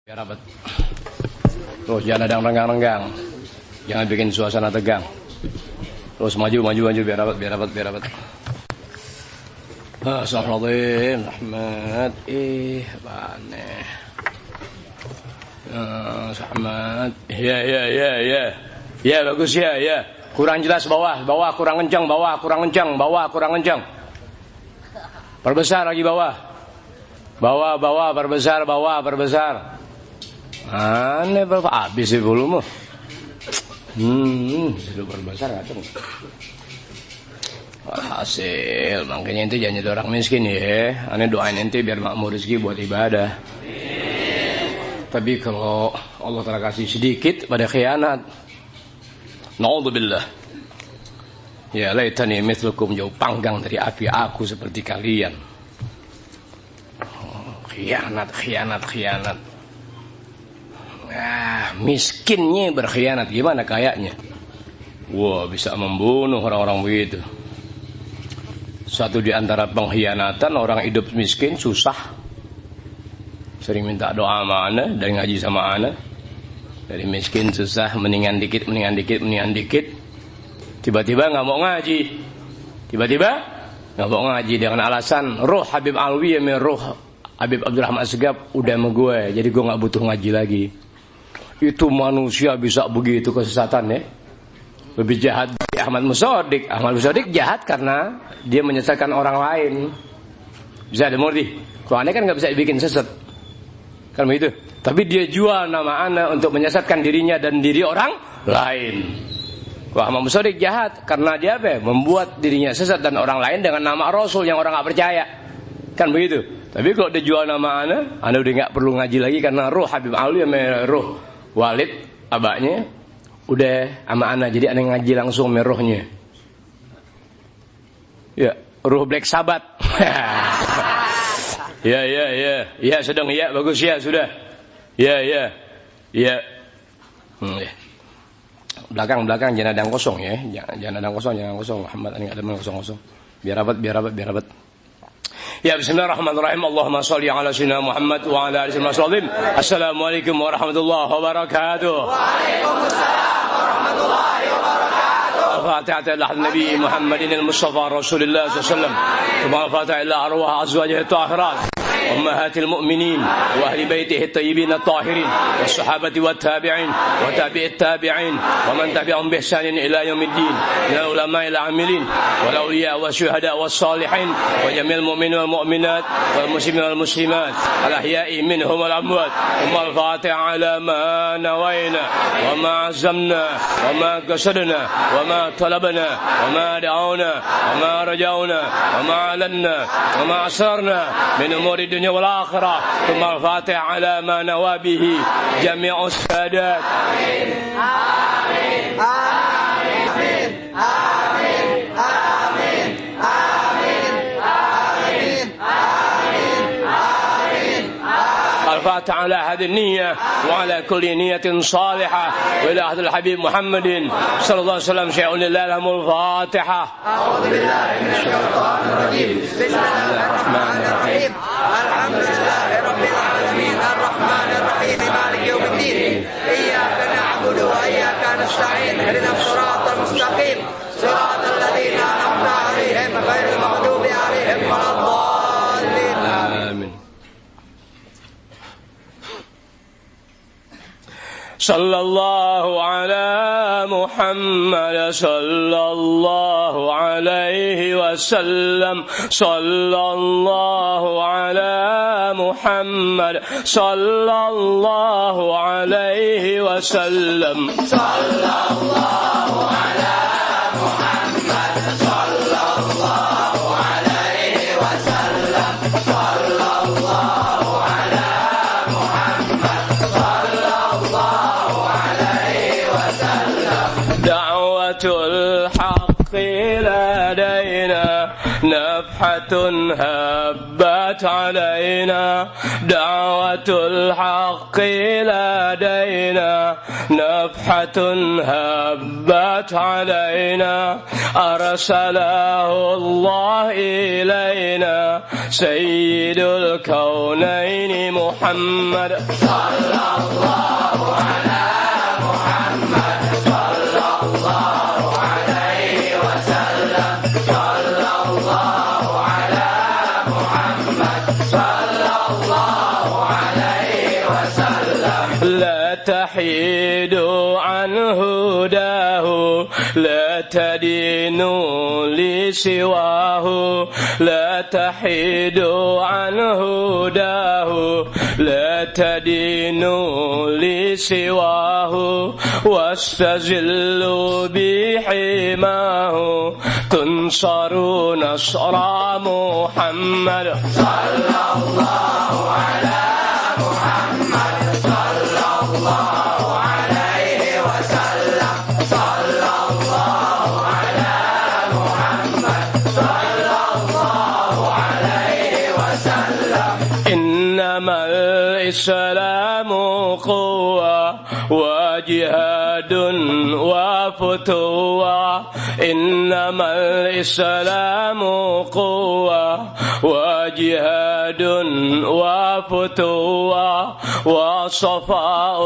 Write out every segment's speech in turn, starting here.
Biar rapat. Terus jangan ada yang renggang-renggang. Jangan bikin suasana tegang. Terus maju biar rapat. Astagfirullahaladzim, Rahmat. Baneh. Rahmat. Ya, bagus ya. Kurang jelas bawah kurang kencang, kurang kencang. Perbesar lagi bawah. Bawah, perbesar. Aneh berapa habis sih volume. Sudah perbesar atau hasil. Makanya ente jangan jadi orang miskin ya. Aneh doain ente biar makmur rezeki buat ibadah. Tapi kalau Allah telah kasih sedikit pada khianat, na'udzubillah. Ya laitani mithlukum, jauh panggang dari api aku seperti kalian. Khianat. Miskinnya berkhianat gimana kayaknya? Wah, bisa membunuh orang-orang begitu. Satu di antara pengkhianatan orang hidup miskin susah. Sering minta doa sama ana, dari ngaji sama ana. Dari miskin susah, mendingan dikit. Tiba-tiba nggak mau ngaji dengan alasan roh Habib Alwi ya roh Habib Abdurrahman Assegaf udah sama gue, jadi gue nggak butuh ngaji lagi. Itu manusia bisa begitu kesesatan ya. Lebih jahat dari Ahmad Musadik. Ahmad Musadik jahat karena dia menyesatkan orang lain. Bisa ada murti. Kalau aneh kan nggak bisa bikin sesat, kan begitu. Tapi dia jual nama ana untuk menyesatkan dirinya dan diri orang lain. Wah, Ahmad Musadik jahat karena dia apa? Membuat dirinya sesat dan orang lain dengan nama Rasul yang orang nggak percaya, kan begitu. Tapi kalau dia jual nama ana udah nggak perlu ngaji lagi karena roh Habib Ali sama roh Walid abaknya udah sama ana, jadi ana ngaji langsung merohnya. Ya, roh Black Sabbath. Ya, sedang ya, bagus ya, sudah. Ya. Belakang jangan ada yang kosong ya. Jangan ada yang kosong. Muhammad ini ada yang kosong. Biar rapat. Ya, bismillahirrahmanirrahim. Allahumma shalli ala sayyidina Muhammad wa ala alihi wasallam. Assalamualaikum warahmatullahi wabarakatuh. Waalaikumsalam warahmatullahi wabarakatuh. Al-Fatihah ila Nabi Muhammadin al-Mustafa Rasulullah sallallahu alaihi wasallam. Al-Fatihah ila arwah azwajihi at-tahirat أمهات المؤمنين وأهل بيته الطيبين الطاهرين والصحابة والتابعين وتابع التابعين ومن تبعهم بإحسان إلى يوم الدين من العلماء العاملين والأولياء والشهداء والصالحين وجميع المؤمنين والمؤمنات والمسلمين والمسلمات الأحياء منهم والأموات. ثم الفاتحة على ما نوينا وما عزمنا وما قصدنا وما طلبنا وما دعونا وما رجونا وما أعلنا وما أسررنا من أمور الدنيا والآخرة. ثم الفاتحة على ما نوى به جميع السادات. الفاتحة على هذه النية وعلى كل نية صالحة وإلى أهل الحبيب محمد صلى الله عليه وسلم شيء لله لهم الفاتحة. أعوذ بالله من الشيطان الرجيم. بسم الله الرحمن الرحيم. الحمد لله رب العالمين الرحمن الرحيم مالك يوم الدين. إياك نعبد وإياك نستعين. اهدنا الصراط المستقيم صراط الذين أنعمت عليهم غير المغضوب عليهم ولا الضالين. آمين. صلى الله على محمد صلى الله عليه وسلم. صلى الله على محمد صلى الله عليه وسلم. صلى الله على محمد صلى الله عليه وسلم. صلى الله على محمد صلى الله عليه وسلم. دعوة الحق لدينا نفحة هبت هبت علينا دعوة الحق لدينا نفحة هبت علينا أرسله الله إلينا سيد الكونين محمد صلى الله على محمد صلى الله عليه وسلم صلى الله على محمد صلى الله عليه وسلم لا تحيدوا عن هداه لا تدينوا لسواه لا تحيدوا عن هداه لا تدينوا لسواه واستزلوا بحماه تنصروا نصر محمد صلى الله على محمد صلى الله عليه وسلم صلى الله على محمد صلى الله عليه وسلم إنما الإسلام قوة وجهاد وفتوى إنما الإسلام قوة وجهاد وفتوى وصفاء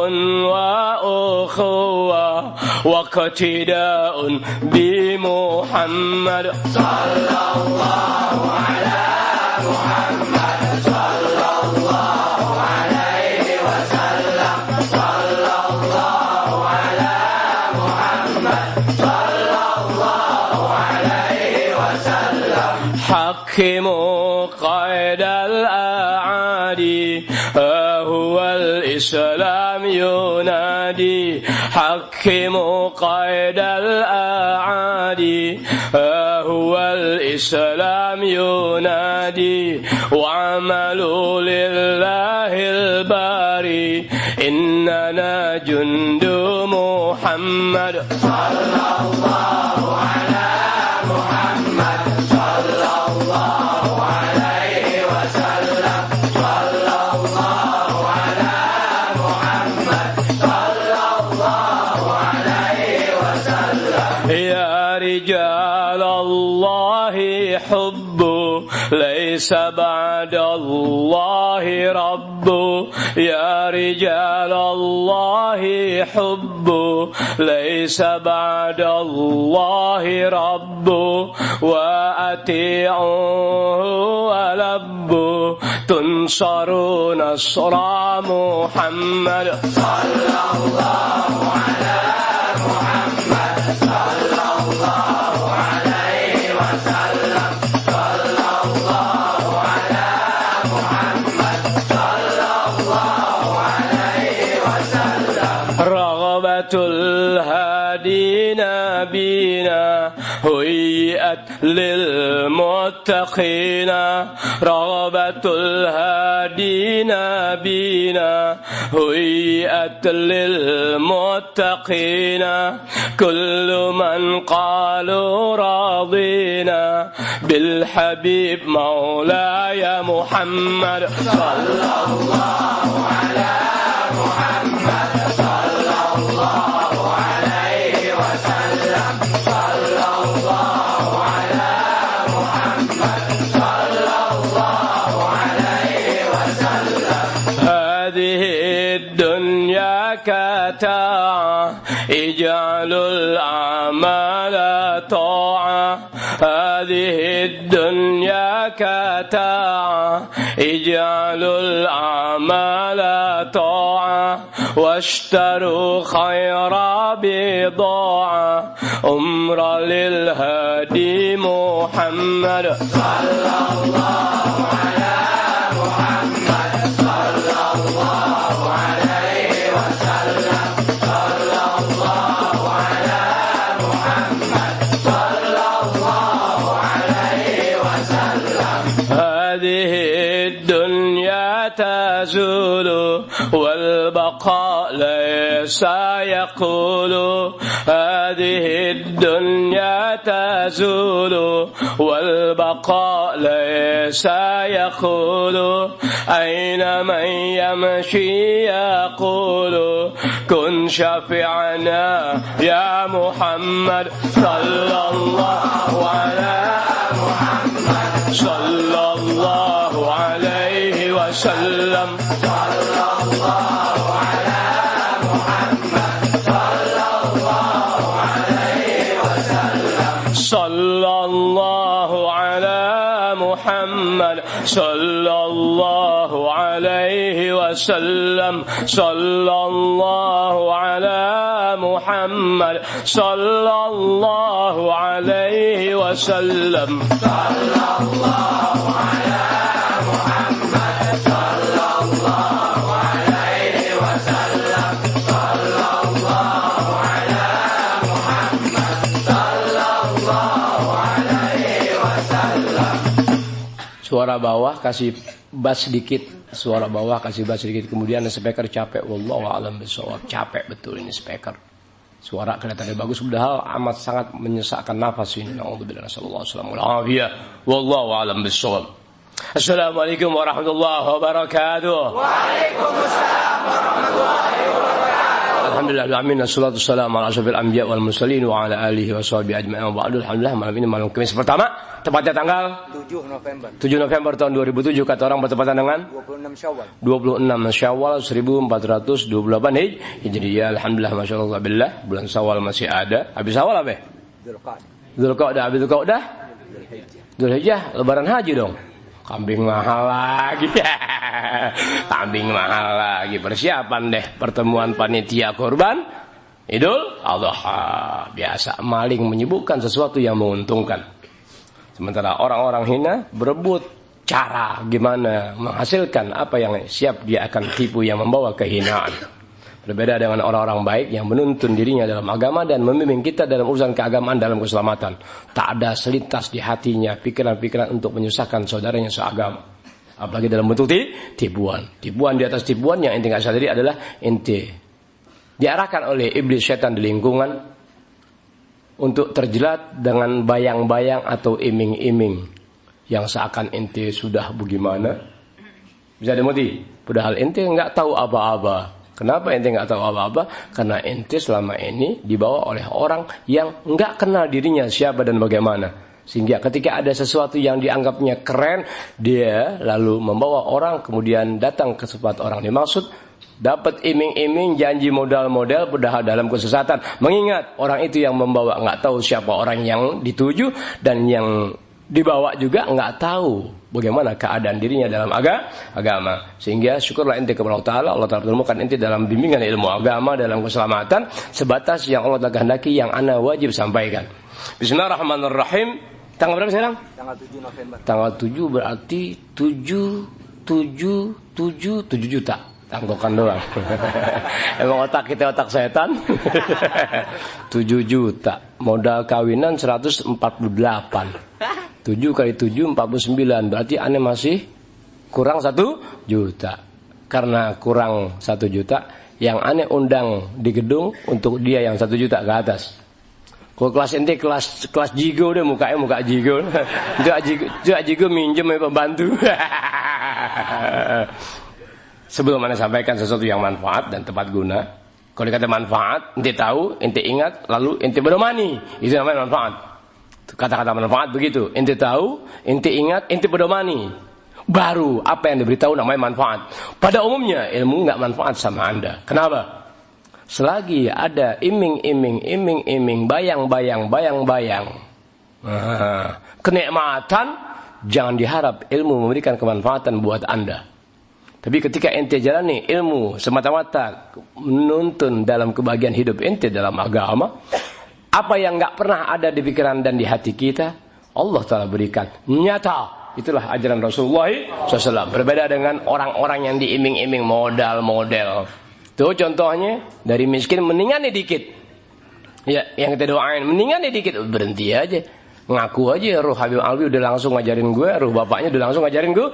وأخوة واقتداء بمحمد صلى الله على محمد صلى الله عليه وسلم صلى الله على محمد صلى الله عليه وسلم حكموا قيد الأعادي هو الإسلام ينادي حكموا قيد الأعادي هو الإسلام ينادي وعملوا لله الباري إننا جند محمد صلى الله على محمد صلى الله عليه وسلم صلى الله على محمد صلى الله عليه وسلم يا رجال الله حب ليس بعد الله رب يا رجال الله حب ليس بعد الله رب وأطيعوه ولبوا تنصروا نصر محمد صلى الله على محمد صلى الله عليه وسلم صلى الله على محمد صلى الله عليه وسلم رغبة الهادين بنا هيئت للمتقين رغبة الهادين بنا هيئت للمتقين كل من قالوا راضينا بالحبيب مولاي محمد صلى الله على محمد صلى الله عليه وسلم صلى الله على محمد صلى الله عليه وسلم هذه الدنيا كتاعة اجعلوا الأعمال طاعة هذه الدنيا كتاعة اجعلوا الأعمال طاعة واشتروا خير بضاعة أمر للهادي محمد صلى الله على محمد صلى الله عليه وسلم صلى الله على محمد صلى الله عليه وسلم هذه الدنيا تزول والبقاء ليس يقول هذه الدنيا تزول والبقاء ليس يقول أين من يمشي يقول كن شفيعنا يا محمد صلى الله على محمد صلى الله عليه وسلم صلى الله على محمد صلى الله عليه وسلم صلى الله على محمد صلى الله عليه وسلم صلى الله على محمد صلى الله عليه وسلم صلى الله على محمد صلى الله عليه وسلم صلى الله على محمد صلى الله عليه وسلم. Suara bawah kasih bass sedikit, suara bawah kasih bass sedikit. Kemudian speaker capek, wallahu a'lam bishawab. Capek betul ini speaker. Suara kelihatannya bagus, padahal amat sangat menyesakkan nafas ini. Alhamdulillah sallallahu alaihi wasallam. Wallahu a'lam bishawab. Assalamualaikum warahmatullahi wabarakatuh. Waalaikumsalam warahmatullahi wabarakatuh. Alhamdulillah, amin. Assalatu wassalamu ala asyrafil anbiya wal mursalin wa ala alihi wa sahbihi ajma'in. Wa ba'du. Alhamdulillah, malam ini malam Kamis pertama, tepatnya tanggal 7 November tahun 2007, kata orang bertepatan dengan 26 Syawal 1428 Hijriah. Alhamdulillah, masyaallah billah, bulan Syawal masih ada. Habis Syawal apa? Dzulqa'dah. Habis Dzulqa'dah? Dzulhijjah, lebaran haji dong. Kambing mahal lagi. Kambing mahal lagi. Persiapan deh pertemuan panitia kurban Idul Adha. Biasa maling menyibukkan sesuatu yang menguntungkan. Sementara orang-orang hina berebut cara gimana menghasilkan apa yang siap dia akan tipu yang membawa kehinaan. Berbeda dengan orang-orang baik yang menuntun dirinya dalam agama dan membimbing kita dalam urusan keagamaan dalam keselamatan. Tak ada selintas di hatinya pikiran-pikiran untuk menyusahkan saudaranya seagama. Apalagi dalam bentuk tipuan. Tipuan di atas tipuan yang inti nggak sadari adalah inti diarahkan oleh iblis setan di lingkungan untuk terjelat dengan bayang-bayang atau iming-iming yang seakan inti sudah bagaimana. Bisa dimuti. Padahal inti nggak tahu apa-apa. Kenapa ente nggak tahu apa-apa? Karena ente selama ini dibawa oleh orang yang nggak kenal dirinya siapa dan bagaimana. Sehingga ketika ada sesuatu yang dianggapnya keren, dia lalu membawa orang kemudian datang ke tempat orang dimaksud, dapat iming-iming, janji modal-modal, padahal dalam kesesatan. Mengingat orang itu yang membawa nggak tahu siapa orang yang dituju dan yang dibawa juga nggak tahu bagaimana keadaan dirinya dalam agama. Sehingga syukurlah ente kepada Allah Ta'ala. Allah Ta'ala menemukan ente dalam bimbingan ilmu agama, dalam keselamatan sebatas yang Allah kehendaki, yang ana wajib sampaikan. Bismillahirrahmanirrahim. Tanggal berapa sekarang? Tanggal 7 November. Tanggal 7 berarti 7 juta. Tanggokan doang. Emang otak kita otak setan. 7 juta. Modal kawinan 148. 7 kali 7 49. Berarti aneh masih kurang 1 juta. Karena kurang 1 juta, yang aneh undang di gedung untuk dia yang 1 juta ke atas. Kalau kelas ente kelas jigo deh, mukanya muka jigo. Itu jigo minjem sama pembantu. Sebelum anda sampaikan sesuatu yang manfaat dan tepat guna. Kalau dikata manfaat, ente tahu, ente ingat, lalu ente berdomani. Itu namanya manfaat. Kata-kata manfaat begitu. Ente tahu, ente ingat, ente berdomani. Baru apa yang diberitahu namanya manfaat. Pada umumnya ilmu nggak manfaat sama anda. Kenapa? Selagi ada iming-iming, bayang-bayang, kenikmatan, jangan diharap ilmu memberikan kemanfaatan buat anda. Tapi ketika ente jalani ilmu semata-mata menuntun dalam kebahagiaan hidup ente dalam agama, apa yang nggak pernah ada di pikiran dan di hati kita, Allah Ta'ala berikan nyata. Itulah ajaran Rasulullah SAW. Berbeda dengan orang-orang yang diiming-iming modal-model. Tuh contohnya, dari miskin mendingan nih dikit. Ya, yang kita doain mendingan nih dikit, berhenti aja. Ngaku aja, Ruh Habib Alwi udah langsung ngajarin gue, Ruh bapaknya udah langsung ngajarin gue.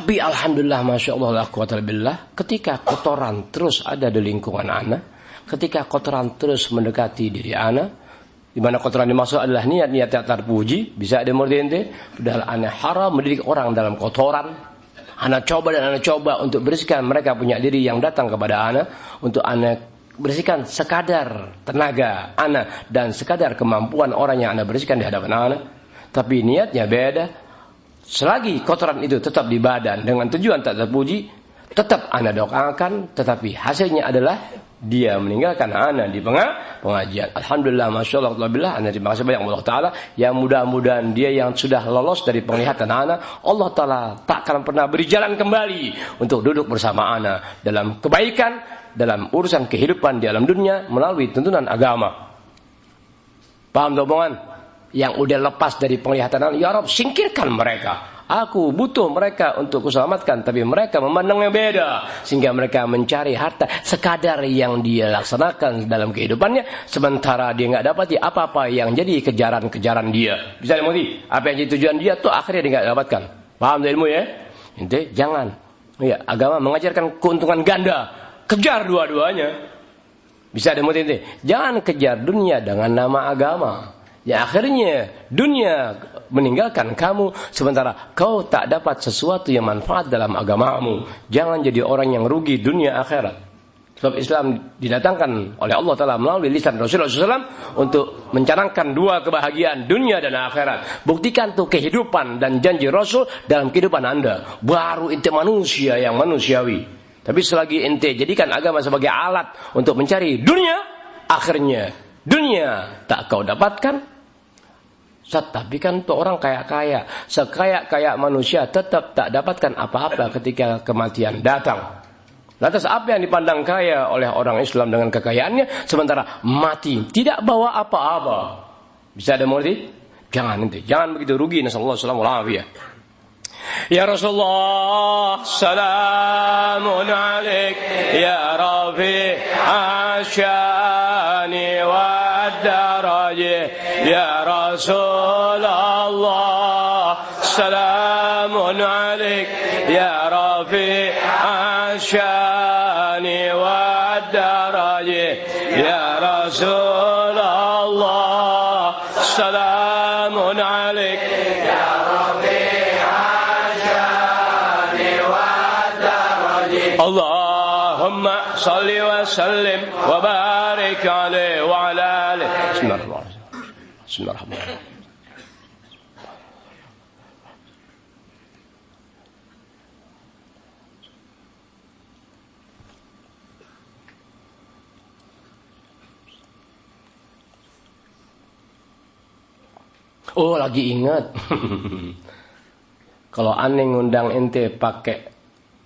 Tapi alhamdulillah, masya Allah, la quwwata illa billah, ketika kotoran terus ada di lingkungan ana, ketika kotoran terus mendekati diri ana, di mana kotoran dimaksud adalah niat-niat yang terpuji, bisa ada murdente, padahal ana haram mendidik orang dalam kotoran. Ana coba dan ana coba untuk bersihkan mereka punya diri yang datang kepada ana, untuk ana bersihkan sekadar tenaga ana dan sekadar kemampuan orang yang ana bersihkan di hadapan ana. Tapi niatnya beda. Selagi kotoran itu tetap di badan dengan tujuan tak terpuji, tetap ana doakan, tetapi hasilnya adalah dia meninggalkan ana di pengajian. Alhamdulillah, masya Allah, ana terima kasih banyak Allah Ta'ala, yang mudah-mudahan dia yang sudah lolos dari penglihatan ana, Allah Ta'ala tak akan pernah beri jalan kembali untuk duduk bersama ana dalam kebaikan, dalam urusan kehidupan di alam dunia melalui tuntunan agama. Paham omongan? Yang udah lepas dari penglihatan, ya Rabb, singkirkan mereka. Aku butuh mereka untuk kuselamatkan, tapi mereka memandangnya beda, sehingga mereka mencari harta sekadar yang dia laksanakan dalam kehidupannya, sementara dia nggak dapati apa-apa yang jadi kejaran-kejaran dia. Bisa dimengerti? Apa yang jadi tujuan dia tuh akhirnya dia nggak dapatkan. Paham ilmu ya? Inti jangan. Ya, agama mengajarkan keuntungan ganda. Kejar dua-duanya. Bisa dimengerti? Jangan kejar dunia dengan nama agama. Ya akhirnya dunia meninggalkan kamu, sementara kau tak dapat sesuatu yang manfaat dalam agamamu. Jangan jadi orang yang rugi dunia akhirat. Sebab Islam didatangkan oleh Allah Ta'ala melalui lisan Rasulullah SAW untuk mencanangkan dua kebahagiaan dunia dan akhirat. Buktikan tuh kehidupan dan janji Rasul dalam kehidupan anda, baru ente manusia yang manusiawi. Tapi selagi ente jadikan agama sebagai alat untuk mencari dunia, akhirnya dunia tak kau dapatkan. Tapi kan tuh orang kaya-kaya, sekaya-kaya manusia tetap tak dapatkan apa-apa ketika kematian datang. Lantas apa yang dipandang kaya oleh orang Islam dengan kekayaannya, sementara mati tidak bawa apa-apa? Bisa ada mengerti? Jangan begitu rugi. Nasallallahu alaihi wasallam. Ya Rasulullah, salamun alaik ya Rafi asyani wa daraji ya Rasulullah, salamun alaik ya Rafi asyani wa daraji ya Rasulullah, salamun alaik ya Rafi. Allahumma salli wa sallim wa barik alaihi wa ala alihi. Bismillahirrahmanirrahim. Oh, lagi ingat. Kalau aneh ngundang ente pakai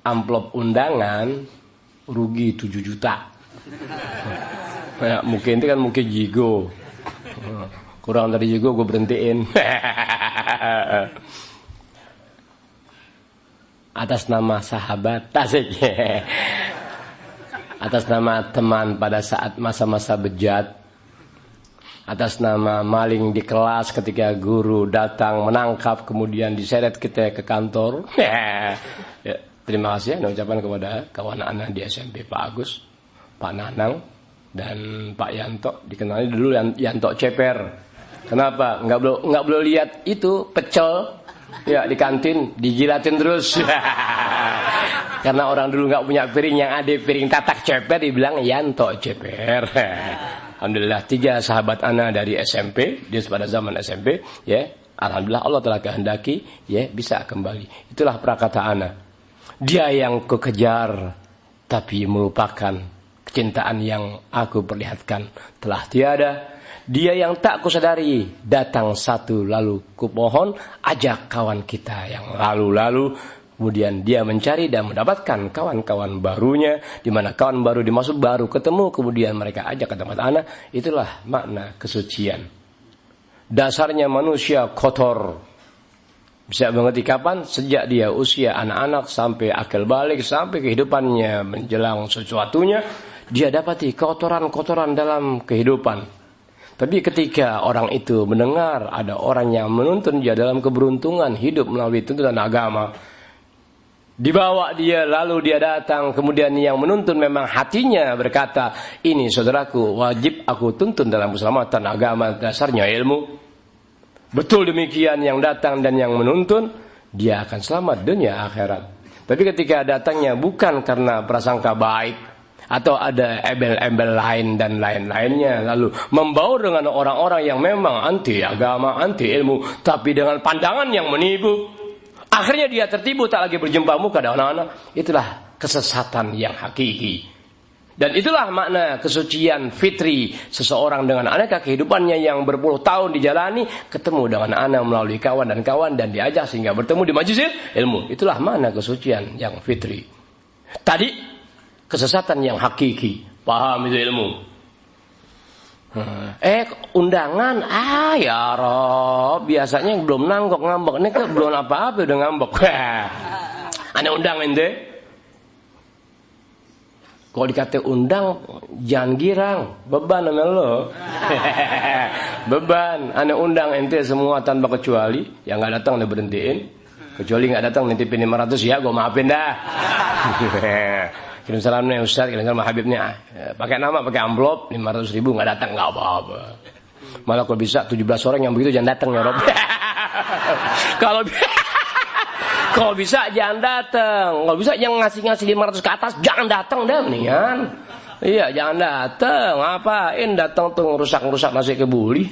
amplop undangan, rugi 7 juta. Nah, mungkin itu kan mungkin jigo. Kurang dari jigo gue berhentiin. Atas nama sahabat, asik. Atas nama teman pada saat masa-masa bejat. Atas nama maling di kelas ketika guru datang menangkap kemudian diseret kita ke kantor. Ya, terima kasih ya, ucapan kepada kawan anak di SMP, Pak Agus, Pak Nanang, dan Pak Yanto. Dikenali dulu Yanto Ceper. Kenapa? Nggak boleh lihat itu pecel ya di kantin, dijilatin terus. Karena orang dulu nggak punya piring, yang ada piring tatak ceper dibilang Yanto Ceper. Alhamdulillah 3 sahabat ana dari SMP, dia pada zaman SMP, ya. Alhamdulillah Allah telah kehendaki, ya, bisa kembali. Itulah prakata ana. Dia yang kukejar, tapi melupakan kecintaan yang aku perlihatkan telah tiada. Dia yang tak kusadari, datang satu lalu kupohon, ajak kawan kita yang lalu-lalu. Kemudian dia mencari dan mendapatkan kawan-kawan barunya, di mana kawan baru dimaksud baru ketemu, kemudian mereka ajak ke tempat anak. Itulah makna kesucian. Dasarnya manusia kotor. Bisa mengerti kapan? Sejak dia usia anak-anak sampai akal balik, sampai kehidupannya menjelang sesuatunya, dia dapati kotoran-kotoran dalam kehidupan. Tapi ketika orang itu mendengar ada orang yang menuntun dia dalam keberuntungan hidup melalui tuntunan agama, Dibawa dia, lalu dia datang, kemudian yang menuntun memang hatinya berkata, ini saudaraku, wajib aku tuntun dalam keselamatan agama, dasarnya ilmu. Betul demikian, yang datang dan yang menuntun, dia akan selamat dunia akhirat. Tapi ketika datangnya bukan karena prasangka baik, atau ada embel-embel lain dan lain-lainnya, lalu membaur dengan orang-orang yang memang anti agama, anti ilmu, tapi dengan pandangan yang menipu, akhirnya dia tertipu, tak lagi berjumpa muka dengan anak-anak. Itulah kesesatan yang hakiki. Dan itulah makna kesucian fitri seseorang dengan aneka kehidupannya yang berpuluh tahun dijalani, ketemu dengan anak melalui kawan dan kawan, dan diajak sehingga bertemu di majelis ilmu. Itulah makna kesucian yang fitri. Tadi kesesatan yang hakiki. Paham itu ilmu? Undangan, ya Rob, biasanya belum nanggok ngambek, ini kan belum apa-apa udah ngambek. Aneh undang ente. Kalau dikata undang, jangan girang, beban sama lo. Beban, aneh undang ente semua tanpa kecuali, yang nggak datang udah berhentiin, kecuali nggak datang nitipin 500 ya, gue maafin dah. Kirim salamnya Ustaz, kirim salam Habibnya. Pakai nama, pakai amplop, 500.000 nggak datang nggak apa-apa. Malah kalau bisa 17 orang yang begitu jangan datang ya Rob. Kalau bisa jangan datang. Kalau bisa yang ngasih 500 ke atas jangan datang dah mendingan. Iya, jangan datang. Ngapain datang tuh ngerusak nasi kebuli.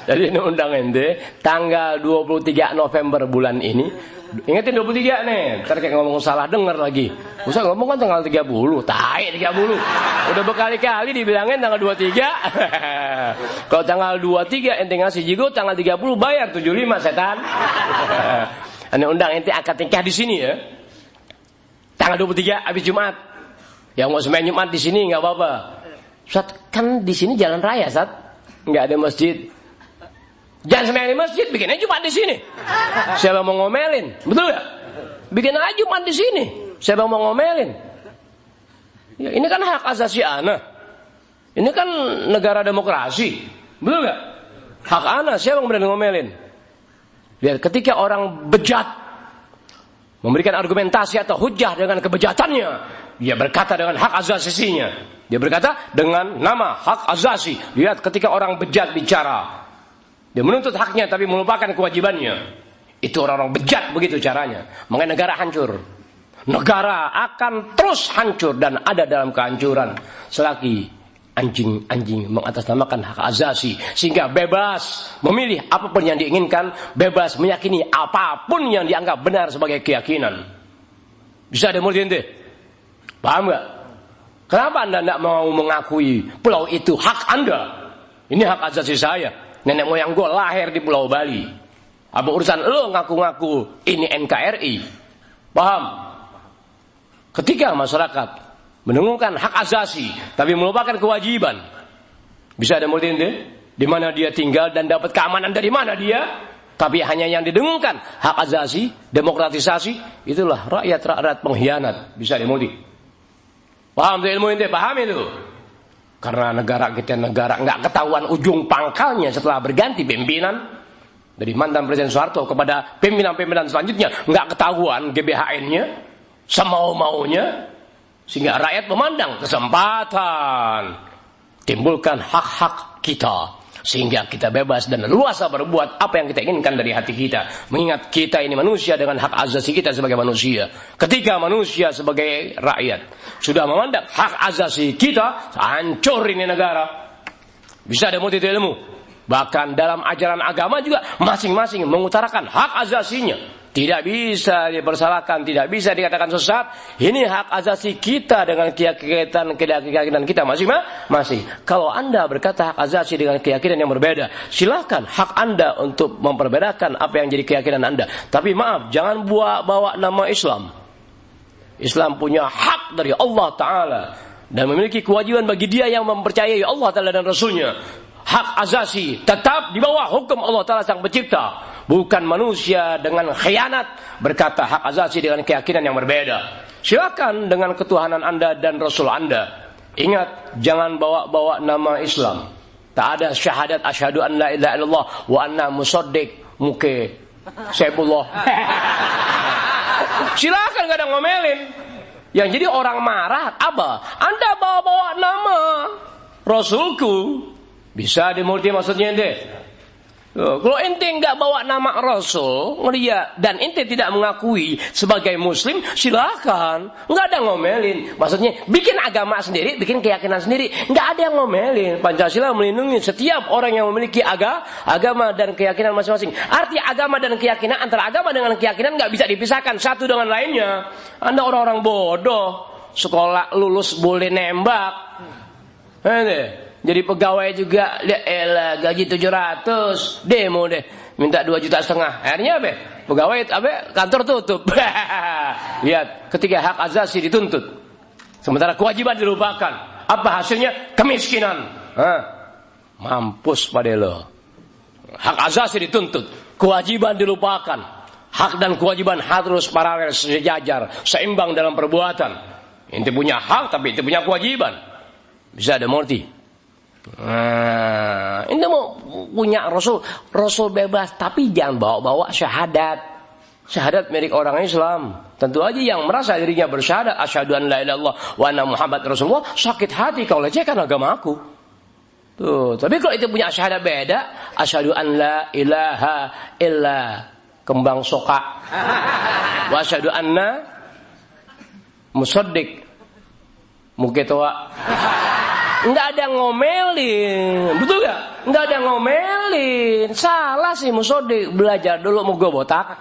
Jadi ini undang ente tanggal 23 November bulan ini. Ingetin 23 nih, ntar kayak ngomong salah denger lagi. Usah ngomong kan tanggal 30, tai 30. Udah berkali-kali dibilangin tanggal 23. Kalau tanggal 23 ente ngasih jigo, tanggal 30 bayar 75 setan. Ane undang ente akad nikah di sini ya. Tanggal 23 habis Jumat. Yang mau semain Jumat di sini enggak apa-apa. Ustaz, kan di sini jalan raya, Ustaz. Enggak ada masjid. Jangan sembahyang di masjid, bikin aja Jumat di sini. Siapa mau ngomelin? Betul ya? Bikin aja Jumat di sini. Siapa mau ngomelin? Ya, ini kan hak asasi anak. Ini kan negara demokrasi. Betul gak? Hak anak, siapa yang berani ngomelin? Lihat, ketika orang bejat memberikan argumentasi atau hujah dengan kebejatannya, dia berkata dengan hak asasinya. Dia berkata dengan nama hak asasi. Lihat, ketika orang bejat bicara, dia menuntut haknya tapi melupakan kewajibannya. Itu orang-orang bejat begitu caranya. Makanya negara hancur. Negara akan terus hancur dan ada dalam kehancuran selagi anjing-anjing mengatasnamakan hak asasi, sehingga bebas memilih apapun yang diinginkan, bebas meyakini apapun yang dianggap benar sebagai keyakinan. Bisa ada murid ente? Paham gak? Kenapa anda tidak mau mengakui pulau itu hak anda? Ini hak asasi saya. Nenek moyang gue lahir di Pulau Bali. Apa urusan lo ngaku-ngaku ini NKRI? Paham? Ketika masyarakat mendengungkan hak asasi tapi melupakan kewajiban, bisa ada murid ente di mana dia tinggal dan dapat keamanan dari mana dia, tapi hanya yang didengungkan hak asasi, demokratisasi, itulah rakyat pengkhianat. Bisa ada murid. Paham tuh ilmu ente? Paham itu? Karena negara kita nggak ketahuan ujung pangkalnya setelah berganti pimpinan dari mantan Presiden Soeharto kepada pimpinan-pimpinan selanjutnya, nggak ketahuan GBHN-nya semau-maunya, sehingga rakyat memandang kesempatan timbulkan hak-hak kita sehingga kita bebas dan leluasa berbuat apa yang kita inginkan dari hati kita. Mengingat kita ini manusia dengan hak asasi kita sebagai manusia. Ketika manusia sebagai rakyat sudah memandang hak asasi kita, hancur ini negara. Bisa ada multi ilmu. Bahkan dalam ajaran agama juga masing-masing mengutarakan hak asasinya. Tidak bisa dipersalahkan, tidak bisa dikatakan sesat. Ini hak asasi kita dengan keyakinan kita masing-masing. Kalau anda berkata hak asasi dengan keyakinan yang berbeda, silakan, hak anda untuk memperbedakan apa yang jadi keyakinan anda. Tapi maaf, jangan bawa nama Islam. Islam punya hak dari Allah Ta'ala dan memiliki kewajiban bagi dia yang mempercayai Allah Ta'ala dan Rasulnya. Hak asasi tetap di bawah hukum Allah Ta'ala sang pencipta. Bukan manusia dengan khianat berkata hak asasi dengan keyakinan yang berbeda. Silakan dengan ketuhanan anda dan Rasul anda. Ingat, jangan bawa-bawa nama Islam. Tak ada syahadat asyhadu an la ilaha illallah wa anna musaddiq muke Saifullah. Silakan, gak ada ngomelin. Yang jadi orang marah apa? Anda bawa-bawa nama Rasulku. Bisa dimulti maksudnya ente. Kalau ente nggak bawa nama Rasul, ngeliat dan ente tidak mengakui sebagai Muslim, silakan, nggak ada ngomelin. Maksudnya bikin agama sendiri, bikin keyakinan sendiri, nggak ada yang ngomelin. Pancasila melindungi setiap orang yang memiliki agama dan keyakinan masing-masing. Arti agama dan keyakinan, antara agama dengan keyakinan nggak bisa dipisahkan satu dengan lainnya. Anda orang-orang bodoh, sekolah lulus boleh nembak. Jadi pegawai juga, gaji 700, demo deh, minta 2,5 juta. Akhirnya apa? Pegawai kantor tutup. Lihat, ketika hak asasi dituntut, sementara kewajiban dilupakan. Apa hasilnya? Kemiskinan. Mampus pada lo. Hak asasi dituntut, kewajiban dilupakan. Hak dan kewajiban harus paralel, sejajar, seimbang dalam perbuatan. Inti punya hak, tapi inti punya kewajiban. Bisa ada mengerti? Ini mau punya Rasul bebas, tapi jangan bawa-bawa syahadat milik orang Islam. Tentu aja yang merasa dirinya bersyahadat asyhadu an la ilaha illallah wa anna Muhammad Rasulullah, sakit hati kalau lecehkan agama aku. Tuh, tapi kalau itu punya syahadat beda, asyhadu an la ilaha illa kembang soka wa asyhadu anna musaddiq muketoa. Enggak ada ngomelin, betul gak? Enggak ada ngomelin. Salah sih Musodik, belajar dulu mau gue botak.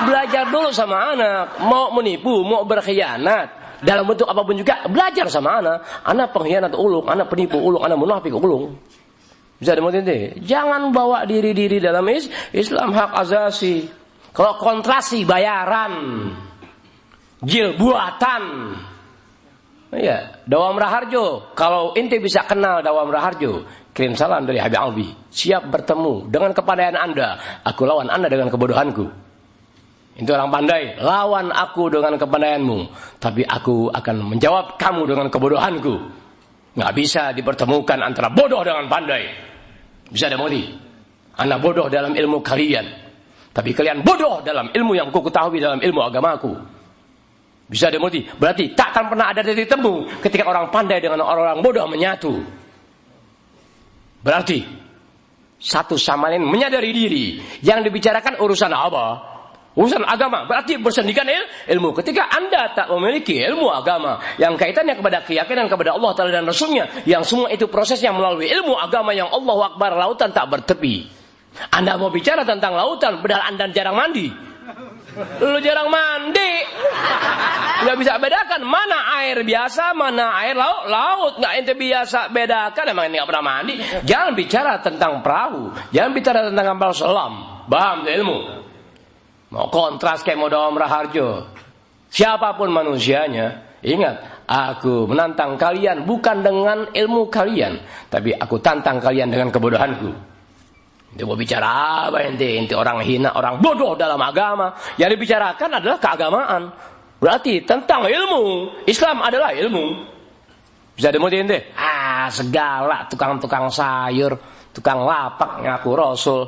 Belajar dulu sama anak, mau menipu, mau berkhianat dalam bentuk apapun juga, belajar sama anak. Anak pengkhianat ulung, anak penipu ulung, anak munafik ulung. Bisa dimutin deh. Jangan bawa diri dalam Islam hak asasi. Kalau kontrasi bayaran, jil buatan. Ya, Dawam Raharjo. Kalau ente bisa kenal Dawam Raharjo, kirim salam dari Habib Alwi. Siap bertemu dengan kepandaian Anda. Aku lawan Anda dengan kebodohanku. Itu orang pandai. Lawan aku dengan kepandaianmu, tapi aku akan menjawab kamu dengan kebodohanku. Nggak bisa dipertemukan antara bodoh dengan pandai. Bisa ada modi. Anda bodoh dalam ilmu kalian, tapi kalian bodoh dalam ilmu yang ku ketahui dalam ilmu agamaku. Bisa dimengerti? Berarti takkan pernah ada titik temu ketika orang pandai dengan orang-orang bodoh menyatu. Berarti satu sama lain menyadari diri. Yang dibicarakan urusan apa? Urusan agama. Berarti bersendikan ilmu. Ketika Anda tak memiliki ilmu agama yang kaitannya kepada keyakinan kepada Allah Ta'ala dan Rasulnya, yang semua itu prosesnya melalui ilmu agama yang Allahu Akbar, lautan tak bertepi. Anda mau bicara tentang lautan, padahal Anda jarang mandi. Lu jarang mandi, nggak bisa bedakan mana air biasa, mana air laut. Nggak ente biasa bedakan, emang ini nggak pernah mandi. Jangan bicara tentang perahu, jangan bicara tentang kapal selam. Paham ilmu? Mau kontras kayak mau Dawam Raharjo, siapapun manusianya, ingat, aku menantang kalian bukan dengan ilmu kalian, tapi aku tantang kalian dengan kebodohanku. Dia mau bicara apa ente orang hina, orang bodoh dalam agama. Yang dibicarakan adalah keagamaan. Berarti tentang ilmu. Islam adalah ilmu. Bisa dimuti ente? Segala tukang-tukang sayur, tukang lapak ngaku Rasul.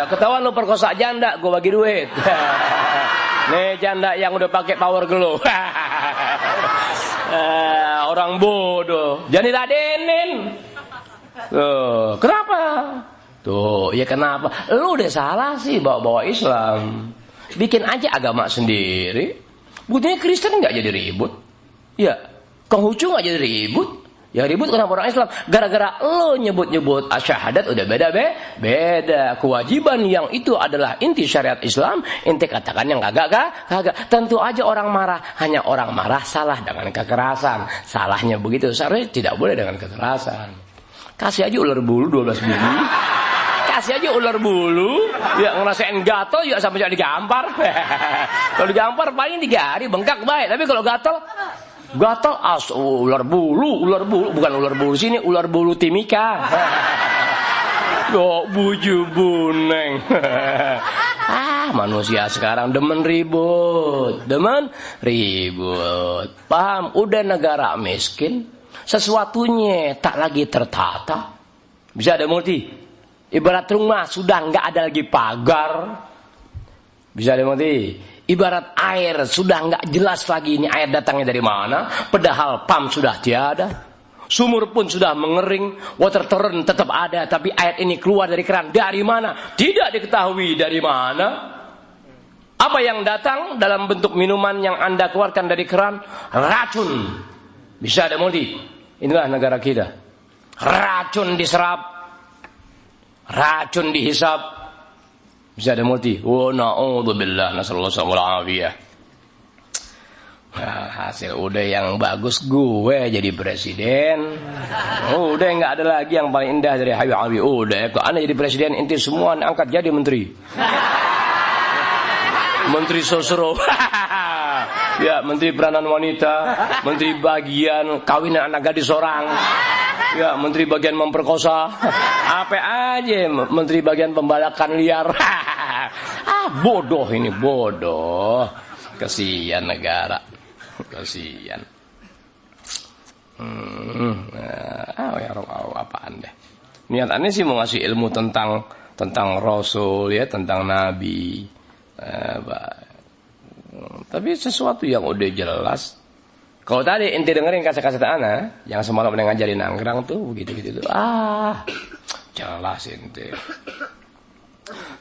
Ketahuan lu perkosa janda, gue bagi duit. Nih janda yang udah pakai power glow. Orang bodoh. Jangan diladenin. Kenapa? Tuh, ya kenapa? Lu udah salah sih bawa-bawa Islam. Bikin aja agama sendiri. Buktinya Kristen nggak jadi ribut. Ya, Konghucu nggak jadi ribut. Ya ribut kenapa orang Islam? Gara-gara lo nyebut-nyebut syahadat udah beda. Kewajiban yang itu adalah inti syariat Islam. Inti katakan yang kagak. Tentu aja orang marah. Hanya orang marah salah dengan kekerasan. Salahnya begitu. Seharusnya tidak boleh dengan kekerasan. Kasih aja ular bulu 12 biji. Kasih aja ular bulu. Ya ngerasain gatel juga sampai jadi digampar. Kalau digampar paling 3 hari bengkak baik. Tapi kalau gatel ular bulu bukan ular bulu sini, ular bulu Timika. Kok buju buneng. Manusia sekarang demen ribut. Paham? Udah negara miskin, sesuatunya tak lagi tertata. Bisa ada mengerti? Ibarat rumah sudah nggak ada lagi pagar, Bisa dimengerti? Ibarat air sudah nggak jelas lagi ini air datangnya dari mana, padahal pump sudah tiada. Sumur pun sudah mengering, water torrent tetap ada, tapi air ini keluar dari keran dari mana? Tidak diketahui dari mana. Apa yang datang dalam bentuk minuman yang Anda keluarkan dari keran? Racun. Bisa dimengerti? Inilah negara kita. Racun diserap, racun dihisap. Bisa dimengerti? Wa na'udzubillah, nasallallahu alaihi wasallam. Nah, hasil udah yang bagus gue jadi presiden. Udah nggak ada lagi yang paling indah dari Habib Ali. Udah, kalau Anda jadi presiden, inti semua angkat jadi menteri. Menteri sosro. Ya, menteri peranan wanita, menteri bagian kawinan anak gadis orang. Ya, menteri bagian memperkosa. Apa aja, menteri bagian pembalakan liar. Bodoh ini, bodoh. Kasihan negara. Kasihan. Ya apaan deh. Niatannya sih mau ngasih ilmu tentang Rasul ya, tentang Nabi. Tapi sesuatu yang udah jelas. Kalau tadi ente dengerin kaset-kaset ana yang semalam udah ngajarin anggrang tuh begitu-gitu tuh. Jelas ente.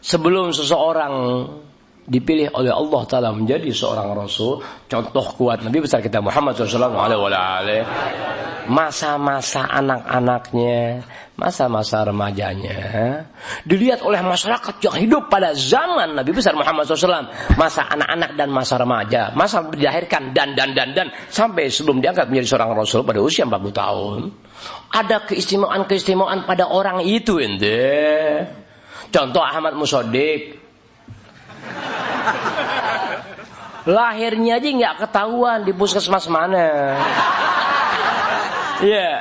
Sebelum seseorang dipilih oleh Allah Ta'ala menjadi seorang Rasul, contoh kuat Nabi besar kita Muhammad SAW, masa-masa anak-anaknya, masa-masa remajanya dilihat oleh masyarakat yang hidup pada zaman Nabi besar Muhammad SAW, masa anak-anak dan masa remaja, masa dilahirkan dan sampai sebelum diangkat menjadi seorang Rasul pada usia 40 tahun. Ada keistimewaan pada orang itu ente. Contoh Ahmad Musodik, lahirnya aja nggak ketahuan di puskesmas mana. Ya,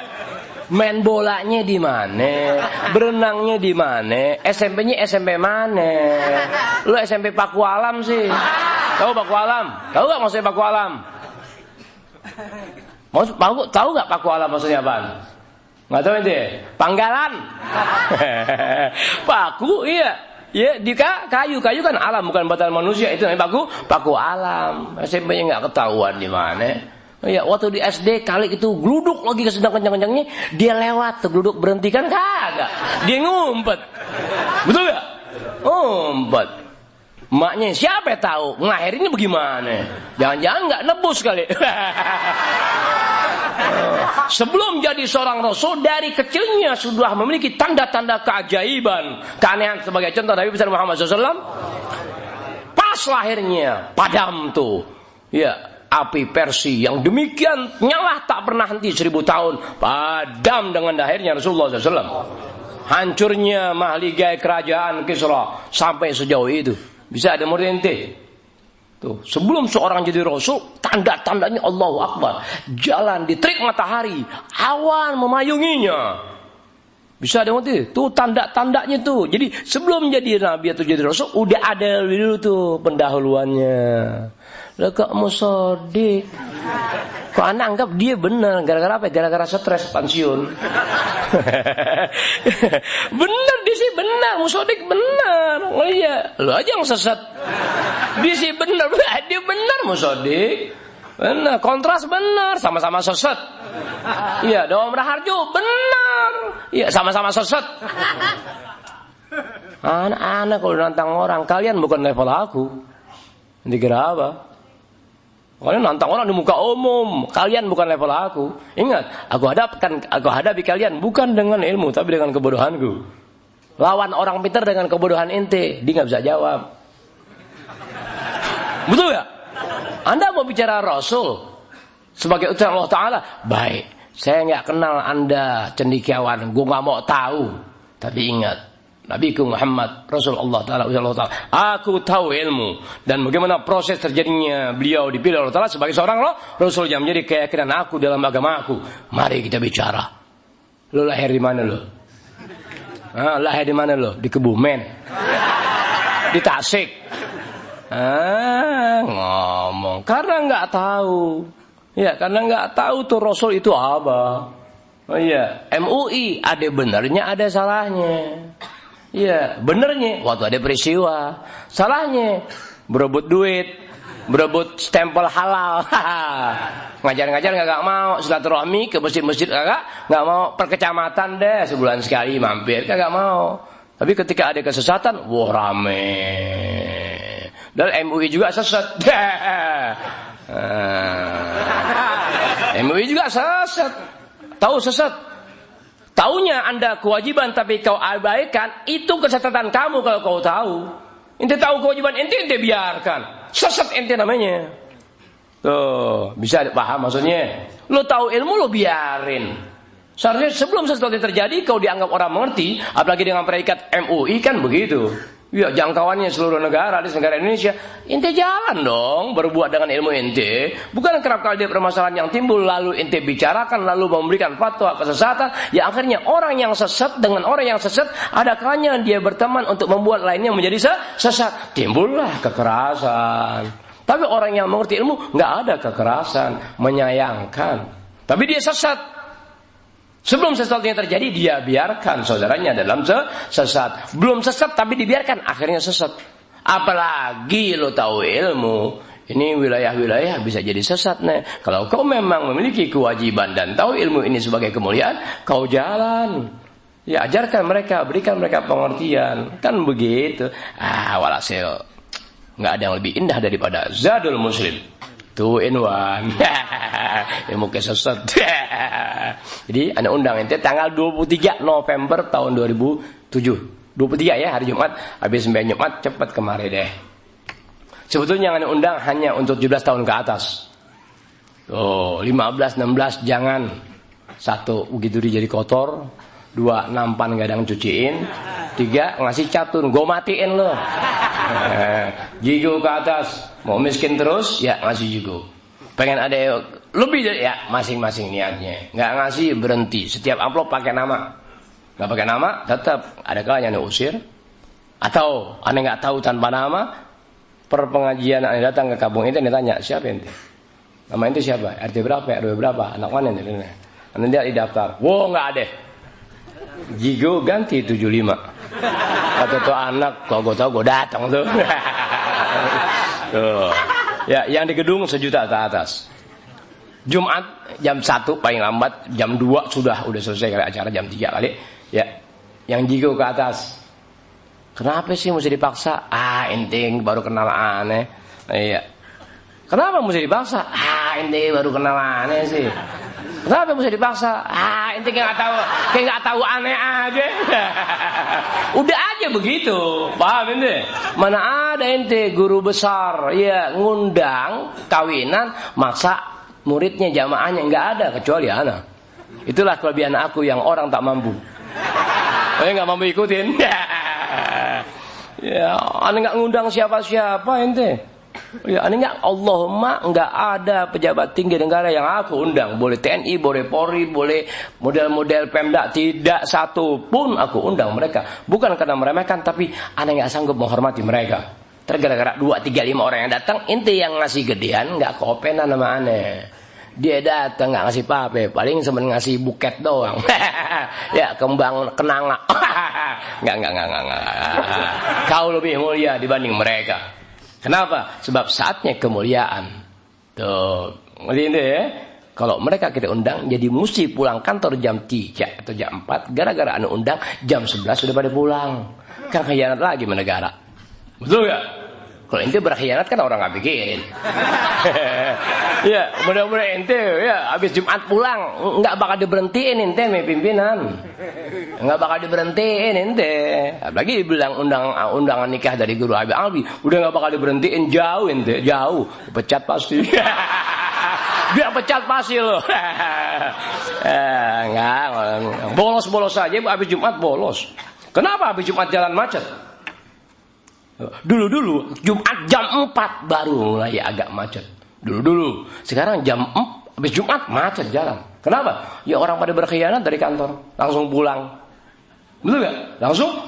main bolanya di mana, berenangnya di mana, SMP-nya SMP mana? Lu SMP Paku Alam sih. Tahu Paku Alam? Tahu nggak maksudnya Paku Alam? Tahu nggak Paku Alam maksudnya apa? Nggak tahu ente? Panggalan. Paku, iya. Ya, di kayu kan alam, bukan buatan manusia. Itu namanya paku alam. SMP-nya nggak ketahuan di mana. Ya, waktu di SD kali itu gluduk lagi sedang kencang-kencangnya, dia lewat tuh gluduk berhenti kan kagak. Dia ngumpet. Betul nggak? Ngumpet. Maknya siapa tahu ngelahirinnya bagaimana? Jangan-jangan nggak nebus kali. Sebelum jadi seorang Rasul, dari kecilnya sudah memiliki tanda-tanda keajaiban, keanehan. Sebagai contoh Nabi besar Muhammad SAW, pas lahirnya padam tuh, ya, api Persia yang demikian nyala tak pernah henti 1000 tahun, padam dengan lahirnya Rasulullah SAW. Hancurnya mahligai kerajaan Kisra sampai sejauh itu. Bisa ada murinte. Tuh, sebelum seorang jadi Rasul, tanda-tandanya Allahu Akbar. Jalan di terik matahari, awan memayunginya. Bisa ada murinte. Tuh tanda-tandanya tuh. Jadi sebelum jadi Nabi atau jadi Rasul, udah ada dulu tuh pendahuluannya. Lah kok Musodik? Kok Anda anggap dia benar? Gara-gara apa? Gara-gara stres pensiun. Benar dia sih benar, Musodik benar. Oh iya, lu aja yang sesat. Dia sih benar, dia benar Musodik. Benar, kontras benar, sama-sama sesat. Iya, Dawam Raharjo benar. Iya, sama-sama sesat. Anak-anak kalau nantang orang, kalian bukan level aku. Dikira apa? Kalian nantang orang di muka umum, kalian bukan level aku. Ingat, aku hadapi kalian bukan dengan ilmu, tapi dengan kebodohanku. Lawan orang pintar dengan kebodohan ente, dia nggak bisa jawab. Betul ya? Anda mau bicara Rasul sebagai utusan Allah Ta'ala, baik. Saya nggak kenal Anda cendekiawan, gue nggak mau tahu. Tapi ingat, Nabiku Muhammad Rasulullah Ta'ala, aku tahu ilmu dan bagaimana proses terjadinya beliau dipilih Allah Ta'ala sebagai seorang Rasul yang menjadi keyakinan aku dalam agama aku. Mari kita bicara. Lo lahir di mana lo? Lahir di mana lo? Di Kebumen? Di Tasik? Ngomong karena nggak tahu. Ya, karena nggak tahu tuh Rasul itu apa. Oh iya, MUI ada benernya ada salahnya. Iya, benernya waktu ada peristiwa. Salahnya berebut duit, berebut stempel halal. Ngajar-ngajar nggak mau, silaturahmi ke masjid-masjid nggak mau, per kecamatan deh sebulan sekali mampir kagak mau. Tapi ketika ada kesesatan, wah rame. Dan MUI juga sesat. MUI juga sesat. Tahu sesat? Taunya Anda kewajiban tapi kau abaikan, itu kesesatan kamu kalau kau tahu. Ente tahu kewajiban ente biarkan. Sesat ente namanya. Tuh, bisa paham maksudnya? Lo tahu ilmu lo biarin. Seharusnya sebelum sesuatu terjadi kau dianggap orang mengerti, apalagi dengan predikat MUI kan begitu. Ya, jangkauannya seluruh negara, di negara Indonesia. Ente jalan dong berbuat dengan ilmu ente. Bukan kerap kali ada permasalahan yang timbul lalu ente bicarakan, lalu memberikan fatwa kesesatan. Ya akhirnya orang yang sesat dengan orang yang sesat, ada kalanya dia berteman untuk membuat lainnya menjadi sesat. Timbullah kekerasan. Tapi orang yang mengerti ilmu nggak ada kekerasan, menyayangkan. Tapi dia sesat. Sebelum sesuatu yang terjadi, dia biarkan saudaranya dalam sesat. Belum sesat tapi dibiarkan, akhirnya sesat. Apalagi lo tahu ilmu, ini wilayah-wilayah bisa jadi sesat nih. Kalau kau memang memiliki kewajiban dan tahu ilmu ini sebagai kemuliaan, kau jalan. Ya ajarkan mereka, berikan mereka pengertian. Kan begitu. Walhasil nggak ada yang lebih indah daripada Zadul Muslim. 2 in 1. Ilmu kesesat. Jadi anda undang ente tanggal 23 November tahun 2007. 23 ya, hari Jumat. Habis sembahyang Jumat cepat kemari deh. Sebetulnya yang anda undang hanya untuk 17 tahun ke atas. 15, 16 jangan. 1 begitu dia jadi kotor. 2 nampan gadang cuciin. 3 ngasih catun, gue matiin lo. Jigo ke atas, mau miskin terus ya ngasih jigo. Pengen ada lebih dari ya masing-masing niatnya. Nggak ngasih berhenti. Setiap amplop pakai nama. Nggak pakai nama tetap ada kalanya anda usir. Atau anda nggak tahu tanpa nama. Per pengajian anda datang ke kampung ente, anda tanya siapa ente? Nama ente siapa? RT berapa? RW berapa? Anak mana ente? Anda lihat di daftar. Wow nggak ada. Jigo ganti 75. Kata tuh anak, kalau gue tahu gue datang tuh. Tuh. Ya, yang di gedung 1 juta ke atas. Jumat jam 1 paling lambat, jam 2 udah selesai kali acara, jam 3 kali. Ya, yang jigo ke atas. Kenapa sih mesti dipaksa? Ente baru kenal aneh. Iya. Kenapa mesti dipaksa? Ente baru kenal aneh sih. Kenapa mesti dipaksa? Ente kayak nggak tahu aneh aja. Udah aja begitu, paham ente? Mana ada ente guru besar, ya ngundang kawinan, maksa muridnya jamaahnya nggak ada kecuali anak. Itulah kelebihan aku yang orang tak mampu. Nggak mampu ikutin. Ya, aneh nggak ngundang siapa-siapa ente. Ya, aneh nggak, Allahumma nggak ada pejabat tinggi negara yang aku undang. Boleh TNI, boleh Polri, boleh model-model Pemda, tidak satu pun aku undang mereka. Bukan karena meremehkan, tapi aneh nggak sanggup menghormati mereka. Gara-gara 2, 3, 5 orang yang datang, ente yang ngasih gedean nggak kopenan sama aneh. Dia datang nggak ngasih pape, paling semen ngasih buket doang. Ya kembang kenanga. Nggak. Kau lebih mulia dibanding mereka. Kenapa? Sebab saatnya kemuliaan. Tuh, ngerti ya? Kalau mereka kita undang, jadi mesti pulang kantor jam 3 atau jam 4. Gara-gara anu undang, jam 11 sudah pada pulang. Kan khianat lagi sama negara. Betul gak? Kalau ente berkhianat kan orang gak pikirin. Ya, mudah-mudahan ente ya habis Jumat pulang nggak bakal diberhentiin ente pimpinan. Nggak bakal diberhentiin ente. Apalagi bilang undangan nikah dari Guru Habib Alwi, udah nggak bakal diberhentiin, jauh ente, jauh. Pecat pasti. Dia pecat pasti lo. Enggak, bolos-bolos aja habis Jumat bolos. Kenapa habis Jumat jalan macet? Dulu Jumat jam 4 baru mulai agak macet. Dulu. Sekarang jam 4 habis Jumat macet jalan. Kenapa? Ya orang pada berkhianat dari kantor, langsung pulang. Betul gak?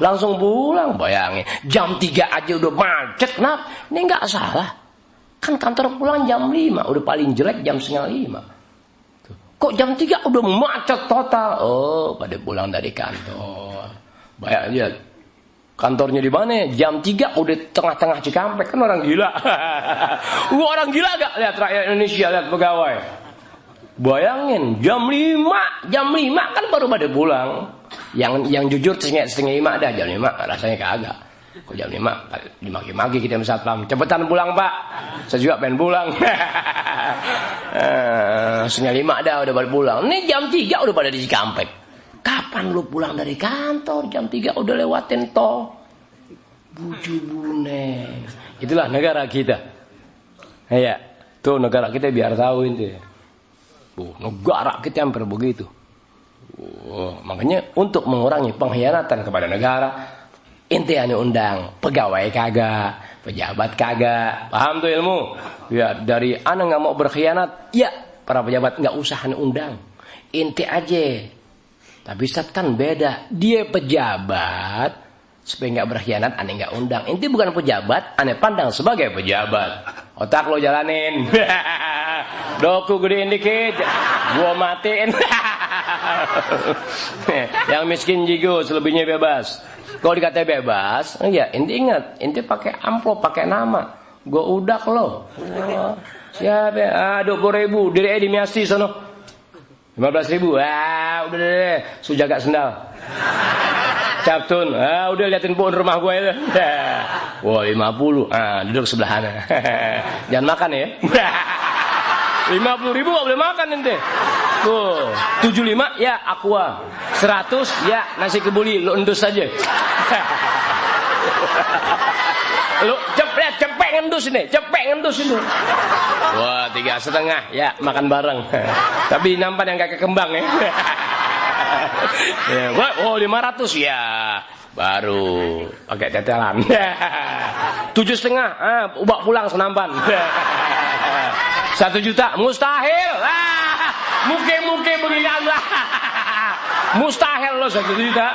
Langsung pulang. Bayangin, jam 3 aja udah macet. Kenapa? Ini gak salah. Kan kantor pulang jam 5, udah paling jelek jam 4:30. Kok jam 3 udah macet total? Oh, pada pulang dari kantor. Bayangin, Kantornya di mana? Jam 3 udah tengah-tengah Cikampek, kan orang gila. Orang gila gak lihat rakyat Indonesia, lihat pegawai. Bayangin jam 5 kan baru pada pulang. Yang jujur setengah 5 dah, jam 5 rasanya kagak. Kok jam 5 dimaki-maki kita sama satpam. Cepetan pulang Pak, saya juga pengen pulang. Setengah 5 dah udah pada pulang. Ini jam 3 udah pada di Cikampek. Kapan lu pulang dari kantor? Jam 3 udah lewatin tol. Bujubune. Itulah negara kita. Ya, tuh negara kita biar tahu ini. Negara kita hampir begitu. Makanya untuk mengurangi pengkhianatan kepada negara, inti ane undang pegawai kagak, pejabat kagak. Paham tuh ilmu? Ya, dari ane nggak mau berkhianat, ya para pejabat nggak usah ane undang. Inti aja. Tapi Ustaz kan beda. Dia pejabat, supaya nggak berkhianat ane nggak undang. Inti bukan pejabat, ane pandang sebagai pejabat. Otak lo jalanin. Doku gedein dikit, gua matiin. Yang miskin jigo, selebihnya bebas. Kalau dikata bebas, ya inti ingat, inti pakai amplop, pakai nama. Gua udak lo. Siapa? 20.000, diri di Miasti sono. 15.000. Udah deh, sujaga sendal. Captun, udah liatin pohon rumah gue itu. Wah, 50. Duduk sebelahan. Jangan makan ya. 50.000 gak boleh makan ente. Tuh, 75 ya aqua. 100 ya nasi kebuli, lu endus saja. Lu cepet ngendus ini, cepet ngendus ini. Wah, 3,5 ya makan bareng. Tapi nampak yang kakek kembang ya. Oh 500 ya baru pakai tetelan. 7,5 ubah pulang senampan. 1 juta mustahil. Muke begini Allah. Mustahil lo 1 juta.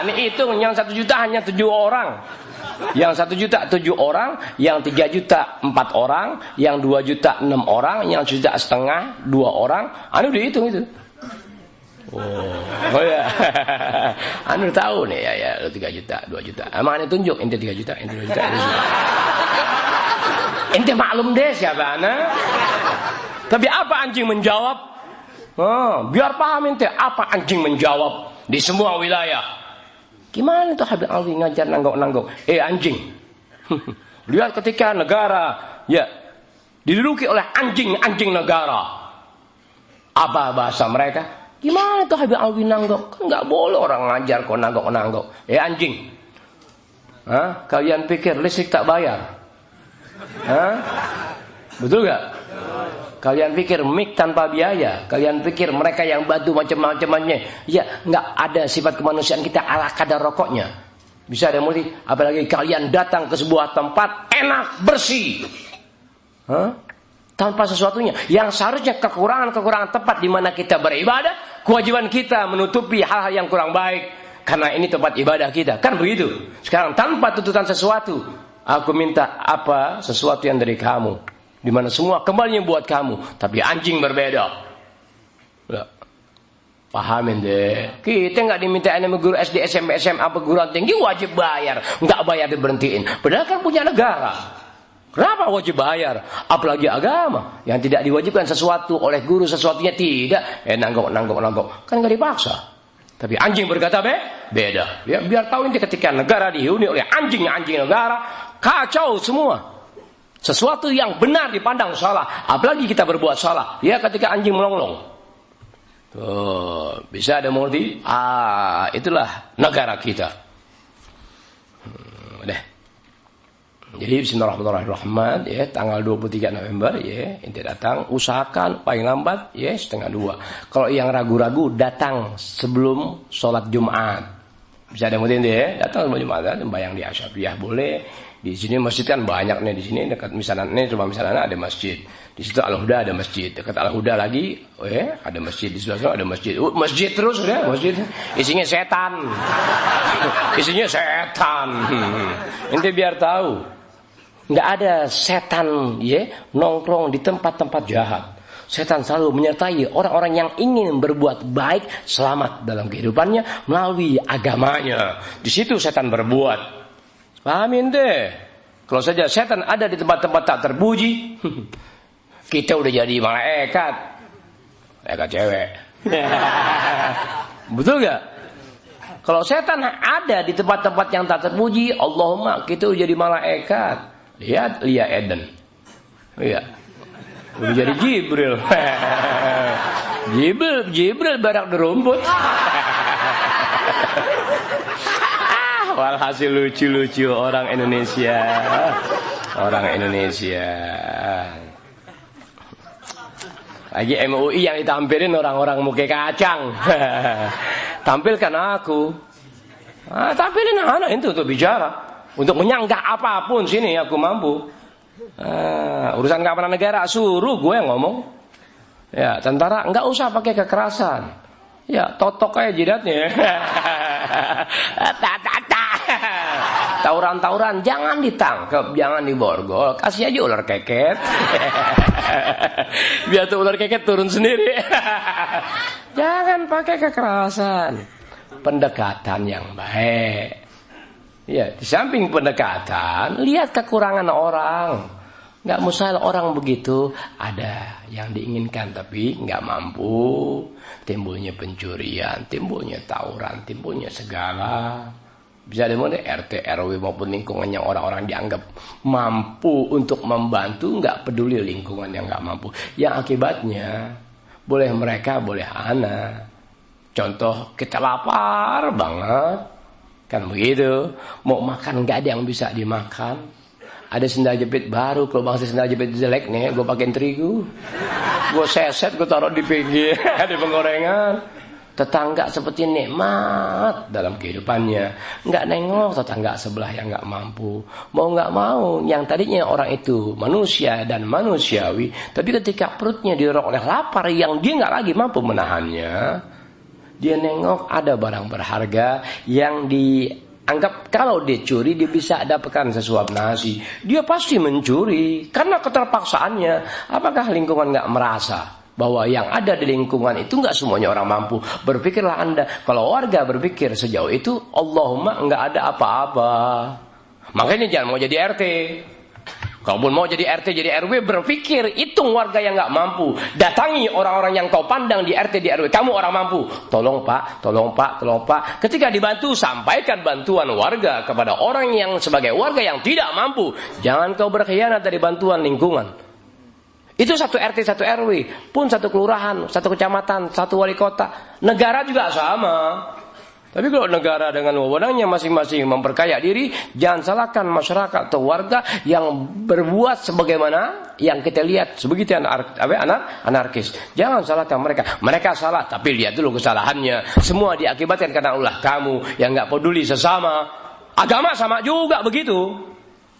Ini hitung yang 1 juta hanya 7 orang. Yang 1 juta 7 orang, yang 3 juta 4 orang, yang 2 juta 6 orang, yang 1,5 juta 2 orang. Anu dihitung itu. Oh ya. Anu tahu nih ya 3 juta, 2 juta. Emang ane tunjuk ente 3 juta, ente 2 juta, ente 2 juta. Ente maklum deh siapa ana. Tapi apa anjing menjawab? Biar paham ente apa anjing menjawab di semua wilayah. Gimana tuh Habib Alwi ngajar nanggok-nanggok? Anjing. Lihat ketika negara ya diduduki oleh anjing-anjing negara. Apa bahasa mereka? Gimana tuh Habib Alwi nanggok? Kan nggak boleh orang ngajar kok nanggok-nanggok. Anjing. Kalian pikir listrik tak bayar? Betul gak? Kalian pikir mic tanpa biaya? Kalian pikir mereka yang bantu macam-macamnya? Ya, nggak ada sifat kemanusiaan kita ala kadar rokoknya. Bisa ada multi. Apalagi kalian datang ke sebuah tempat enak, bersih, tanpa sesuatunya. Yang seharusnya kekurangan tempat di mana kita beribadah, kewajiban kita menutupi hal-hal yang kurang baik. Karena ini tempat ibadah kita. Kan begitu. Sekarang tanpa tuntutan sesuatu, aku minta apa sesuatu yang dari kamu. Di mana semua kembalinya buat kamu, tapi anjing berbeda. Pahamin deh. Kita nggak diminta sama guru SD, SMP, SMA, perguruan tinggi wajib bayar, nggak bayar diberhentiin. Padahal kan punya negara. Kenapa wajib bayar? Apalagi agama yang tidak diwajibkan sesuatu oleh guru, sesuatunya tidak. Nanggok. Kan nggak dipaksa. Tapi anjing berkata beda. Ya, biar tahu ini ketika negara dihuni oleh anjing negara, kacau semua. Sesuatu yang benar dipandang salah, apalagi kita berbuat salah. Ya ketika anjing melonglong. Tuh, bisa ada multi. Itulah negara kita. Udah. Jadi bismillahirrahmanirrahim ya, tanggal 23 November ya, ente datang, usahakan paling lambat ya 1:30. Kalau yang ragu-ragu datang sebelum sholat Jumat. Bisa ada multi ya, datang sebelum Jumat, bayang di Asyafiyah boleh. Di sini masjid kan banyak nih, di sini dekat misalnya ada masjid. Di situ Al-Huda ada masjid. Dekat Al-Huda lagi ada masjid, di sebelah sana ada masjid. Masjid terus ya, masjid. Isinya setan. Isinya setan. Ente biar tahu. Enggak ada setan nongkrong di tempat-tempat jahat. Setan selalu menyertai orang-orang yang ingin berbuat baik, selamat dalam kehidupannya melalui agamanya. Di situ setan berbuat. Pahamin deh. Kalau saja setan ada di tempat-tempat tak terpuji, kita udah jadi malaikat. Malaikat cewek. Betul gak? Kalau setan ada di tempat-tempat yang tak terpuji, Allahumma kita udah jadi malaikat. Lihat Lia Eden. Iya. Udah jadi Jibril. Jibril barak di rumput. Walhasil lucu-lucu orang Indonesia. Lagi MUI yang ditampilin orang-orang muka kacang. Tampilkan aku. Tampilin anak itu untuk bicara, untuk menyanggah apapun sini aku mampu. Urusan keamanan negara suruh gue yang ngomong. Ya, tentara enggak usah pakai kekerasan. Ya, totok aja jidatnya. Tauran-tauran jangan ditangkap, jangan diborgol, kasih aja ular keket. Biar tuh ular keket turun sendiri. Jangan pakai kekerasan. Pendekatan yang baik. Ya, di samping pendekatan, lihat kekurangan orang. Nggak mustahil orang begitu, ada yang diinginkan tapi nggak mampu. Timbulnya pencurian, timbulnya tawuran, timbulnya segala. Bisa dimulai RT, RW maupun lingkungan yang orang-orang dianggap mampu untuk membantu, nggak peduli lingkungan yang nggak mampu. Yang akibatnya boleh mereka, boleh anak. Contoh kita lapar banget, kan begitu. Mau makan nggak ada yang bisa dimakan. Ada sendal jepit baru, kalau bangsa sendal jepit jelek nih, gue pakein terigu, gue seset, gue taruh di pinggir, di penggorengan. Tetangga seperti nikmat dalam kehidupannya, nggak nengok tetangga sebelah yang nggak mampu. Mau nggak mau, yang tadinya orang itu manusia dan manusiawi, tapi ketika perutnya dirok oleh lapar yang dia nggak lagi mampu menahannya, dia nengok ada barang berharga yang dianggap kalau dia curi dia bisa dapatkan sesuap nasi, dia pasti mencuri karena keterpaksaannya. Apakah lingkungan nggak merasa bahwa yang ada di lingkungan itu nggak semuanya orang mampu? Berpikirlah Anda, kalau warga berpikir sejauh itu, Allahumma nggak ada apa-apa. Makanya jangan mau jadi RT. Kalaupun mau jadi RT, jadi RW, berpikir hitung warga yang nggak mampu. Datangi orang-orang yang kau pandang di RT, di RW, kamu orang mampu. Tolong Pak, tolong Pak, tolong Pak. Ketika dibantu, sampaikan bantuan warga kepada orang yang sebagai warga yang tidak mampu. Jangan kau berkhianat dari bantuan lingkungan. Itu satu RT, satu RW, pun satu kelurahan, satu kecamatan, satu wali kota. Negara juga sama. Tapi kalau negara dengan wewenangnya masing-masing memperkaya diri, jangan salahkan masyarakat atau warga yang berbuat sebagaimana yang kita lihat, sebegitu anarkis. Jangan salahkan mereka. Mereka salah, tapi lihat dulu kesalahannya. Semua diakibatkan karena ulah kamu yang nggak peduli sesama. Agama sama juga begitu.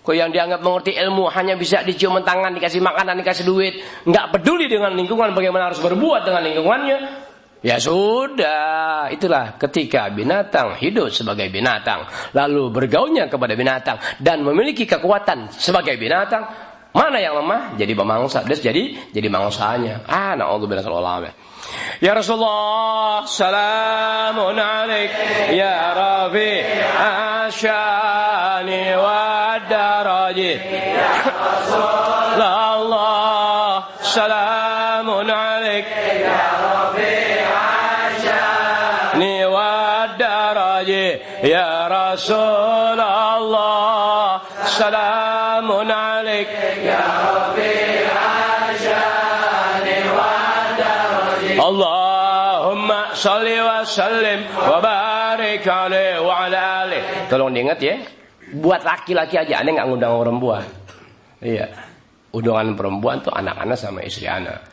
Kau yang dianggap mengerti ilmu hanya bisa dicium tangan, dikasih makanan, dikasih duit, nggak peduli dengan lingkungan, bagaimana harus berbuat dengan lingkungannya. Ya sudah, itulah ketika binatang hidup sebagai binatang, lalu bergaulnya kepada binatang dan memiliki kekuatan sebagai binatang, mana yang lemah jadi pemangsa, jadi mangsanya. Na'udzubillah sallallahu alaihi. Ya Rasulullah, salamun alaik ya Rabi asyani wa daraji. Ya Rasulullah, salamun alaik ya Rabi asyani wa daraji. Ya Rasulullah, salamun alaik ya Rabi asyani wa daraji. Allahumma salli wa sallim wa barik alaihi wa ala alihi. Tolong diingat ya, buat laki-laki aja, aneh nggak ngundang perempuan. Iya, undangan perempuan tuh anak-anak sama istri anak.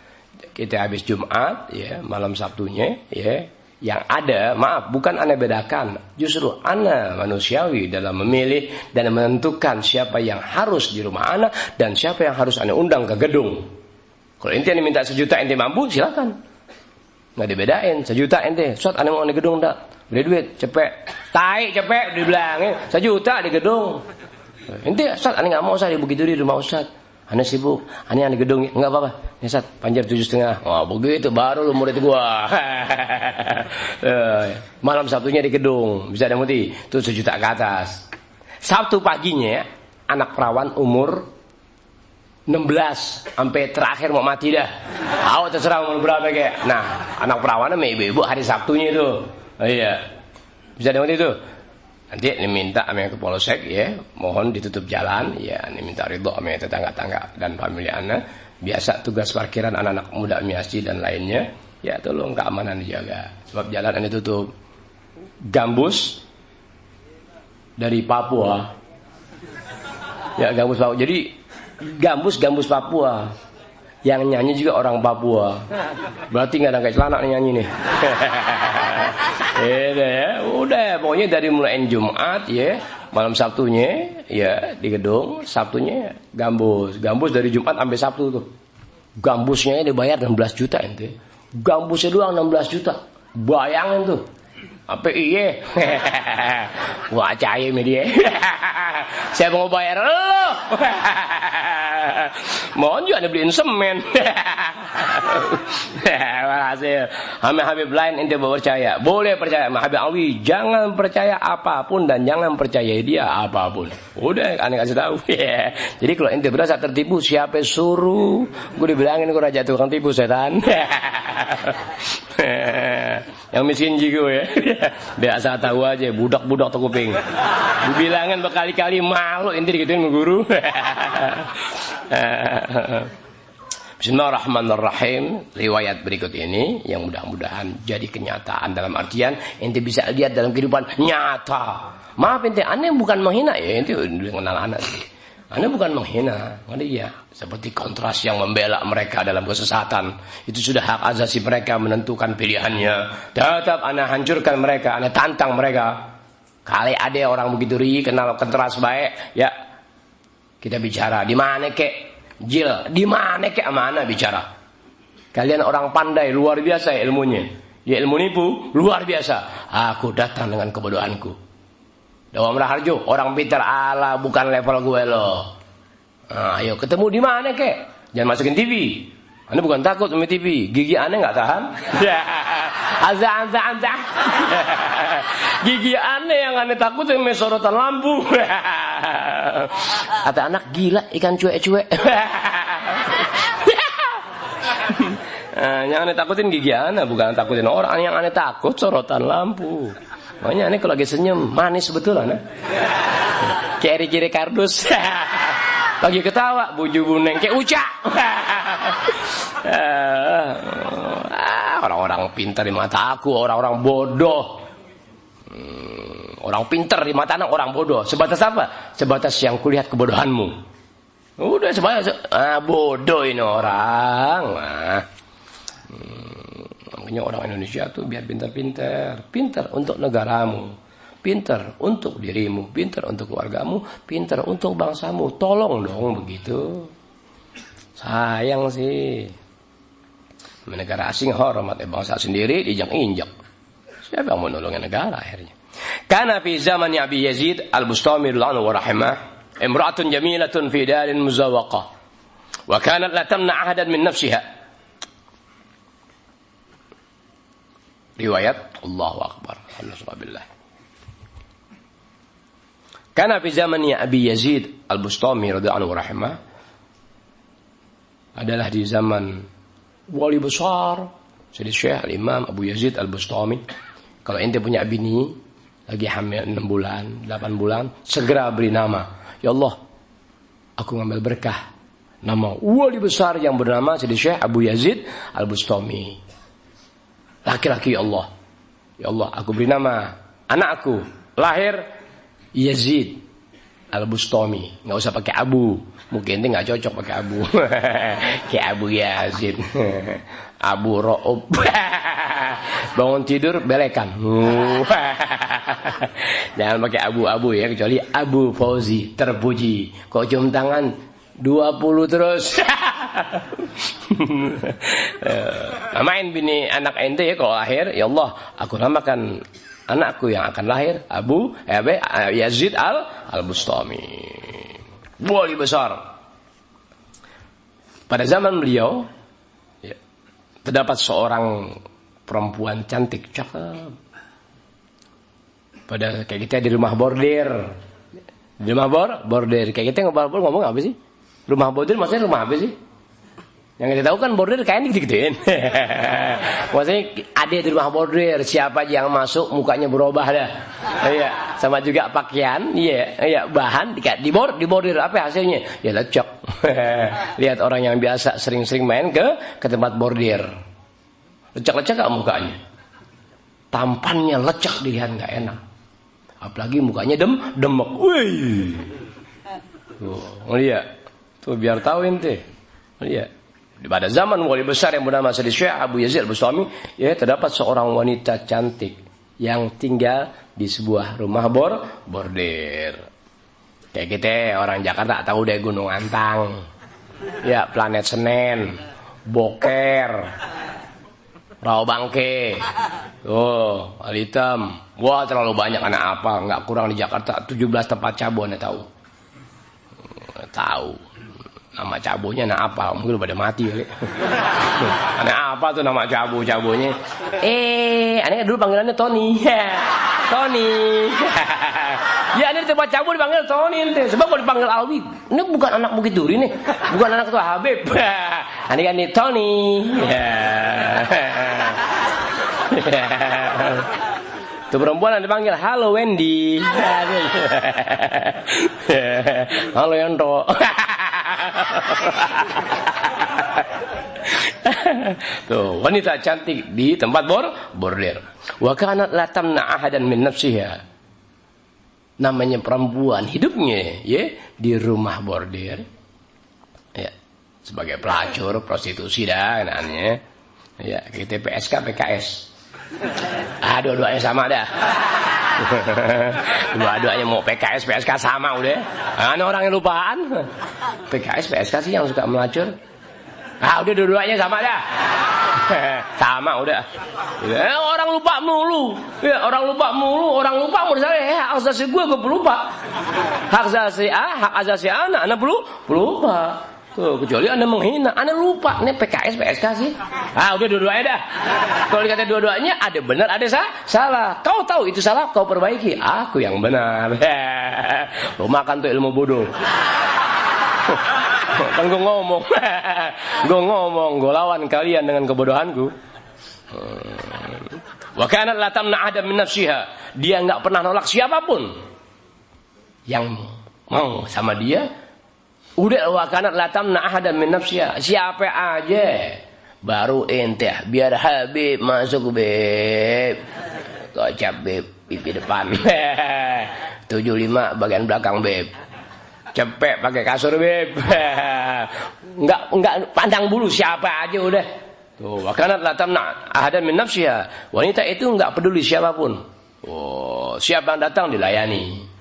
Kita habis Jumat, ya malam Sabtunya, ya yang ada, maaf, bukan aneh bedakan, justru anak manusiawi dalam memilih dan menentukan siapa yang harus di rumah anak dan siapa yang harus aneh undang ke gedung. Kalau ente minta 1 juta ente mampu, silakan. Nggak dibedain, 1 juta ente, Ustaz aneh mau di gedung enggak? Beli duit, cepet. Tai cepet dibilangin, 1 juta di gedung. Ente Ustaz aneh nggak mau Ustaz, begitu di rumah Ustaz. Aneh sibuk, aneh di gedung, enggak apa-apa. Nih Ustaz, panjar 7,5. Wah begitu baru lu murid gua. Malam Sabtunya di gedung, bisa ada muti, itu 1 juta ke atas. Sabtu paginya anak perawan umur 16 sampai terakhir mau mati dah. Awak terserah umur berapa kayak. Nah, anak perawan sama ibu-ibu hari Sabtunya itu. Oh, iya. Bisa dengar itu. Nanti ini minta sama ke polsek ya, mohon ditutup jalan ya, ini minta ridho sama tetangga-tangga dan famili anak. Biasa tugas parkiran anak-anak muda Miasi dan lainnya, ya tolong keamanan dijaga. Sebab jalan ini tutup. Gambus dari Papua. Ya, gambus Papua. Jadi gambus Papua. Yang nyanyi juga orang Papua. Berarti nggak ada kayak celana nih nyanyi nih. Udah pokoknya dari mulai Jumat ya, malam Sabtunya ya di gedung, Sabtunya gambus dari Jumat sampai Sabtu tuh. Gambusnya dibayar 16 juta ente. Gambusnya doang 16 juta. Bayangin tuh. Apa iya? Wah, cair media. Saya mau bayar lo. Mohon juga dibeliin semen. Makasih. Habib lain ente percaya. Boleh percaya sama Habib Alwi, jangan percaya apapun dan jangan percaya dia apapun. Udah aneh kasih tahu. Jadi kalau ente berasa tertipu, siapa suruh? Gue dibilangin gue raja tukang tipu setan. Yang miskin juga ya. Biasa tahu aja budak-budak toko kuping. Dibilangin berkali-kali malu ente digituin sama guru. Bismillahirrahmanirrahim. Riwayat berikut ini yang mudah-mudahan jadi kenyataan dalam artian ente bisa lihat dalam kehidupan nyata. Maaf ente, aneh bukan menghina ya, ente kenal anak sih. Aneh bukan menghina, ya seperti kontras yang membela mereka dalam kesesatan. Itu sudah hak asasi mereka menentukan pilihannya. Tetap aneh hancurkan mereka, aneh tantang mereka. Kali ada orang begitu kenal kontras baik, ya kita bicara di mana kek, Jil, di mana kek mana bicara. Kalian orang pandai luar biasa ilmunya. Ya ilmu nipu luar biasa. Aku datang dengan kebodohanku. Dawam Raharjo, orang pintar ala bukan level gue loh. Nah, ayo ketemu di mana kek? Jangan masukin TV. Anda bukan takut sama TV, gigi aneh nggak tahan. Azza. Gigi aneh yang aneh takut sama sorotan lampu. Kata anak gila ikan cuek-cuek. Yang aneh takutin gigi aneh, bukan takutin orang. Yang aneh takut sorotan lampu. Makanya aneh kalau lagi senyum manis betul aneh. Kiri-kiri kardus. Lagi ketawa buju buneng kayak ucak. Orang-orang pintar di mata aku, orang-orang bodoh. Orang pintar di mata anak, orang bodoh. Sebatas apa? Sebatas yang kulihat kebodohanmu. Udah sebatas bodoh ini orang. Makanya orang Indonesia tuh biar pintar-pintar. Pintar untuk negaramu, pintar untuk dirimu, pintar untuk keluargamu, pintar untuk bangsamu. Tolong dong begitu. Sayang sih. Negara asing hormat bangsa sendiri dijak-injak. Siapa yang mau nolongin negara akhirnya? Karena fi zaman Abi Yazid Al-Bustami radhiyallahu rahimah, imra'atun jamilatun fi darin muzawwaqah. Wa kanat la tamna ahadan min nafsiha. Riwayat Allahu Akbar. Alhamdulillah. Karena di zamannya Abi Yazid Al-Bustami radhiyallahu rahimah, adalah di zaman wali besar Sayyid Syekh Al-Imam Abu Yazid Al-Bustami. Kalau ente punya bini lagi hamil 6 bulan, 8 bulan, segera beri nama. Ya Allah, aku ngambil berkah nama wali besar yang bernama Sayyid Syekh Abu Yazid Al-Bustami. Laki-laki ya Allah. Ya Allah, aku beri nama anakku lahir Yazid Al-Bustami. Enggak usah pakai Abu. Mungkin ini enggak cocok pakai Abu. Kayak Abu Yazid. Abu Ro'ub. Bangun tidur belekan. Jangan pakai abu-abu ya, kecuali Abu Fauzi terpuji. Kok cium tangan 20 terus. Namain bini anak ente ya kalau lahir, ya Allah, aku namakan anakku yang akan lahir Abu Yazid Al-Bustami. Wali besar. Pada zaman beliau ya, terdapat seorang perempuan cantik, cakep. Pada kayak kita di rumah bordir, Di rumah bordir. Kayak kita ngomong apa sih? Rumah bordir maksudnya rumah apa sih? Yang kita tahu kan bordir kayaknya gitu-gituin. Maksudnya ada di rumah bordir, siapa aja yang masuk mukanya berubah dah. Iya, sama juga pakaian, iya, bahan di bordir apa hasilnya? Ya lecek. Lihat orang yang biasa sering-sering main ke tempat bordir. Lecek-lecek gak mukanya? Tampannya lecek dilihat gak enak. Apalagi mukanya demek. Wih. Tuh, lihat. Tuh biar tahu ente. Lihat. Pada zaman wali besar yang bernama Syekh Abu Yazid Al-Bustami, ya terdapat seorang wanita cantik yang tinggal di sebuah rumah bordir. Kayak kita orang Jakarta tahu deh Gunung Antang, ya Planet Senen, Boker, Rawabangke, Alitem. Wah terlalu banyak anak apa, nggak kurang di Jakarta 17 tempat cabut anda tahu. Tahu. Nama cabonya anak apa? Mungkin pada mati kali. Anak apa tuh nama cabonya? Aneh dulu panggilannya Tony. Tony. Ya ini tempat cabo dipanggil Tony ente. Sebab kalau dipanggil Alwi, ini bukan anak Bukit Duri nih. Bukan anak Ketua Habib. Aneh kan nih Tony. Tuh perempuan yang dipanggil halo Wendy. Halo Yonto. Tuh wanita cantik di tempat bordir. Wa kanat la tamna ahadan min nafsiha. Namanya perempuan hidupnya ya di rumah bordir. Ya, sebagai pelacur, prostitusi dah namanya. Ya, kita PSK PKS. Dua-duanya sama dah. Dua-duanya mau PKS PSK sama udah. Ada orang yang lupaan. PKS PSK sih yang suka melacur. Udah dua-duanya sama dah. Sama udah. Orang lupa mulu. Ya, orang lupa mulu. Orang lupa menurut saya hak asasi gue pelupa. Hak asasi anak pelupa. Tuh, kecuali Anda menghina, Anda lupa. Ini PKS, PSK sih. Udah dua-duanya dah. Kalau dikata dua-duanya, ada benar, ada salah. Kau tahu itu salah, kau perbaiki. Aku yang benar. Lo makan tuh ilmu bodoh. Kan gue ngomong. Gue lawan kalian dengan kebodohanku. Wa kanat la tamna ahadam min nafsiha. Dia enggak pernah nolak siapapun yang mau sama dia. Udah wakanat latam na'ahadan min nafsiya. Siapa aja baru ente biar Habib masuk Beb. Kocap Beb pipi depan. 75 bagian belakang Beb. Cepet pakai kasur Beb. Enggak pandang bulu siapa aja udah. Tuh wakanat latam na'ahadan min nafsiya. Wanita itu enggak peduli siapapun. Siapa yang datang dilayani.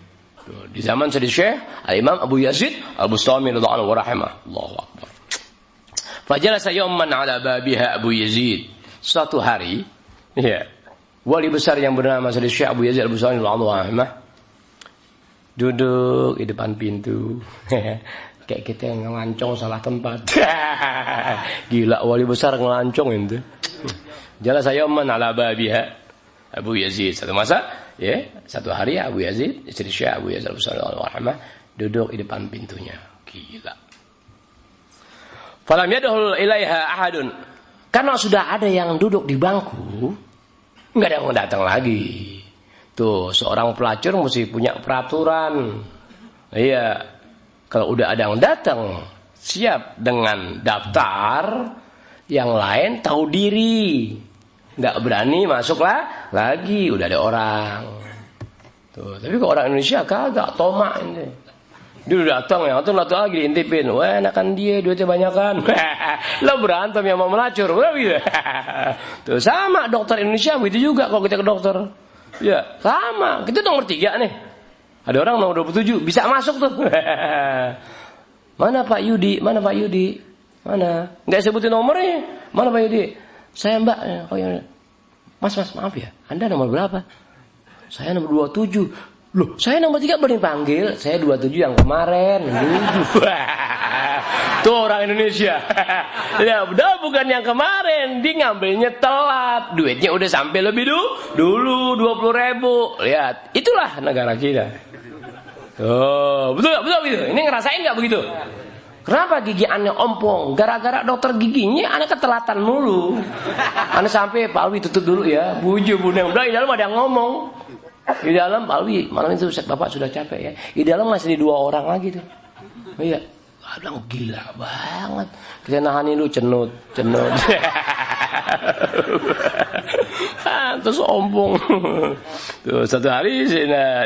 Di zaman Syekh Al-Imam Abu Yazid Al-Bustami radhiyallahu anhu rahimah. Allahu akbar. Fajalasa yawman ala babiha Abu Yazid. Suatu hari, ya, wali besar yang bernama Syekh Abu Yazid Al-Bustami radhiyallahu anhu rahimah duduk di depan pintu. Kayak kita ngelancong salah tempat. Gila wali besar ngelancong itu. Jalasa yawman ala babiha Abu Yazid. Satu masa, ya, satu hari Abu Yazid, istri Syekh Abu Yazid Al-Bustami duduk di depan pintunya. Gila. Falam yadkhul ilaiha ahadun. Karena sudah ada yang duduk di bangku, enggak ada yang datang lagi. Tuh, seorang pelacur mesti punya peraturan. Iya. Kalau udah ada yang datang, siap dengan daftar, yang lain tahu diri. Nggak berani masuklah lagi, udah ada orang. Tuh, tapi kok orang Indonesia kagak tomak ini. Dia udah datang ya, datang lagi diintipin. Wah, enakan dia, duitnya banyakan. Lo berantem yang mau melacur, gitu. Tuh sama dokter Indonesia begitu juga kalau kita ke dokter. Ya, sama. Kita nomor 3 nih. Ada orang nomor 27 bisa masuk tuh. Mana Pak Yudi? Mana Pak Yudi? Mana? Nggak sebutin nomornya. Mana Pak Yudi? Saya Mbak, Mas maaf ya, Anda nomor berapa? Saya nomor 27. Loh, saya nomor 3 baru dipanggil. Saya 27 yang kemarin. Tuh orang Indonesia. Ya udah bukan yang kemarin, dia ngambilnya telat. Duitnya udah sampai lebih dulu 20.000. Lihat, itulah negara kita. Oh, betul begitu. Ini ngerasain nggak begitu? Kenapa gigi aneh ompong? Gara-gara dokter giginya aneh ketelatan mulu. Aneh sampai Pak Alwi tutup dulu ya. Buju buneng. Udah di dalam ada yang ngomong. Di dalam Pak Alwi, malam itu Bapak sudah capek ya. Di dalam masih 2 orang lagi tuh. Iya. Kadang gila banget. Kita nahanin lu cenut. Terus ompong. Tuh satu hari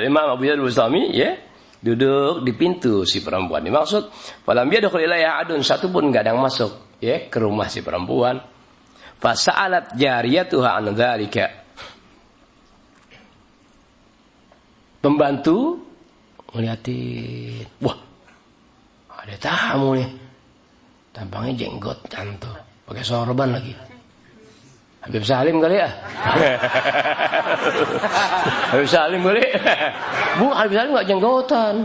Imam Abu Yazid Bustami ya duduk di pintu si perempuan dimaksud. Falam yadkhul ilaiha adun, satu pun enggak ada yang masuk ya ke rumah si perempuan. Fasa'alat jariyatuha an dzalika. Pembantu ngeliatin, wah ada tamu nih, tampangnya jenggot cantu, pakai sorban lagi. Habib Salim kali ya? Habib Salim kali? Bu, Habib Salim nggak jenggotan.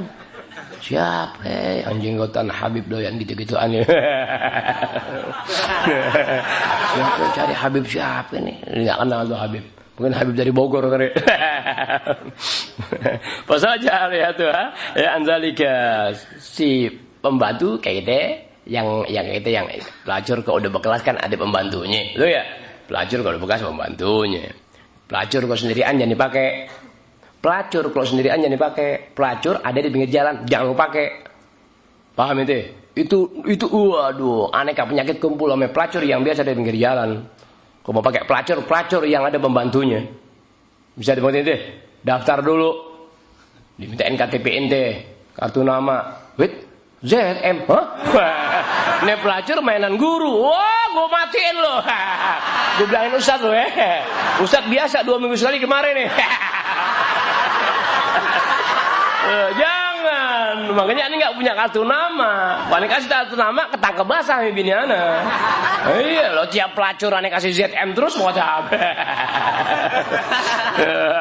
Siapa yang jenggotan Habib doyan gitu-gitu aneh. Siapa cari Habib siapa nih? Nggak kenal tuh Habib. Mungkin Habib dari Bogor kali. Pas aja ya tuh ya anzalika si pembantu kayak gitu yang itu yang pelacur kalau udah berkelas kan ada pembantunya. Loh ya. Pelacur kalau bekas pembantunya. Pelacur kalau sendirian jangan dipakai. Pelacur kalau sendirian jangan dipakai. Pelacur ada di pinggir jalan jangan lu pakai. Paham itu? Itu waduh, aneka penyakit kumpul sama pelacur yang biasa ada di pinggir jalan. Kalau mau pakai pelacur yang ada pembantunya. Bisa dipakai itu. Daftar dulu. Diminta KTP ente, kartu nama. Wait, ZM, hah? Ini pelacur mainan guru. Wah, gue matiin loh. Gue bilangin Ustadz loh ya. Ustadz biasa 2 minggu sekali kemarin nih. Jangan. Makanya ini gak punya kartu nama. Ini kasih kartu nama ketangkep basah nih bini ana. Iya loh, tiap pelacur aneh kasih ZM terus mau apa?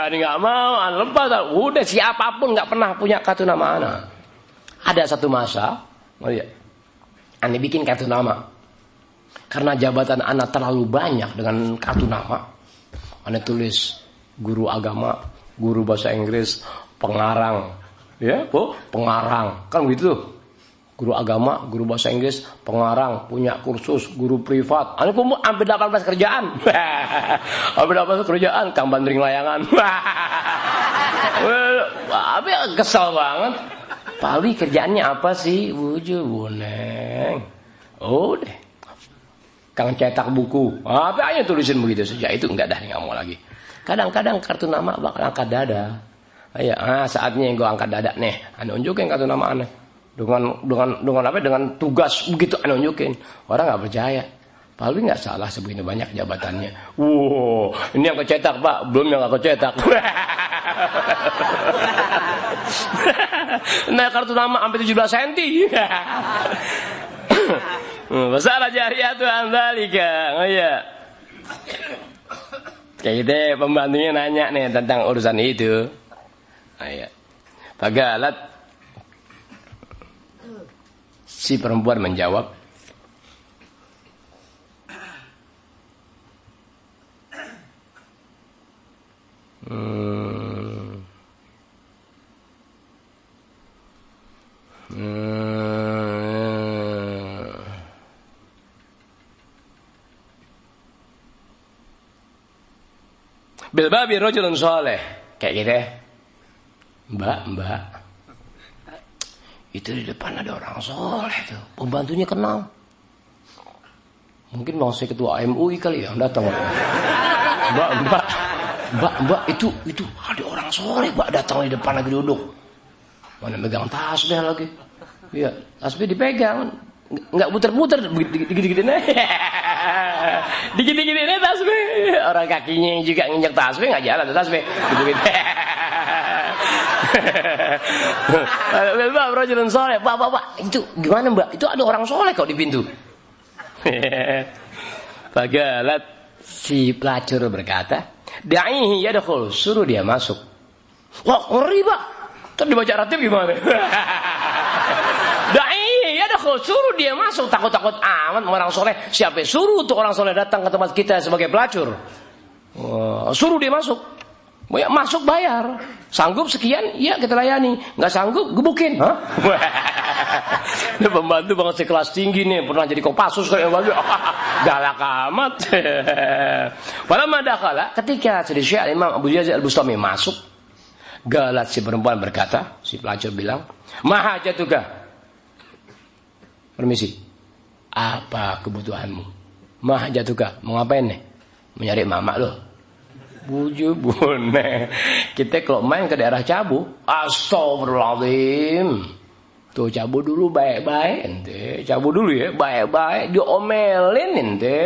Ini gak mau, lepas. Udah siapapun gak pernah punya kartu nama ana. Ada satu masa, aneh bikin kartu nama. Karena jabatan anak terlalu banyak dengan kartu nama. Aneh tulis guru agama, guru bahasa Inggris, pengarang. Ya, pengarang. Kan begitu tuh. Guru agama, guru bahasa Inggris, pengarang, punya kursus, guru privat. Aneh kumpul hampir 18 kerjaan. Hampir 18 kerjaan, Kang Bandring layangan. Tapi kesel banget. Paling kerjaannya apa sih? Wujuh boneng. Oh deh. Kang cetak buku. Apa aja tulisin begitu saja. Itu enggak dah, enggak mau lagi. Kadang-kadang kartu nama bakal angkat dada. Ya, saatnya yang gue angkat dada nih. Ane unjukin kartu nama aneh. Dengan apa? Dengan tugas begitu ane unjukin. Orang enggak percaya. Paling enggak salah sebegini banyak jabatannya. Wow, ini yang kecetak, Pak. Belum yang enggak kecetak. Nah, kartu nama sampai 17 cm. Masalah jariyatu andzalika. Oh iya. Kayak gitu pembantunya nanya nih tentang urusan itu. Iya. Fagalat si perempuan menjawab, bil babi rajulun saleh. Kayak gitu. Mbak. Itu di depan ada orang soleh tuh. Pembantunya kenal. Mungkin bangsa ketua MUI kali ya datang. Mbak, itu ada orang soleh, Mbak datang di depan lagi duduk. Mana megang tasbih lagi. Iya, tasbih dipegang. Enggak muter-muter dikit-dikitin aja. Dikit-dikitin aja tasbih. Orang kakinya juga nginjak tasbih enggak jalan tasbih. Gitu-gitu. Mbak, rajulun soleh. Pak, itu gimana Mbak? Itu ada orang soleh kok di pintu. Fagalat si pelacur berkata, da'ihi yadkhul, suruh dia masuk. Wah, ngeri Pak. Terus dibaca ratib gimana? Da'ihi yadkhul, suruh dia masuk. Takut-takut amat orang soleh. Siapa suruh untuk orang soleh datang ke tempat kita sebagai pelacur? Wah, suruh dia masuk. Ya, masuk bayar. Sanggup sekian, ya kita layani. Nggak sanggup, gebukin. Hah? Ini pembantu banget sekelas tinggi nih, pernah jadi Kopassus kayak bagus. Galak amat. Falamma dakhala, ketika Syekh Imam Abu Yazid Al-Bustami masuk, galat si perempuan berkata, si pelacur bilang, "Ma hajatuka?" Permisi. Apa kebutuhanmu? Ma hajatuka? Mau ngapain nih? Mencari mama lo. Bujubune. Kita kalau main ke daerah Cabu, astagfirullahaladzim. Tuh Cabu dulu baik-baik ente. Cabu dulu ya, baik-baik. Diomelin ente.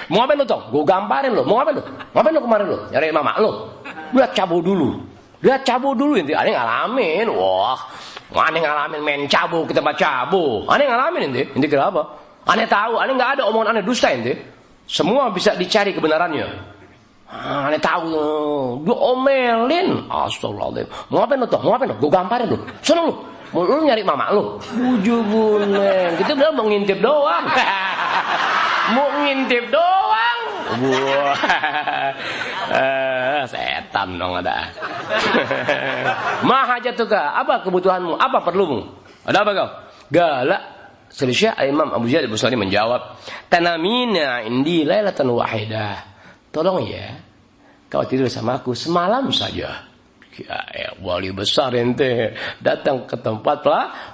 Mau ngapain lo Tong? Gue gamparin lo. Mau ngapain lo? Ngapain lo kemarin lo? Nyari mama lo. Lihat Cabu dulu. Lihat Cabu dulu ente. Aneh ngalamin. Wah, aneh ngalamin main Cabu ke tempat Cabu. Aneh ngalamin ente. Ente kenapa? Aneh tahu. Aneh nggak ada omongan aneh dusta ente. Semua bisa dicari kebenarannya. Aneh tahu, gue omelin, astagfirullahaladzim. Mau ngapain lo toh? Mau ngapain lo? Gue gamparin lo. Sana lo, mau lo nyari mama lo. Bujubune, kita bener mau ngintip doang. Mau ngintip doang. Wah, setan dong ada. Mahajatuka, apa kebutuhanmu? Apa perlumu? Ada apa kau? Galak. Syekh Imam Abu Yazid Al-Bustami menjawab, "Tanamina indi lailatan wahidah." Tolong ya, kau tidur sama aku semalam saja. Ya, wali besar ente datang ke tempat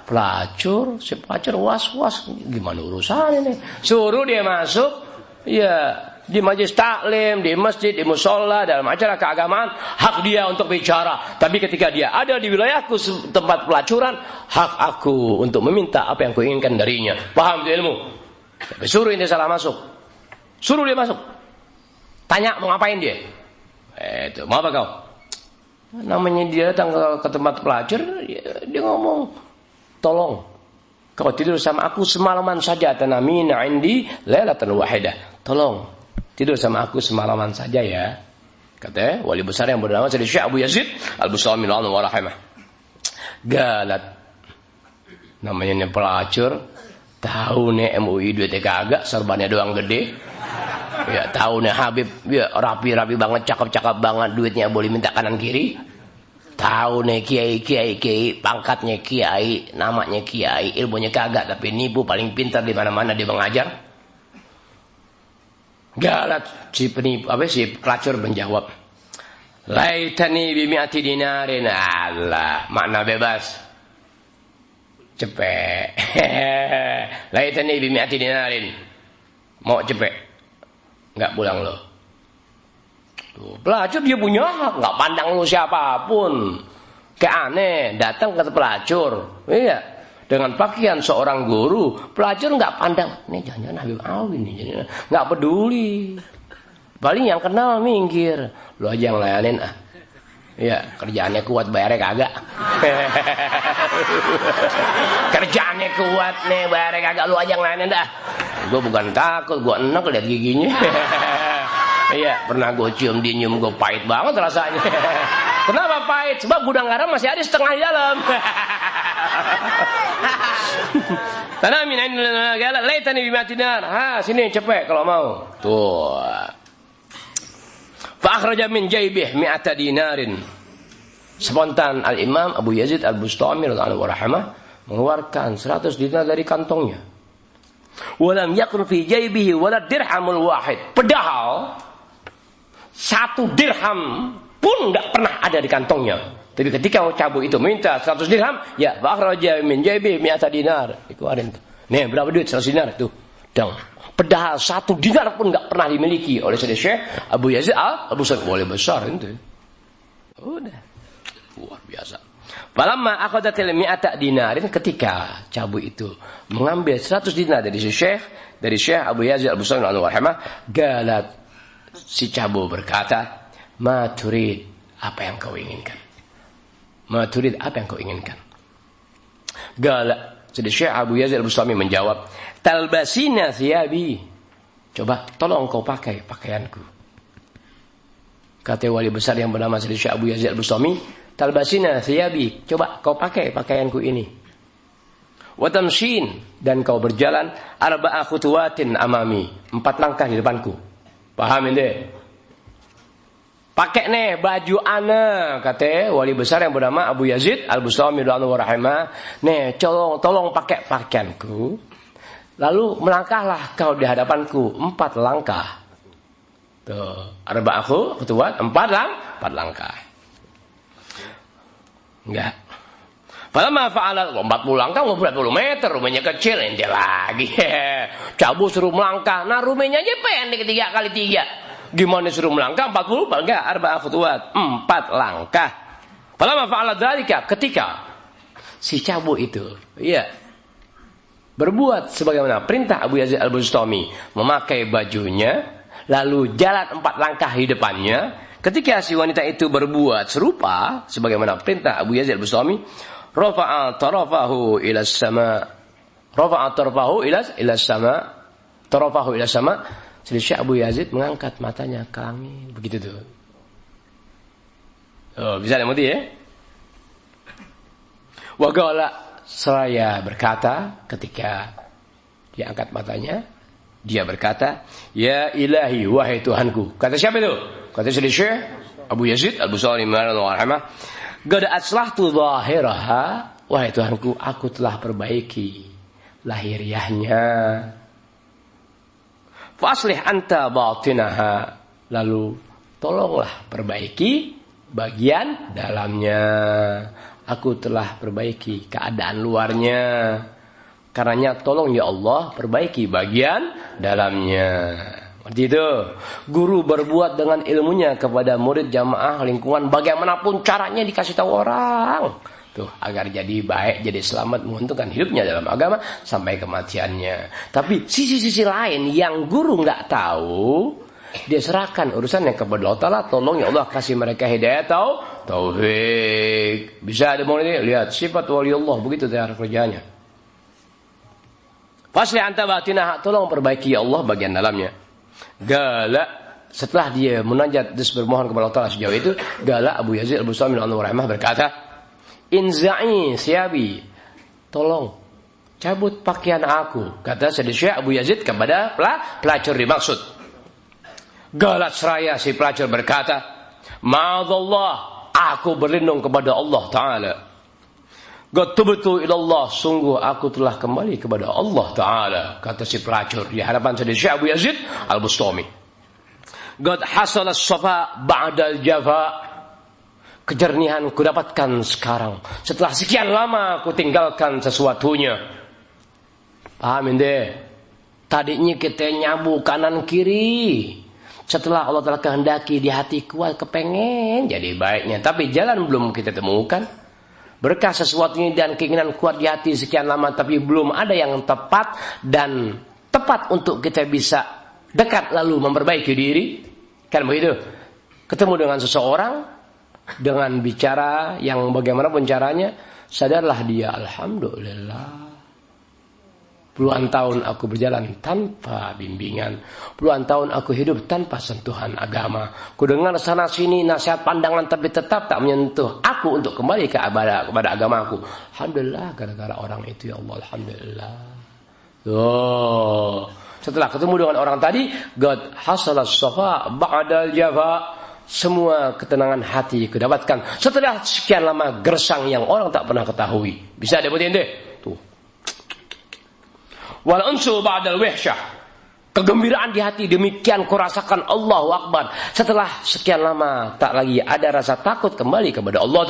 pelacur, si pelacur was-was, gimana urusan ini? Suruh dia masuk, ya di majelis taklim, di masjid, di musola, dalam acara keagamaan, hak dia untuk bicara. Tapi ketika dia ada di wilayahku tempat pelacuran, hak aku untuk meminta apa yang kuinginkan darinya. Paham itu ilmu? Tapi suruh ente salah masuk, suruh dia masuk. Tanya mau ngapain dia? Itu mau apa kau? Namanya dia datang ke tempat pelacur, dia ngomong, tolong kau tidur sama aku semalaman saja. Tanamina indi lailatan wahidah. Tolong tidur sama aku semalaman saja ya. Katanya wali besar yang bernama Syekh Abu Yazid Al-Bustami wa rahimah. Galat. Namanya pelacur, tahu nih MUI duitnya kagak, serbannya doang gede. Ya tahu nih Habib, ya rapi-rapi banget, cakep-cakep banget, duitnya boleh minta kanan kiri. Tahu nih kiai, pangkatnya kiai, namanya kiai, ilmunya kagak, tapi nipu paling pintar di mana-mana dia mengajar. Galat si penipu, si pelacur menjawab, "Laitani bi mi'ati dinarin." Allah, makna bebas. Cepet. Laitani bi mi'ati dinarin. Mau cepet. Nggak pulang lo. Tuh, pelacur dia punya hak, nggak pandang lo siapapun. Kayak aneh, datang ke pelacur, iya, dengan pakaian seorang guru, pelacur nggak pandang. Nih jangan Habib Alwi nih, nggak peduli. Paling yang kenal minggir, lo aja yang layanin ah. Iya, kerjaannya kuat, bayarnya kagak. Kerjaannya kuat nih, bayarnya kagak, lo aja yang layanin dah. Gue bukan takut, gue enak lihat giginya. Iya, pernah gue cium di nyium, gue pahit banget rasanya. Kenapa pahit? Sebab gudang garam masih ada setengah di dalam. Tanamin indal laitani bi matinar. Ha, sini cepet kalau mau. Tuh. Fa akhraja min jaybih mi'ata dinarin. Spontan Al-Imam Abu Yazid Al-Bustami radhiyallahu anhu mengeluarkan 100 dinar dari kantongnya. Walam yakun fi jaybihi wala dirhamul wahid. Padahal 1 dirham pun enggak pernah ada di kantongnya. Tapi ketika cabut itu minta 100 dirham, ya akhraja min jaybihi mi'ata dinar. Dikeluarin tuh. Nih, berapa duit 100 dinar tuh? Dang. Padahal 1 dinar pun enggak pernah dimiliki oleh Syekh Abu Yazid Al-Bustami. Boleh besar itu. Udah. Luar biasa. Falamma akhadatil mi'ata dinarin, ketika cabut itu mengambil 100 dinar dari Syekh Abu Yazid Al-Bustami rahimah, galat si cabut berkata, "Ma turid, apa yang kau inginkan? Ma turid, apa yang kau inginkan?" Galat Syekh Abu Yazid Al-Bustami menjawab, "Talbasina thiyabi." Coba tolong kau pakai pakaianku. Kata wali besar yang bernama Syekh Abu Yazid Al-Bustami, "Talbasina thiyabi." Coba kau pakai pakaianku ini. Wa tamshin, dan kau berjalan arba'a khutuwatin amami, 4 langkah di depanku. Paham ini? pakai nih baju ana, kata wali besar yang bernama Abu Yazid Al-Bustami radhiyallahu rahimah. Nih, tolong pakai pakaianku. Lalu melangkahlah kau di hadapanku 4 langkah. Tuh, arba'ahu khutuwat, 4 langkah. Enggak. Falamma fa'ala 40 langkah, 40 meter, rumahnya kecil, ente lagi. Cabut suruh melangkah. Nah, rumahnya aja pendek 3 kali 3. Gimana suruh melangkah 40? Enggak, arba'ah khutuwat, 4 langkah. Falamma fa'ala dzalika, ketika si cabut itu, iya, berbuat sebagaimana perintah Abu Yazid Al-Bustami, memakai bajunya, lalu jalan 4 langkah di depannya. Ketika si wanita itu berbuat serupa sebagaimana perintah Abu Yazid Al-Bustami, rafa'a tarafahu ila sama, rafa'a tarafahu ila sama, tarafahu ila sama. Jadi Syekh Abu Yazid mengangkat matanya ke langit, begitu tuh. Oh, bisa dimengerti ya? Wa qala, seraya berkata ketika dia angkat matanya, dia berkata, "Ya ilahi, wahai Tuhanku." Kata siapa itu? Kata Syekh Abu Yazid Al-Bustami rahimah, "Qad aslahtu zahiraha." Wahai Tuhanku, aku telah perbaiki lahiriahnya. Faslih anta batinaha. Lalu tolonglah perbaiki bagian dalamnya. Aku telah perbaiki keadaan luarnya. Karenanya tolong ya Allah perbaiki bagian dalamnya. Seperti itu. Guru berbuat dengan ilmunya kepada murid jamaah lingkungan bagaimanapun caranya dikasih tahu orang. Tuh, agar jadi baik, jadi selamat, menguntungkan hidupnya dalam agama sampai kematiannya. Tapi sisi-sisi lain yang guru nggak tahu, dia serahkan urusannya kepada Allah Ta'ala. Tolong ya Allah kasih mereka hidayah taufik. Bisa ada mau lihat sifat wali Allah begitu cara kerjanya. Fasli anta batinah, tolong perbaiki ya Allah bagian dalamnya. Gala, setelah dia munajat dan bermohon kepada Allah Ta'ala sejauh itu, Gala Abu Yazid Al-Bustami rahimah berkata, "Inza'i siyabi, tolong cabut pakaian aku." Kata Syekh Abu Yazid kepada pelacur dimaksud. Galat seraya si pelacur berkata, "Ma'adallah, aku berlindung kepada Allah Ta'ala. Gatubtu ilallah, sungguh aku telah kembali kepada Allah Ta'ala." Kata si pelacur di hadapan Syekh Abu Yazid Al-Bustami. "Qad hasala as-safa ba'dal jafa." Kejernihan ku dapatkan sekarang setelah sekian lama ku tinggalkan sesuatunya. Pahamin deh. Tadinya kita nyabu kanan kiri. Setelah Allah telah kehendaki di hati kuat kepengen jadi baiknya, tapi jalan belum kita temukan. Berkah sesuatunya dan keinginan kuat di hati sekian lama, tapi belum ada yang tepat dan tepat untuk kita bisa dekat lalu memperbaiki diri. Kan begitu? Ketemu dengan seseorang dengan bicara yang bagaimanapun caranya, sadarlah dia, alhamdulillah, puluhan tahun aku berjalan tanpa bimbingan, puluhan tahun aku hidup tanpa sentuhan agama. Ku dengar sana sini nasihat pandangan, tapi tetap tak menyentuh aku untuk kembali kepada agamaku. Alhamdulillah, gara-gara orang itu ya Allah, alhamdulillah. Oh, setelah ketemu dengan orang tadi, God hasalas safa ba'dal jafa. Semua ketenangan hati kedapatkan setelah sekian lama gersang yang orang tak pernah ketahui. Bisa dapetin deh. Tuh. Wal unsu ba'dal wihsyah. Kegembiraan di hati demikian kurasakan, Allahu Akbar. Setelah sekian lama tak lagi ada rasa takut kembali kepada Allah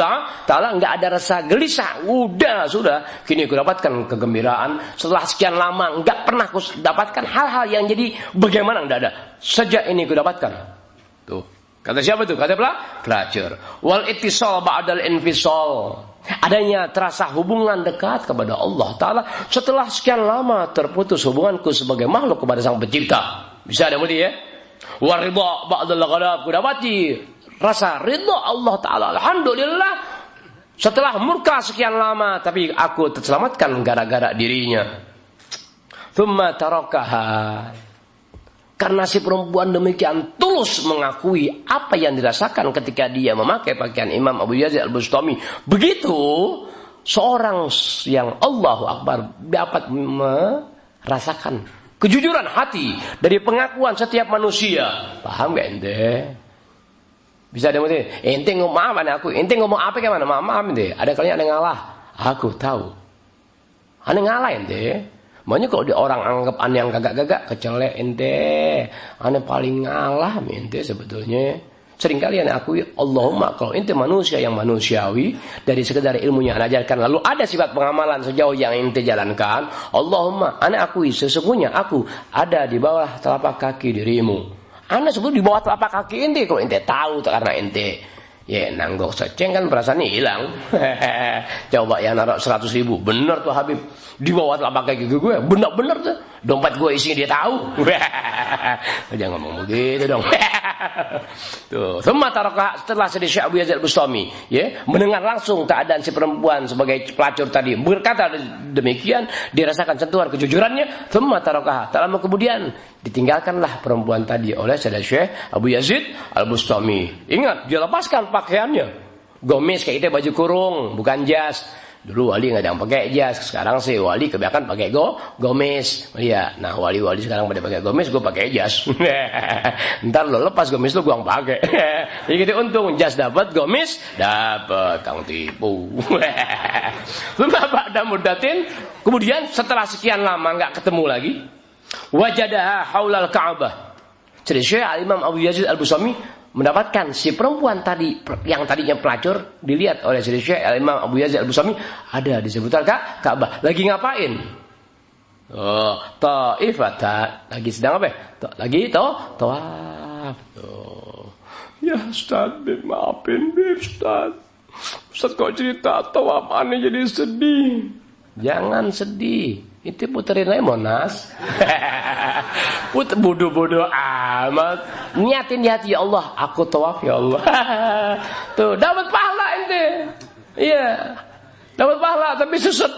Ta'ala, enggak ada rasa gelisah. Sudah. Kini kudapatkan kegembiraan. Setelah sekian lama enggak pernah kudapatkan hal-hal yang jadi bagaimana, enggak ada. Sejak ini kudapatkan. Tuh. Kata siapa itu? Kata pelacur. Wal ittisal ba'dal infisal. Adanya terasa hubungan dekat kepada Allah Ta'ala setelah sekian lama terputus hubunganku sebagai makhluk kepada Sang Pencipta. Bisa ada mudi ya? Wal ridha ba'dal ghadab. Kudapati rasa ridha Allah Ta'ala. Alhamdulillah. Setelah murka sekian lama, tapi aku terselamatkan gara-gara dirinya. Thumma tarakaha. Karena si perempuan demikian tulus mengakui apa yang dirasakan ketika dia memakai pakaian Imam Abu Yazid Al-Bustami. Begitu seorang yang Allahu Akbar dapat merasakan kejujuran hati dari pengakuan setiap manusia. Paham gak ente? Bisa ada mesti, ente ngomong apa nih aku? Ente ngomong apa kayak mana? Maaf ente. Ada kalinya ada ngalah. Aku tahu. Ane ngalah ente. Makanya kalau di orang anggap ane yang gagak-gagak, kecelek ente. Ane paling ngalah ente sebetulnya. Seringkali ane akui, Allahumma kalau ente manusia yang manusiawi, dari sekedar ilmunya ane ajarkan, lalu ada sifat pengamalan sejauh yang ente jalankan, Allahumma ane akui sesungguhnya aku ada di bawah telapak kaki dirimu. Anda sebut di bawah telapak kaki ente kalau ente tahu karena ente ya nanggok seceng kan perasaannya hilang. Coba yang naruh 100.000 bener tuh Habib di bawah telapak kaki gue bener-bener tuh dompet gue isinya dia tahu. Jangan ngomong begitu dong. Tuh, setelah sedih Syekh Abu Yazid Al-Bustami ya, mendengar langsung keadaan si perempuan sebagai pelacur tadi berkata demikian, dirasakan sentuhan kejujurannya, tak lama kemudian ditinggalkanlah perempuan tadi oleh Syekh Abu Yazid Al-Bustami. Ingat, dia lepaskan pakaiannya. Gomis kayak itu baju kurung, bukan jas. Dulu wali nggak ada yang pakai jas, sekarang sih wali kebanyakan pakai gomis. Iya, nah wali-wali sekarang pada pakai gomis, gue pakai jas. Ntar lo lepas gomis lo gue yang pakai. Jadi gitu untung jas dapat, gomis dapat, kang tipu. Bapak dan mudatin, kemudian setelah sekian lama nggak ketemu lagi, wajadaha haulal Ka'bah. Jadi Syekh Al-Imam Abu Yazid Al-Bustami mendapatkan si perempuan tadi yang tadinya pelacur dilihat oleh Syekh Al-Imam Abu Yazid Al-Bustami ada di seputar Ka'bah. Lagi ngapain? Oh, ta'ifata. Lagi sedang apa? Lagi tawaf. Oh. Ya Ustaz, maafin Ustaz. Ustaz kok cerita tawaf aneh jadi sedih. Jangan sedih. Itu puterin aja Monas. Bodoh-bodoh amat. Niatin di hati, ya Allah, aku tawaf ya Allah. Tuh, dapat pahala ente. Iya. Dapat pahala tapi susut.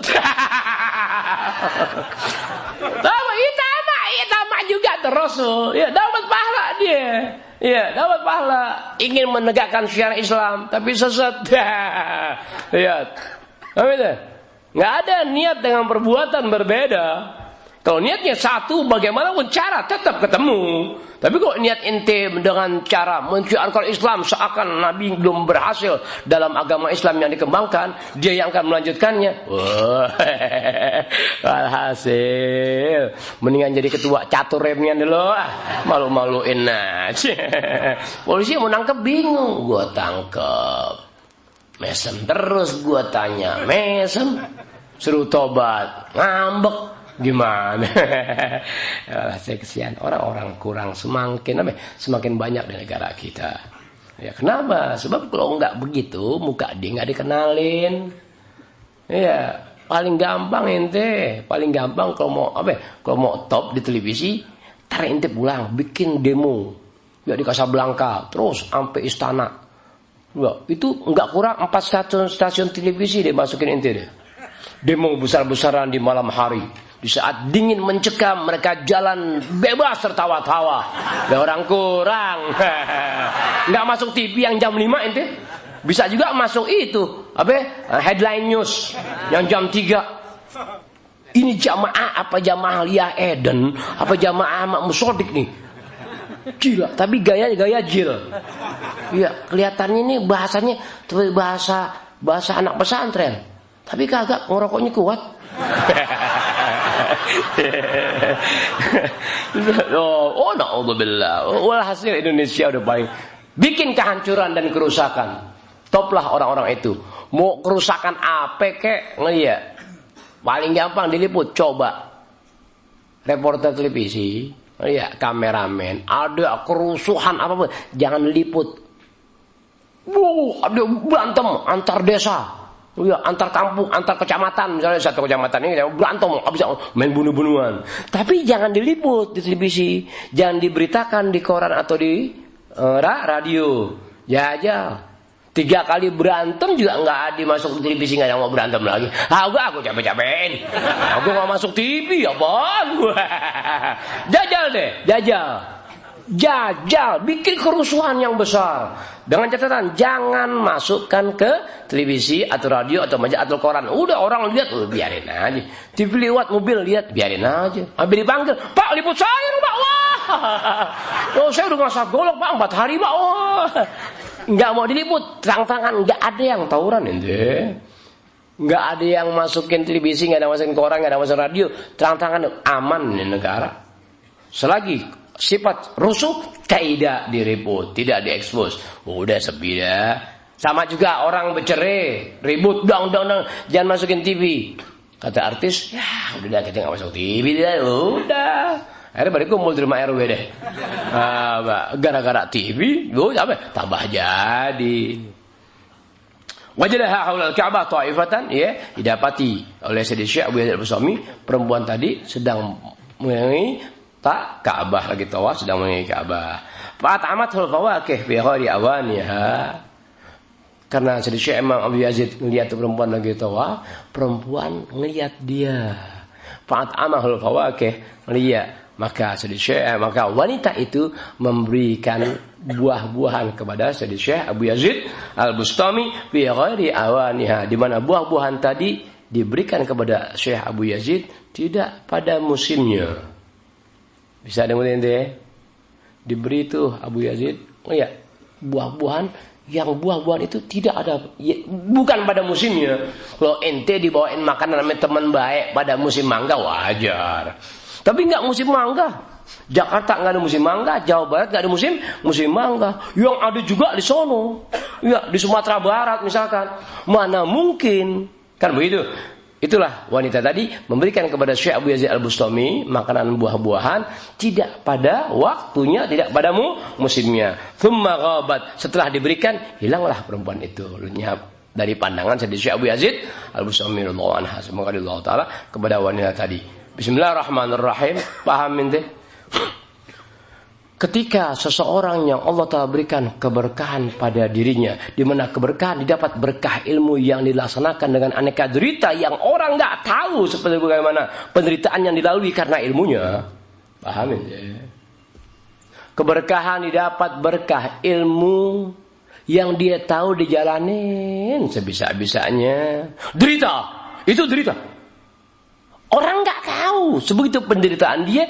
Tahu itama juga terus. Ya, dapat pahala dia. Iya, dapat pahala. Ingin menegakkan syariat Islam tapi sesat. Lihat. Apa itu? Nggak ada niat dengan perbuatan berbeda. Kalau niatnya satu, bagaimanapun cara tetap ketemu. Tapi kok niat ente dengan cara menciarkan Islam seakan Nabi belum berhasil dalam agama Islam yang dikembangkan, dia yang akan melanjutkannya. Wah, alhasil mendingan jadi ketua catur remnya dulu. Malu-maluin aja. Polisi mau nangkep bingung, gua tangkep. Mesem terus gua tanya, mesem suruh tobat, ngambek gimana? Saya kesian orang-orang kurang semakin banyak di negara kita. Ya kenapa? Sebab kalau nggak begitu muka dia nggak dikenalin. Ya paling gampang ente, paling gampang kalau mau top di televisi, tar ente pulang bikin demo ya di Casablanca terus sampai istana. Ya, itu enggak kurang 4 stasiun televisi deh masukin ente deh. Demo besar-besaran di malam hari. Di saat dingin mencekam mereka jalan bebas tertawa-tawa. Ya orang kurang. Enggak masuk TV yang jam 5 ente. Bisa juga masuk itu, headline news yang jam 3. Ini jamaah apa jamaah Liyah Eden, apa jamaah Mak Musodik nih. Gila, tapi gaya jil. Iya, kelihatannya ini bahasanya bahasa anak pesantren. Tapi kagak ngerokoknya kuat. Oh, na'udzubillah. Walhasil Indonesia udah paling bikin kehancuran dan kerusakan. Toplah orang-orang itu. Mau kerusakan apa kek? Ngeliat. Paling gampang diliput, coba. Reporter televisi, ya, kameramen, ada kerusuhan apapun, jangan diliput. Ada berantem antar desa, ya, antar kampung, antar kecamatan, misalnya satu kecamatan ini berantem, habis main bunuh-bunuhan. Tapi jangan diliput di televisi, jangan diberitakan di koran atau di radio. Jajal. 3 kali berantem juga nggak dimasuk di televisi, nggak yang mau berantem lagi. Aku capek-capekin. Aku nggak masuk TV, apaan? Jajal deh, jajal, bikin kerusuhan yang besar. Dengan catatan jangan masukkan ke televisi atau radio atau majalah atau koran. Udah orang lihat, biarin aja. TV lewat mobil lihat, biarin aja. Habis dipanggil, Pak liput saya, Pak. Wah, saya udah masak golok Pak 4 hari Pak. Wah. nggak mau diliput, terang-terangan, nggak ada yang tawuran ente. Nggak ada yang masukin televisi, nggak ada masukin koran, nggak ada masukin radio, terang-terangan, aman di negara. Selagi sifat rusuh tidak diribut, tidak diekspos, udah sepi dah. Sama juga orang bercerai, ribut, dong, jangan masukin TV. Kata artis, ya udah kita nggak masuk TV dah, udah. Akhirnya balik kumpul di rumah RW deh. Gara-gara TV, tambah jadi. Wajadaha haulal Ka'bah ta'ifatan, ya, didapati oleh Sayyid Syekh Abu Yazid Al-Bustami, perempuan tadi sedang mengenai Ka'bah lagi tawaf, sedang mengenai Ka'bah. Fa'at'amathul fawakih bi ghairi awaniha. Karena Sayyid Syekh Imam Abu Yazid ngelihat perempuan lagi tawaf, perempuan ngelihat dia. Fa'at'amahul fawakih, lihat. Maka wanita itu memberikan buah-buahan kepada Sayyid Syekh Abu Yazid Al-Bustami fi ghairi awaniha, di mana buah-buahan tadi diberikan kepada Syekh Abu Yazid tidak pada musimnya. Bisa dengerin deh. Diberi itu Abu Yazid, ya, buah-buahan yang buah-buahan itu tidak ada, ya, bukan pada musimnya. Kalau ente dibawain makanan sama teman baik pada musim mangga wajar. Tapi nggak musim mangga. Jakarta nggak ada musim mangga, Jawa Barat nggak ada musim mangga. Yang ada juga di sono, ya, di Sumatera Barat misalkan. Mana mungkin, kan begitu? Itulah wanita tadi memberikan kepada Syekh Abu Yazid Al-Bustami makanan buah-buahan tidak pada waktunya, tidak pada musimnya. Thumma ghabat, setelah diberikan hilanglah perempuan itu, lenyap dari pandangan Syekh Abu Yazid Al-Bustami radhiyallahu anha. Semoga Allah taala kepada wanita tadi. Bismillahirrahmanirrahim. Paham ente? Ketika seseorang yang Allah Ta'ala berikan keberkahan pada dirinya, di mana keberkahan didapat berkah ilmu yang dilaksanakan dengan aneka derita yang orang nggak tahu seperti bagaimana penderitaan yang dilalui karena ilmunya. Paham ente? Keberkahan didapat berkah ilmu yang dia tahu dijalanin sebisa-bisanya. Derita, itu derita. Orang nggak tahu sebegitu penderitaan dia.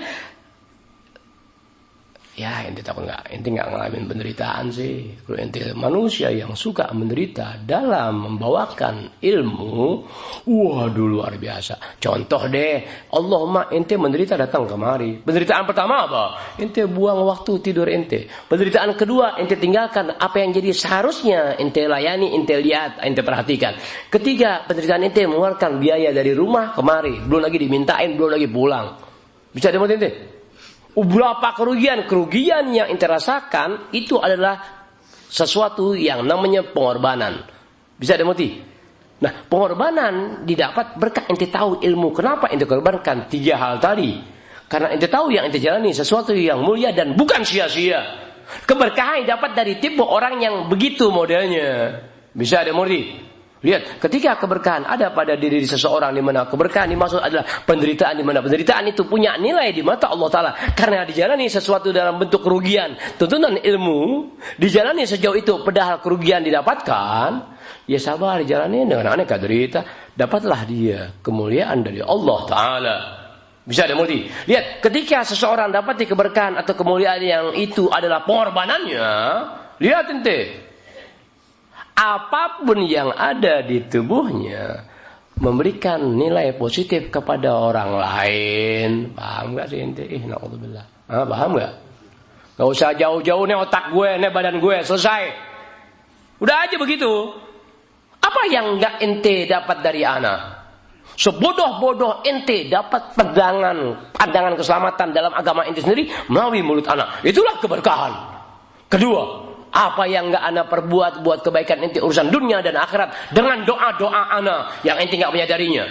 Ya, ente tahu nggak? Ente nggak ngalamin penderitaan sih. Kalau ente manusia yang suka menderita dalam membawakan ilmu, waduh luar biasa. Contoh deh, Allahumma ente menderita datang kemari. Penderitaan pertama apa? Ente buang waktu tidur ente. Penderitaan kedua, ente tinggalkan apa yang jadi seharusnya ente layani, ente lihat, ente perhatikan. Ketiga, penderitaan ente mengeluarkan biaya dari rumah kemari, belum lagi dimintain, belum lagi pulang. Bisa demotin ente? Berapa kerugian yang ente rasakan itu adalah sesuatu yang namanya pengorbanan. Bisa dimoti. Nah, pengorbanan didapat berkat ente tahu ilmu. Kenapa ente korbankan 3 hal tadi? Karena ente tahu yang ente jalani sesuatu yang mulia dan bukan sia-sia. Keberkahan dapat dari tipe orang yang begitu modelnya. Bisa dimoti. Lihat, ketika keberkahan ada pada diri seseorang, di mana keberkahan dimaksud adalah penderitaan, di mana penderitaan itu punya nilai di mata Allah Ta'ala karena dijalani sesuatu dalam bentuk kerugian, tuntunan ilmu dijalani sejauh itu padahal kerugian didapatkan, ya sabar dijalani dengan aneka derita, dapatlah dia kemuliaan dari Allah Ta'ala. Bisa dimulai. Lihat, ketika seseorang dapati keberkahan atau kemuliaan yang itu adalah pengorbanannya, lihat ente, apapun yang ada di tubuhnya memberikan nilai positif kepada orang lain. Paham gak sih ente? Na'udzubillah. Paham gak? Gak usah jauh-jauh nih otak gue, nih badan gue, selesai. Udah aja begitu. Apa yang gak ente dapat dari ana? Sebodoh-bodoh ente dapat pandangan keselamatan dalam agama ente sendiri melalui mulut ana. Itulah keberkahan. Kedua, apa yang enggak ana perbuat buat kebaikan ente urusan dunia dan akhirat dengan doa-doa ana yang ente enggak menyadarinya.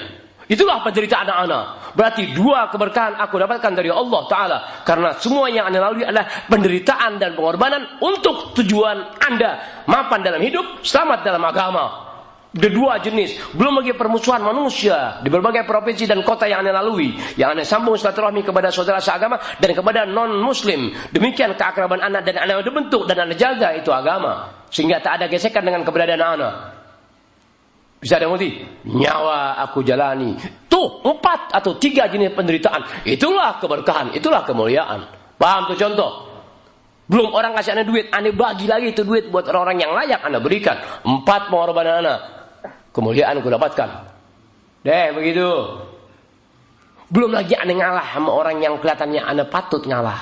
Itulah penderitaan ana. Berarti 2 keberkahan aku dapatkan dari Allah Ta'ala. Karena semua yang anda lalui adalah penderitaan dan pengorbanan untuk tujuan anda mapan dalam hidup, selamat dalam agama. Ada 2 jenis. Belum lagi permusuhan manusia di berbagai provinsi dan kota yang anda lalui, yang anda sambung silaturahmi kepada saudara seagama dan kepada non muslim. Demikian keakraban anda dan anda bentuk dan anda jaga itu agama sehingga tak ada gesekan dengan keberadaan anda. Bisa ada ngerti? Nyawa aku jalani. Tuh 4 atau 3 jenis penderitaan. Itulah keberkahan, itulah kemuliaan. Paham tuh contoh? Belum orang kasih ane duit, ane bagi lagi itu duit buat orang-orang yang layak ane berikan. 4 pengorbanan ane, kemuliaan ku dapatkan. Deh begitu. Belum lagi ane ngalah sama orang yang kelihatannya ane patut ngalah.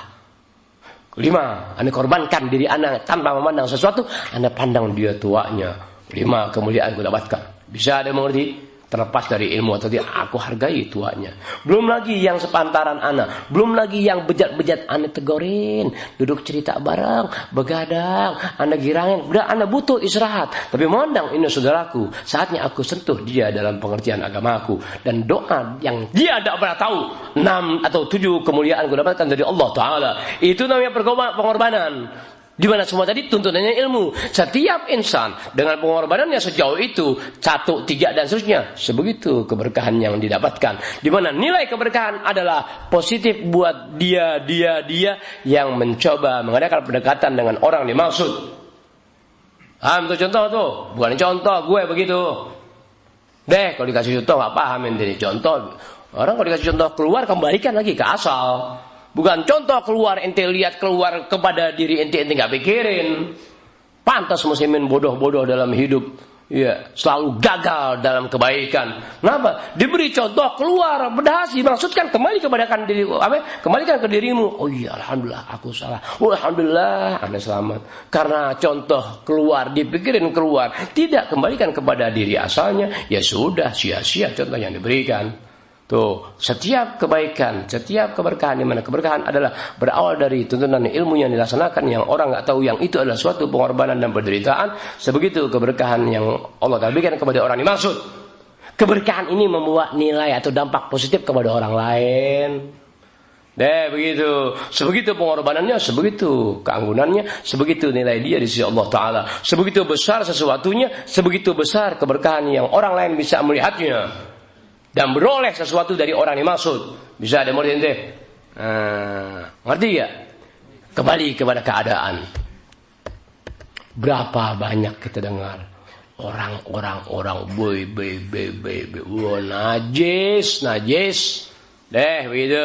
5, ane korbankan diri ane tanpa memandang sesuatu, ane pandang dia tuanya. 5, kemuliaan ku dapatkan. Bisa ada mengerti? Terlepas dari ilmu atau tidak, aku hargai tuanya. Belum lagi yang sepantaran ana, belum lagi yang bejat-bejat ana tegorin, duduk cerita bareng, begadang, ana girangin, udah ana butuh istirahat. Tapi mondang ini saudaraku, saatnya aku sentuh dia dalam pengertian agamaku dan doa yang dia tidak pernah tahu. 6 atau 7 kemuliaan ku dapatkan dari Allah Taala. Itu namanya pengorbanan. Di mana semua tadi tuntunannya ilmu. Setiap insan dengan pengorbanannya sejauh itu 1, 3 dan seterusnya, sebegitu keberkahan yang didapatkan. Di mana nilai keberkahan adalah positif buat dia yang mencoba mengadakan pendekatan dengan orang dimaksud. Tuh contoh tuh, bukan contoh gue begitu. Deh, kalau dikasih contoh nggak paham ini contoh. Orang kalau dikasih contoh keluar kembalikan lagi ke asal. Bukan contoh keluar ente lihat keluar kepada diri ente nggak pikirin. Pantas muslimin bodoh-bodoh dalam hidup, ya selalu gagal dalam kebaikan. Kenapa? Diberi contoh keluar berhasil dimaksudkan kembali kepada diri, kembalikan ke dirimu. Oh iya, alhamdulillah aku salah. Oh, alhamdulillah Anda selamat. Karena contoh keluar dipikirin keluar, tidak kembalikan kepada diri asalnya, ya sudah sia-sia contoh yang diberikan. Tuh, setiap kebaikan, setiap keberkahan, di mana keberkahan adalah berawal dari tuntunan ilmu yang dilaksanakan, yang orang nggak tahu yang itu adalah suatu pengorbanan dan penderitaan. Sebegitu keberkahan yang Allah telah berikan kepada orang dimaksud. Keberkahan ini membawa nilai atau dampak positif kepada orang lain. Deh begitu, sebegitu pengorbanannya, sebegitu keanggunannya, sebegitu nilai dia di sisi Allah Taala. Sebegitu besar sesuatunya, sebegitu besar keberkahan yang orang lain bisa melihatnya dan beroleh sesuatu dari orang yang dimaksud. Bisa ada murid ente? Ngerti ya? Kembali kepada keadaan. Berapa banyak kita dengar orang boy, wah najis. Deh begitu.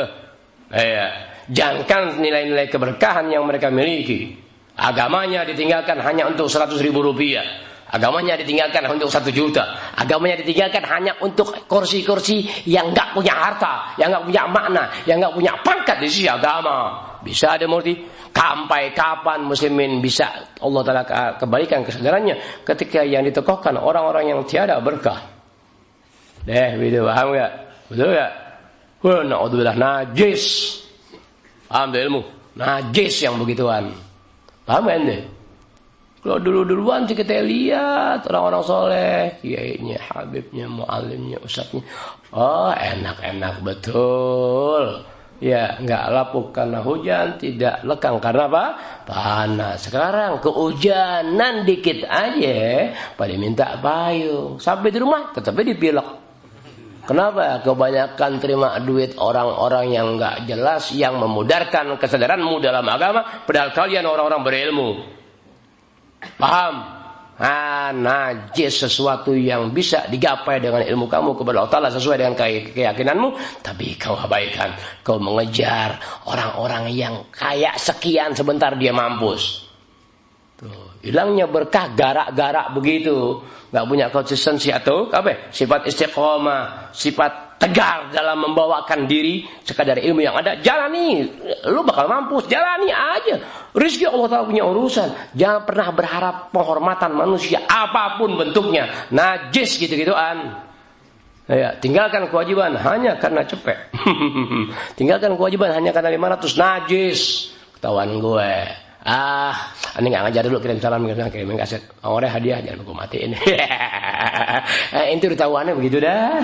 Jangankan nilai-nilai keberkahan yang mereka miliki. Agamanya ditinggalkan hanya untuk 100.000 rupiah. Agamanya ditinggalkan untuk 1 juta. Agamanya ditinggalkan hanya untuk kursi-kursi yang nggak punya harta, yang nggak punya makna, yang nggak punya pangkat di sisi agama. Bisa ada murti? Sampai kapan muslimin bisa Allah Ta'ala kembalikan kesadarannya ketika yang ditokohkan orang-orang yang tiada berkah? Begitu, paham nggak? Betul nggak? Na'udzubillah, najis. Paham ilmu? Najis yang begituan. Paham nggak ente? Kalau dulu-duluan sih kita lihat orang-orang soleh, kiainya, habibnya, muallimnya, ustadznya, oh enak-enak betul. Ya nggak lapuk karena hujan, tidak lekang karena apa? Panas. Sekarang kehujanan dikit aja, pada minta payung. Sampai di rumah tetapnya dipilek. Kenapa? Kebanyakan terima duit orang-orang yang nggak jelas, yang memudarkan kesadaranmu dalam agama, padahal kalian orang-orang berilmu. Paham? Najis sesuatu yang bisa digapai dengan ilmu kamu kepada Allah Ta'ala sesuai dengan keyakinanmu, tapi kau abaikan. Kau mengejar orang-orang yang kayak sekian sebentar dia mampus. Tuh, hilangnya berkah garak-garak begitu. Gak punya konsistensi atau apa? Sifat istiqomah, sifat tegar dalam membawakan diri sekadar ilmu yang ada. Jalani, lu bakal mampus, jalani aja. Rizki Allah Ta'ala punya urusan. Jangan pernah berharap penghormatan manusia apapun bentuknya najis gitu-gituan. Ya, tinggalkan kewajiban hanya karena cepet. Tinggalkan kewajiban hanya karena 500 najis. Ketahuan gue. Ini nggak ngajar dulu, kirim salam, kirim kaset. Orangnya hadiah, jangan aku matiin. Itu ketahuannya begitu dah.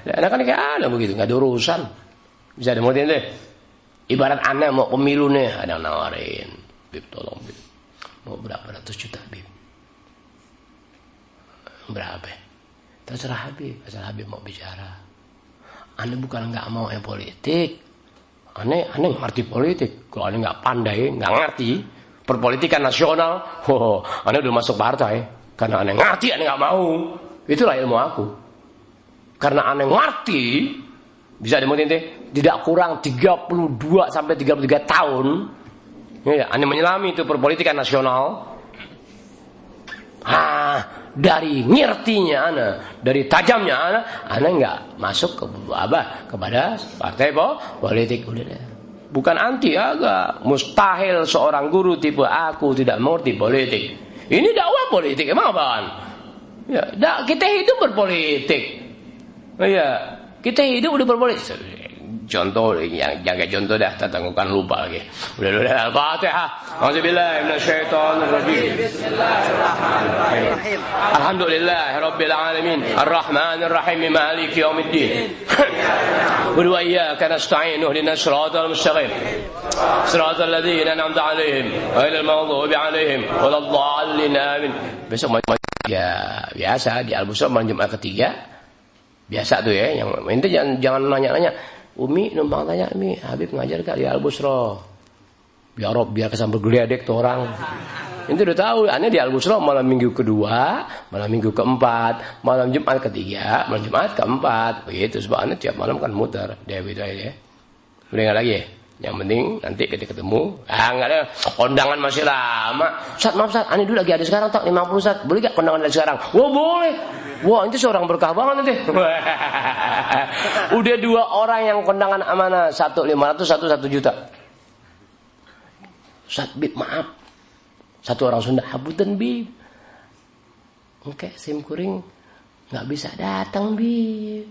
Anak-anak kayak ada begitu, nggak ada urusan. Bisa ada muridin deh. Ibarat anak mau pemilu nih, ada yang nawarin, Bib tolong Bib, mau berapa ratus juta Bib? Berapa? Terserah Habib, asal Habib mau bicara. Ane bukan nggak mau yang politik. Ane ngerti politik. Kalau ane nggak pandai, nggak ngerti perpolitikan nasional, ane udah masuk partai. Karena ane ngerti, ane nggak mau. Itulah ilmu aku. Karena ane ngerti, bisa dimutin tidak kurang 32 sampai 33 tahun. Ya, ane menyelami itu perpolitikan nasional. Dari ngertinya ana, dari tajamnya ana enggak masuk kepada partai politik. Udah deh. Bukan anti agak, mustahil seorang guru tipe aku tidak mengerti politik. Ini dakwah politik emang apaan? Ya, kita hidup berpolitik. Iya, kita hidup udah berpolitik. Contoh yang jaga contoh dah, tangguhkan lupa lagi. Udah Al-Fatihah. Auzubillahi minasyaitonir rajim. Bismillahirrahmanirrahim. Alhamdulillahirabbil alamin. Arrahmanir rahim maliki yaumiddin. Qul wa iyyaka nasta'in ihdinas siratal mustaqim. Siratal ladzina an'amta 'alaihim ghairil maghdubi 'alaihim waladdallin. Amin. Besok ya biasa di Al-Busra malam Jumat ketiga. Biasa tuh ya, yang inti jangan nanya-nanya. Umi numpang tanya, Umi, Habib ngajar gak di Al-Busra? Ya Rob, biar kesambar geledek tuh orang. Itu udah tahu, aneh di Al-Busra malam minggu kedua, malam minggu keempat, malam Jumat ketiga, malam Jumat keempat. Begitu, sebabnya tiap malam kan muter. Dia gitu aja ya. Udah nggak lagi ya? Yang penting nanti kita ketemu. Nggak ada, kondangan masih lama. Ustaz, maaf Ustaz, aneh dulu lagi ada sekarang tak 50 Ustaz. Boleh gak kondangan dari sekarang? Wah boleh. Wah itu seorang berkah banget nanti. Udah 2 orang yang kondangan amanah, 1 500, 1 juta. Ustaz Bib maaf, 1 orang Sunda habutan Bib. Oke, sim kuring nggak bisa datang Bib.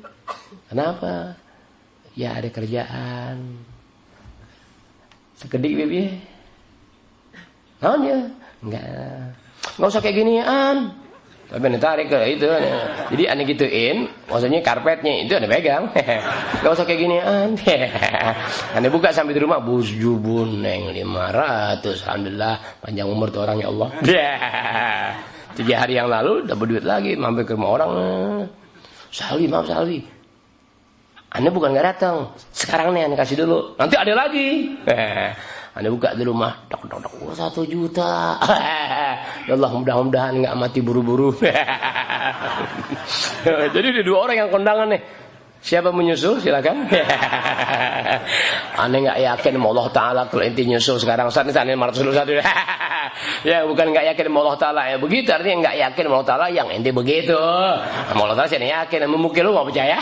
Kenapa? Ya ada kerjaan. Sekedik Bib ya. Namanya nggak usah kayak ginian. Tapi ane tarik ke itu. Jadi ane gituin, maksudnya karpetnya itu ane pegang. Gak usah kayak ginian. Ane buka sampai di rumah bujubun neng 500. Alhamdulillah panjang umur tuh orang ya Allah. 3 hari yang lalu dapat duit lagi, mampir ke rumah orang. Salwi, maaf Salwi. Ane bukan gak datang. Sekarang nih ane kasih dulu. Nanti ada lagi. Anda buka di rumah, dok, 1 juta. Ya Allah, mudah-mudahan nggak mati buru-buru. Jadi ada 2 orang yang kondangan nih. Siapa menyusul? Silakan. Aneh nggak yakin sama Allah Taala kalau inti nyusul sekarang. Saat ini 501. Ya bukan nggak yakin sama Allah Taala ya begitu. Artinya nggak yakin sama Allah Taala yang inti begitu. Sama Allah Taala sih yakin. Memukil lu nggak percaya?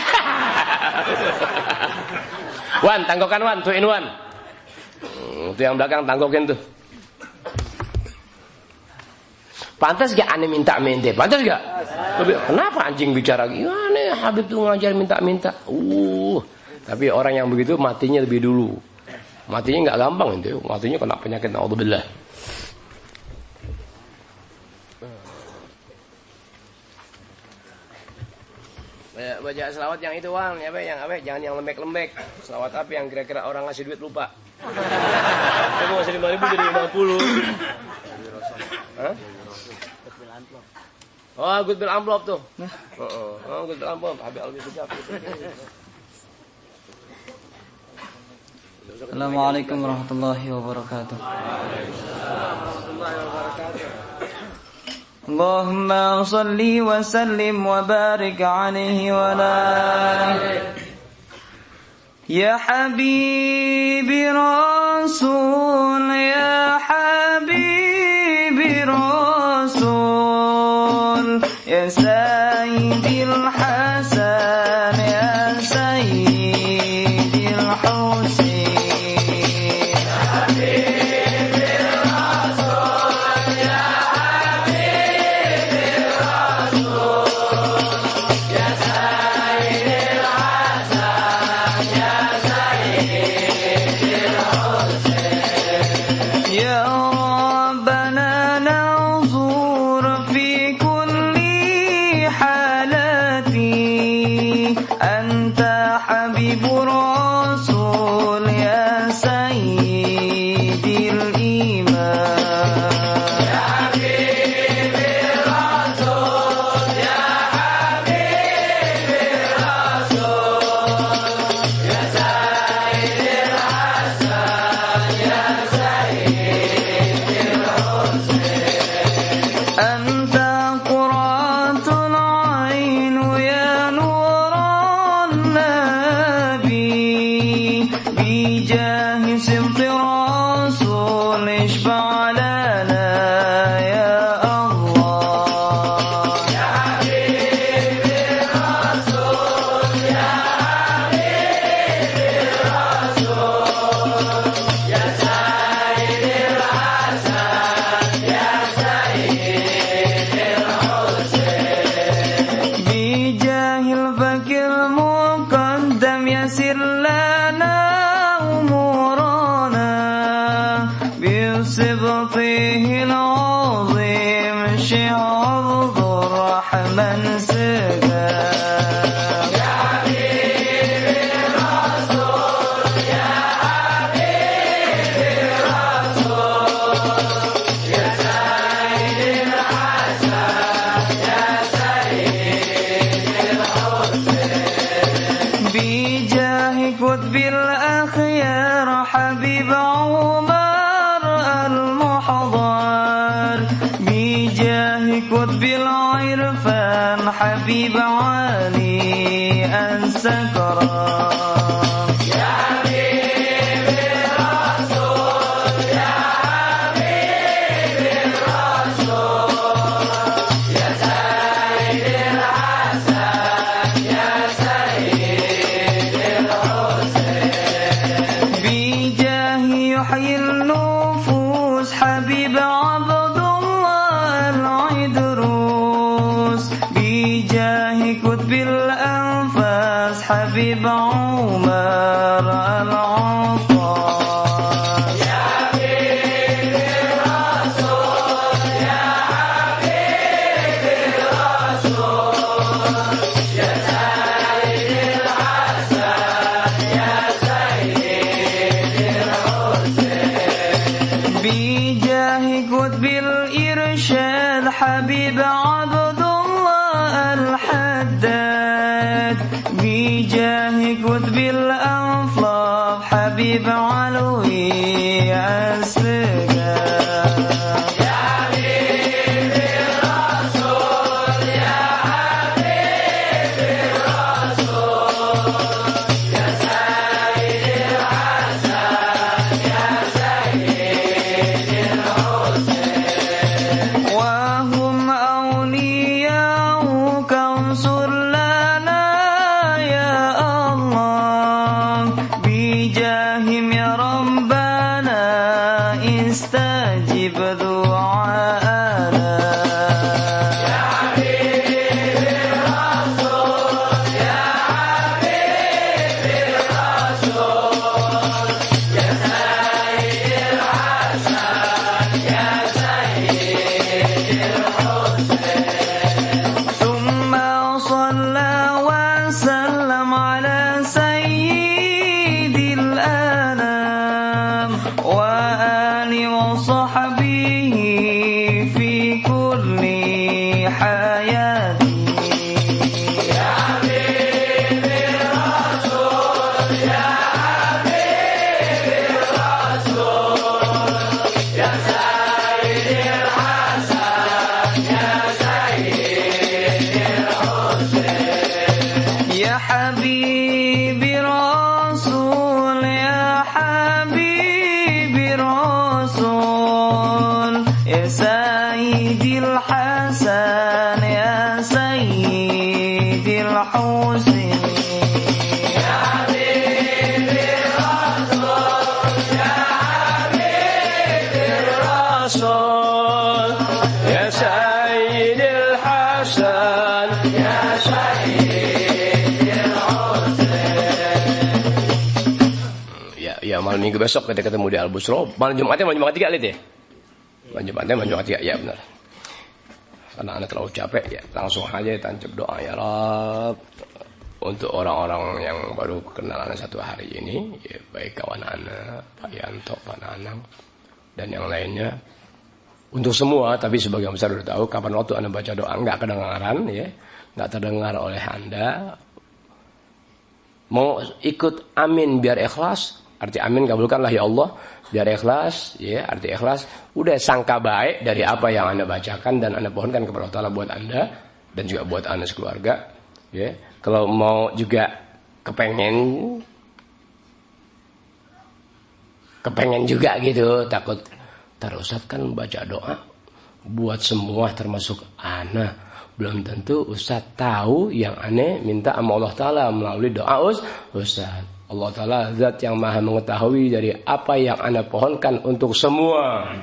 Wan, tanggokan Wan, 2 in 1. Itu yang belakang tanggokin tuh. Pantas gak aneh minta-minta? Pantas gak? Kenapa anjing bicara gimana? Habib tuh ngajar minta-minta. Tapi orang yang begitu matinya lebih dulu. Matinya gak gampang itu. Matinya kena penyakit naudzubillah. Baca selawat yang itu Wan, jangan yang lembek-lembek. Selawat apa yang kira-kira orang ngasih duit lupa. Kamu ngasih 5.000 jadi 50. Hah? Oh, good bill amplop tuh. Oh, good bill amplop. Habis alwi sejak. Assalamualaikum warahmatullahi wabarakatuh. Allahumma salli wa sallim wa barik alaihi wa la ya habibi rasul ya habibi rasul ya sayyidil hasan ya sayyidil husain سبطه العظيم شيخ عبد الرحمن سقاف يا حبيبي الرسول يا حبيبي الرسول يا سيد الحسن يا سيد الحسين بجاه قطب الأخيار حبيب عمر المحضر بجاه قطب العرفان حبيب علي السكران يا حبيبي الرسول يا حبيبي الرسول يا سيد الحسن يا سيد الحسين بجاه يحيي النفوس حبيب عبد الله العيدروس بجاه كتب الأنفاس حبيب عمر العطاس يا حبيبي الرسول يا حبيبي الرسول يا سيد الحسن يا سيد الحسين بجاه كتب الإرشاد حبيب عبد الله الحداد بجاه كتب الأنفلاق حبيب علوي السقاف يا حبيبي الرسول يا حبيبي الرسول يا سيد الحسن يا سيد الحسين وهم أولياؤك انصر لنا يا الله بجاههم يا ربنا استجب دعاءنا يا حبيبي الرسول يا حبيبي الرسول يا سيد الحسن يا سيد الحسين ثم صلى وسلم على سيد الأنام وآله وصحبه في كل حياته يا حبيبي الرسول يا حبيبي الرسول يا سيد الحسن يا سيد الحسين يا حبيبي رسول يا حبيبي رسول يا سيدي الحسن يا سيدي الحسين يا حبيبي الرسول يا حبيبي الرسول يا سيد الحسن يا سيد الحسين Ya malam minggu besok kita ketemu di Al-Busro. Malam Jumatnya malam Jumat 3 lihat ya. Malam Jumatnya malam Jumat 3 ya benar. Karena anda terlalu capek ya, langsung aja tancap doa ya Rabb. Untuk orang-orang yang baru kenal anda satu hari ini, ya, baik kawan anda, Pak Yanto, Pak Nanang, dan yang lainnya. Untuk semua, tapi sebagian besar sudah tahu kapan waktu anda baca doa nggak kedengaran ya, nggak terdengar oleh anda. Mau ikut amin biar ikhlas, arti amin kabulkanlah ya Allah, biar ikhlas ya, arti ikhlas udah sangka baik dari apa yang anda bacakan dan anda pohonkan kepada Allah Ta'ala buat anda dan juga buat anda sekeluarga ya. Kalau mau juga kepengen juga gitu, takut Ustaz kan baca doa buat semua termasuk ana, belum tentu Ustaz tahu yang aneh minta sama Allah Ta'ala melalui doa Ustaz. Allah Ta'ala zat yang maha mengetahui dari apa yang anda pohonkan untuk semua.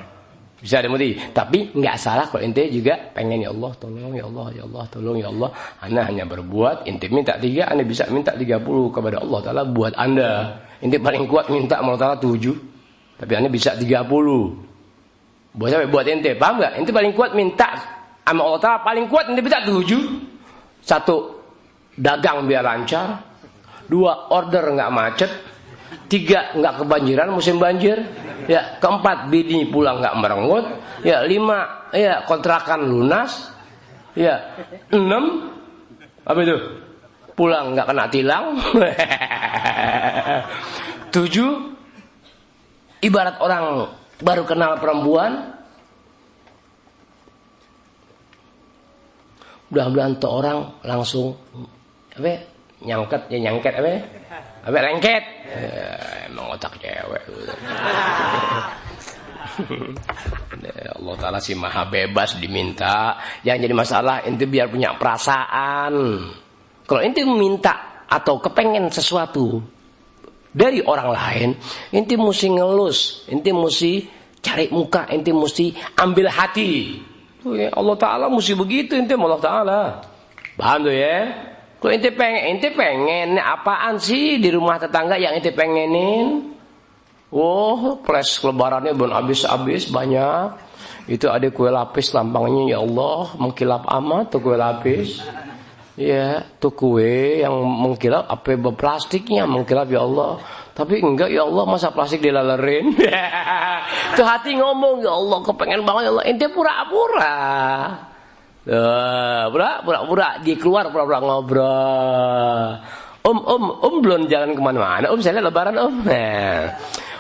Bisa dimengerti. Tapi nggak salah kalau ente juga pengen ya Allah tolong, ya Allah, ya Allah tolong, ya Allah. Anda hanya berbuat, ente minta 3, anda bisa minta 30 kepada Allah Ta'ala buat anda. Ente paling kuat minta sama Allah Ta'ala 7. Tapi anda bisa 30. Buat ente, paham nggak? Ente paling kuat minta sama Allah Ta'ala, paling kuat ente minta 7. 1, dagang biar lancar. 2, order nggak macet. 3, nggak kebanjiran musim banjir. Ya, 4, bini pulang nggak merenggut. Ya, 5, ya kontrakan lunas. Ya, 6, apa itu? Pulang nggak kena tilang. 7, ibarat orang baru kenal perempuan, mudah-mudahan tuh orang langsung apa? Nyangket apa? Lengket. Emang otak cewek. Allah Ta'ala sih maha bebas diminta. Yang jadi masalah ente biar punya perasaan. Kalau ente minta atau kepengen sesuatu dari orang lain, ente mesti ngelus, ente mesti cari muka, ente mesti ambil hati. Allah Ta'ala mesti begitu ente sama Allah Ta'ala. Paham tuh ya? Kalau ente pengen apaan sih di rumah tetangga yang ente pengenin? Oh, flash lebarannya belum habis banyak. Itu ada kue lapis lampangnya, ya Allah, mengkilap amat tuh kue lapis. Ya, tuh kue yang mengkilap apa plastiknya mengkilap, ya Allah. Tapi enggak, ya Allah, masa plastik dilalerin. Tuh hati ngomong, ya Allah, kepengen banget, ya Allah. Ente pura-pura. Pura-pura dia keluar, pura-pura ngobrol. Om belum jalan kemana-mana. Om saya lihat lebaran, Om.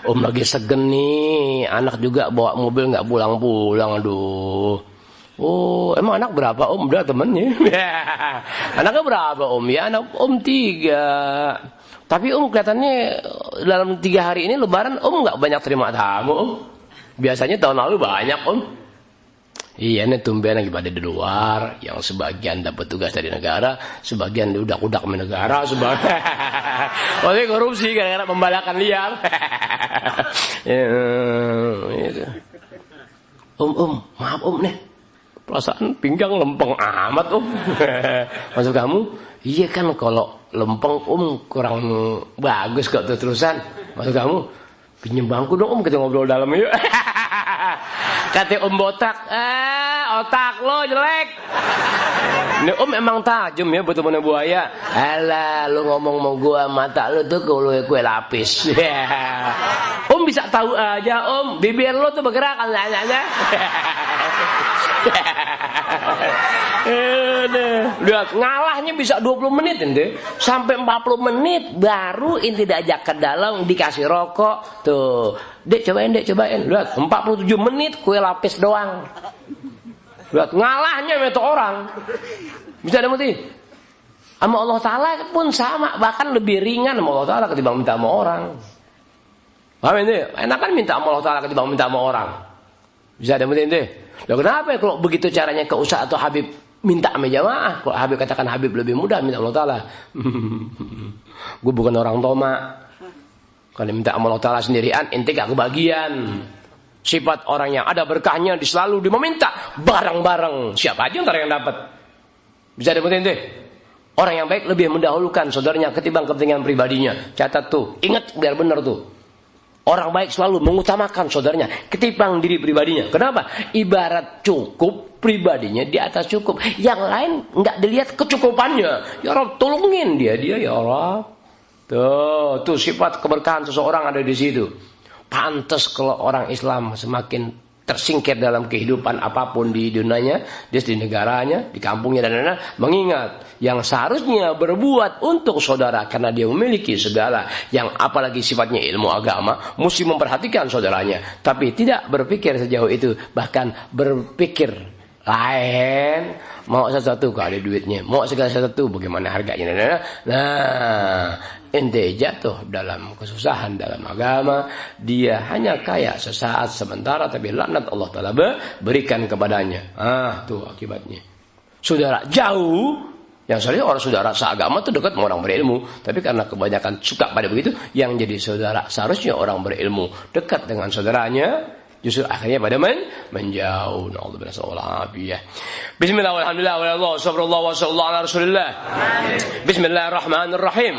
Om lagi segen nih. Anak juga bawa mobil nggak pulang-pulang, aduh. Oh, emang anak berapa, Om? Udah temennya. Anaknya berapa, Om? Ya, anak Om 3. Tapi Om kelihatannya dalam 3 hari ini lebaran Om nggak banyak terima tamu, Om. Biasanya tahun lalu banyak, Om. Iya, nih tumben lagi pada di luar. Yang sebagian dapat tugas dari negara, sebagian udak-udak sama negara, sebagian oleh korupsi gara-gara pembalakan liar. Om, maaf Om nih. Perasaan pinggang lempeng amat, Om. Maksud kamu? Iya kan, kalau lempeng Om kurang bagus kok terusan. Maksud kamu? Pinjem bangku dong, Om, kita ngobrol dalam yuk. Kata Om botak, otak lo jelek. Ini Om emang tajam ya buat temennya buaya. Alah, lu ngomong mau gua, mata lu tuh kue lapis. Om bisa tahu aja, Om, bibir lo tuh bergerak kan nanya. Lihat, ngalahnya bisa 20 menit ente. Sampai 40 menit baru ente diajak ke dalam, dikasih rokok. Tuh, Dek cobain. Lihat, 47 menit kue lapis doang. Lihat, ngalahnya itu orang. Bisa ada mati. Sama Allah Ta'ala pun sama, bahkan lebih ringan sama Allah Ta'ala ketimbang minta sama orang. Paham ente? Enakan minta sama Allah Ta'ala ketimbang minta sama orang. Bisa ada mati ente? Loh, kenapa ya kalau begitu caranya ke Ustaz atau Habib minta sama jamaah? Kalau Habib katakan Habib lebih mudah minta Allah Ta'ala. Gue bukan orang toma. Kalau minta sama Allah Ta'ala sendirian, ente gak kebagian. Sifat orang yang ada berkahnya selalu meminta bareng-bareng. Siapa aja ntar yang dapat. Bisa dapat ente? Orang yang baik lebih mendahulukan saudaranya ketimbang kepentingan pribadinya. Catat tuh, ingat biar benar tuh. Orang baik selalu mengutamakan saudaranya ketimbang diri pribadinya. Kenapa? Ibarat cukup, pribadinya di atas cukup. Yang lain nggak dilihat kecukupannya. Ya Rabb, tolongin dia ya Allah. Tuh sifat keberkahan seseorang ada di situ. Pantas kalau orang Islam semakin tersingkir dalam kehidupan apapun di dunianya, di negaranya, di kampungnya dan lain-lain, mengingat yang seharusnya berbuat untuk saudara karena dia memiliki segala yang apalagi sifatnya ilmu agama, mesti memperhatikan saudaranya, tapi tidak berpikir sejauh itu, bahkan berpikir lain, mau sesuatu kalau ada duitnya, mau segala sesuatu bagaimana harganya. Nah, ente jatuh dalam kesusahan dalam agama, dia hanya kaya sesaat sementara, tapi laknat Allah Ta'ala berikan kepadanya. Tuh akibatnya. Saudara jauh, yang seharusnya orang saudara seagama itu dekat sama orang berilmu, tapi karena kebanyakan suka pada begitu, yang jadi saudara seharusnya orang berilmu dekat dengan saudaranya, justru akhirnya pada menjauh. Alhamdulillah. Bismillah walhamdulillah walillah wassalamualaikum warahmatullahi ala rasulillah. Bismillahirrahmanirrahim.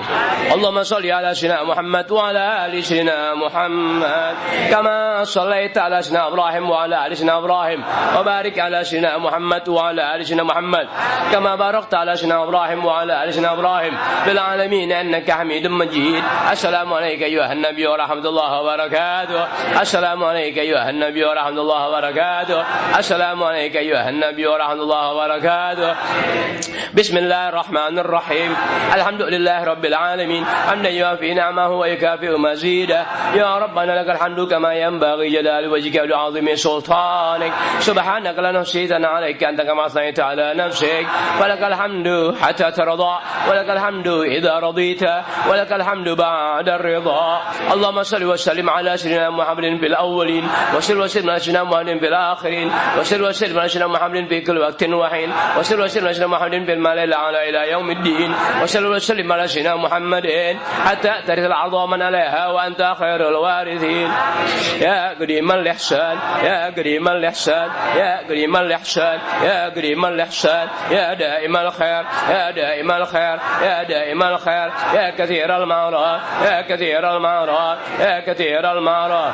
Allahumma shalli ala sayyidina Muhammad wa ala ali sayyidina Muhammad kama shallaita ala sayyidina Ibrahim wa ala ali sayyidina Ibrahim wa barik ala sayyidina Muhammad wa ala ali sayyidina Muhammad kama barakta ala sayyidina Ibrahim wa ala ali sayyidina Ibrahim bil alamin innaka Hamidum Majid. Assalamu alayka ayyuhan nabiy wa rahmatullahi wa barakatuh. Assalamu alayka ayyuhan nabiy wa rahmatullahi wa barakatuh. Assalamu alayka ayyuhan nabiy wa rahmatullahi wa barakatuh. Bismillahirrahmanirrahim. Alhamdulillahi rabbil alamin. Hamdan yuwafi ni'amahu wa yukafi'u mazidah. Ya Rabbana lakal hamdu kama yanbaghi jalali wajhika wa 'azimi sultanik. Subhanaka la nuhsi thana'an 'alayka anta kama athnayta 'ala nafsik. Walakal hamdu hatta tarda, walakal hamdu idza radita, walakal hamdu ba'da ar-ridha. Allahumma shalli wa sallim 'ala sayyidina Muhammadin fil awwalin wa salli wa sallim 'ala sayyidina Muhammadin fil akhirin wa salli wa sallim 'ala sayyidina Muhammadin fi kulli waqtin wa hin wa salli wa sallim 'ala sayyidina Muhammadin fil mala'il a'la ila yaumiddin wa salli wa sallim 'ala sayyidina Muhammadin hatta tarith al-'ardha man 'alayha wa anta khairul warithin. Ya qadimal ihsan, ya qadimal ihsan, ya qadimal ihsan, ya qadimal ihsan, ya da'imal khair, ya da'imal khair, ya da'imal khair, ya kathiral ma'ruf, ya kathiral ma'ruf, ya kathiral ma'ruf.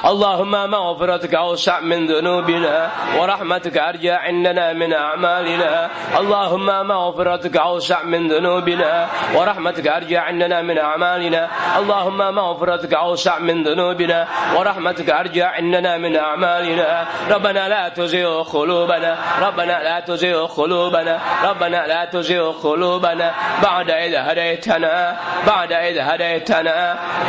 Allahumma maghfiratuka awsa' min dhunubina wa rahmatuka arja 'indana min a'malina. Allahumma maghfiratuka awsa' min dhunubina wa rahmatuka arja 'indana min a'malina. Allahumma maghfiratuka awsa' min dhunubina wa rahmatuka arja 'indana min a'malina. Rabbana la tuzigh qulubana, Rabbana la tuzigh qulubana, Rabbana la tuzigh qulubana ba'da idh hadaytana, ba'da idh hadaytana,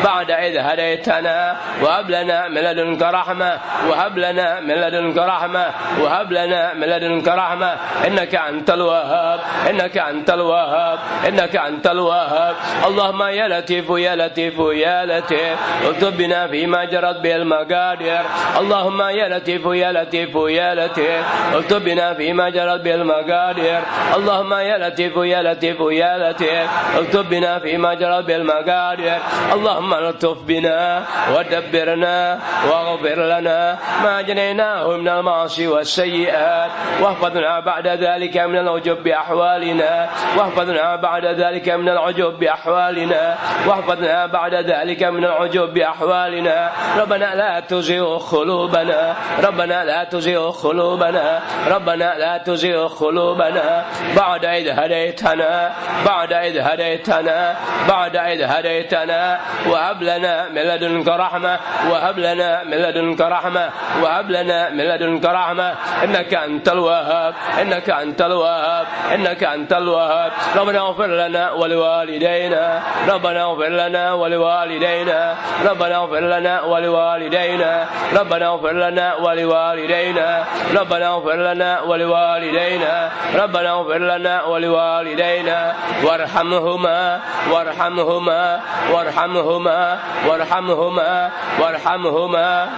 ba'da idh hadaytana wa hab lana min ladunka rahmah, wa hab lana min ladunka rahmah, wa hab lana min ladunka rahmah innaka antal wahhab, innaka antal wahhab, innaka antal wahhab. Allahumma ya latif ya latif ya latif uktub bina fima jarat bil maqadir. Allahumma ya latif ya latif ya latif uktub bina fima jarat bil maqadir. Allahumma ya latif ya latif ya latif uktub bina fima jarat bil maqadir. Allahumma lutuf bina wa dabbirna waghfir lana ma janaynahu min al-ma'asi was-sayyi'at واحفظنا بعد ذلك من العجب بأحوالنا واحفظنا بعد ذلك من العجب بأحوالنا واحفظنا بعد ذلك من العجب بأحوالنا. ربنا لا تزغ قلوبنا، ربنا لا تزغ قلوبنا، ربنا لا تزغ قلوبنا بعد إذ هديتنا، بعد إذ هديتنا، بعد إذ هديتنا وهب لنا من لدنك رحمة، وهب لنا من لدنك رحمة، وهب لنا من لدنك رحمة إنك أنت الوهاب، إنك أنت الوهاب، إنك أنت الوهاب. ربنا اغفر لنا ولوالدينا، ربنا اغفر لنا ولوالدينا، ربنا اغفر لنا ولوالدينا، ربنا اغفر لنا ولوالدينا، ربنا اغفر لنا ولوالدينا، ربنا اغفر لنا ولوالدينا وارحمهما وارحمهما وارحمهما وارحمهما وارحمهما.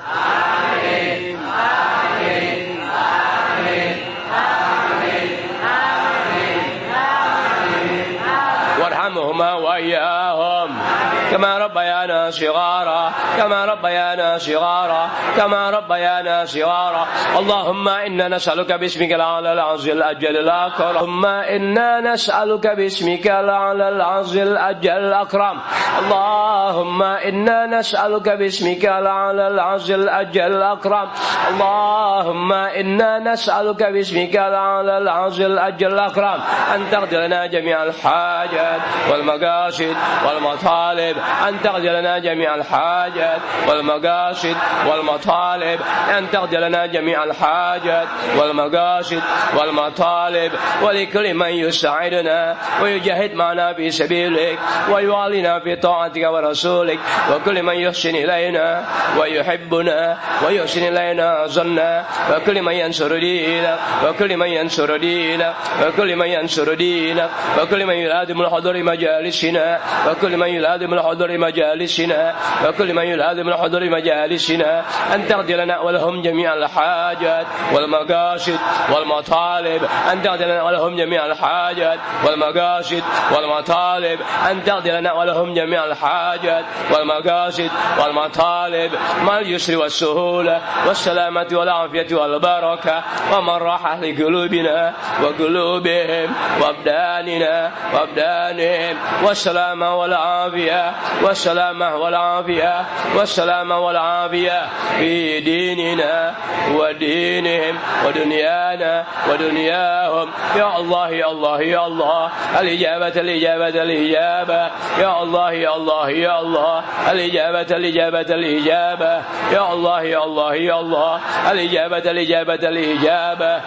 آمين آمين وارحمهما وإياهم كما ربيانا صغارا، كما ربيانا صغارا، كما ربيانا صغارا. اللهم إنا نسألك باسمك الأعلى العظيم الأجل الأكرم، اللهم إنا نسألك باسمك الأعلى العظيم الأجل الأكرم، اللهم إنا نسألك باسمك الأعلى العظيم الأجل الأكرم، اللهم إنا نسألك باسمك الأعلى العظيم الأجل الأكرم أن تقضي لنا جميع الحاجات والمقاصد والمطالب، أن تقضي لنا جميع الحاجات والمقاصد والمطالب، أن تقضي لنا جميع الحاجات والمقاصد والمطالب. ولكل من يساعدنا ويجاهد معنا في سبيلك ويوالينا في طاعتك ورسولك، وكل من يحسن إلينا ويحبنا ويحسن إلينا ظنا، وكل من ينصر دينك، وكل من ينصر دينك، وكل من ينصر دينك، وكل من يلازم الحضور مجالسنا، وكل من يلازم الحضور مجالسنا، وكل وكل من يلهذ من حضور مجالسنا أن تقضي لنا ولهم جميع الحاجات والمقاصد والمطالب أن تقضي لنا ولهم جميع الحاجات والمقاصد والمطالب أن تقضي لنا ولهم جميع الحاجات والمقاصد والمطالب مع اليسر والسهولة والسلامة والعافية والبركة ومن راحة لقلوبنا وقلوبهم وأبداننا وأبدانهم والسلامة والعافية والسلامة والعافية والسلامة والعافية في ديننا ودينهم ودنيانا ودنياهم يا الله يا الله يا الله الإجابة الإجابة الإجابة يا الله يا الله يا الله الإجابة الإجابة الإجابة يا الله يا الله يا الله الإجابة الإجابة الإجابة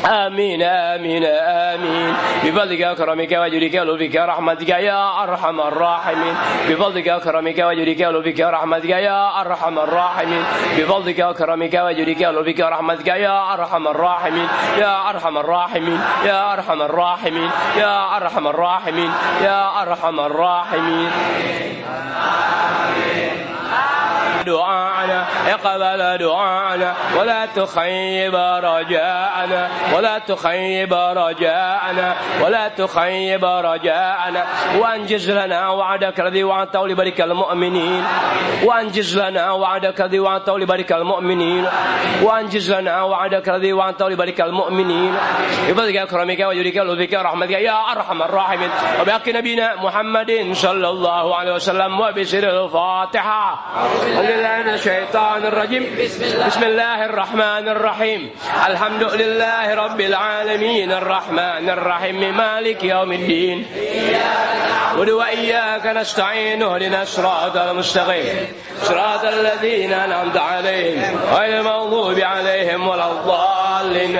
آمين آمين آمين بفضلك وكرمك وجودك ولطفك ورحمتك يا أرحم الراحمين بفضلك وكرمك وجودك ولطفك ورحمتك يا أرحم الراحمين بفضلك وكرمك وجودك ولطفك ورحمتك يا أرحم الراحمين يا أرحم الراحمين يا أرحم الراحمين يا أرحم الراحمين يا أرحم الراحمين دعاءنا اقبل دعاءنا ولا تخيب رجاءنا ولا تخيب رجاءنا ولا تخيب رجاءنا وانجز لنا وعدك الذي وعدته لبارك المؤمنين وانجز لنا وعدك الذي وعدته لبارك المؤمنين وانجز لنا وعدك الذي وعدته لبارك المؤمنين بفضلك اكرمك وجودك ولطفك ورحمتك يا ارحم الراحمين وبحق نبينا محمد صلى الله عليه وسلم وبسر الفاتحه من الشيطان الرجيم بسم الله الرحمن الرحيم الحمد لله رب العالمين الرحمن الرحيم مالك يوم الدين وإياك نستعين اهدنا الصراط المستقيم صراط الذين أنعمت عليهم غير المغضوب عليهم ولا الضالين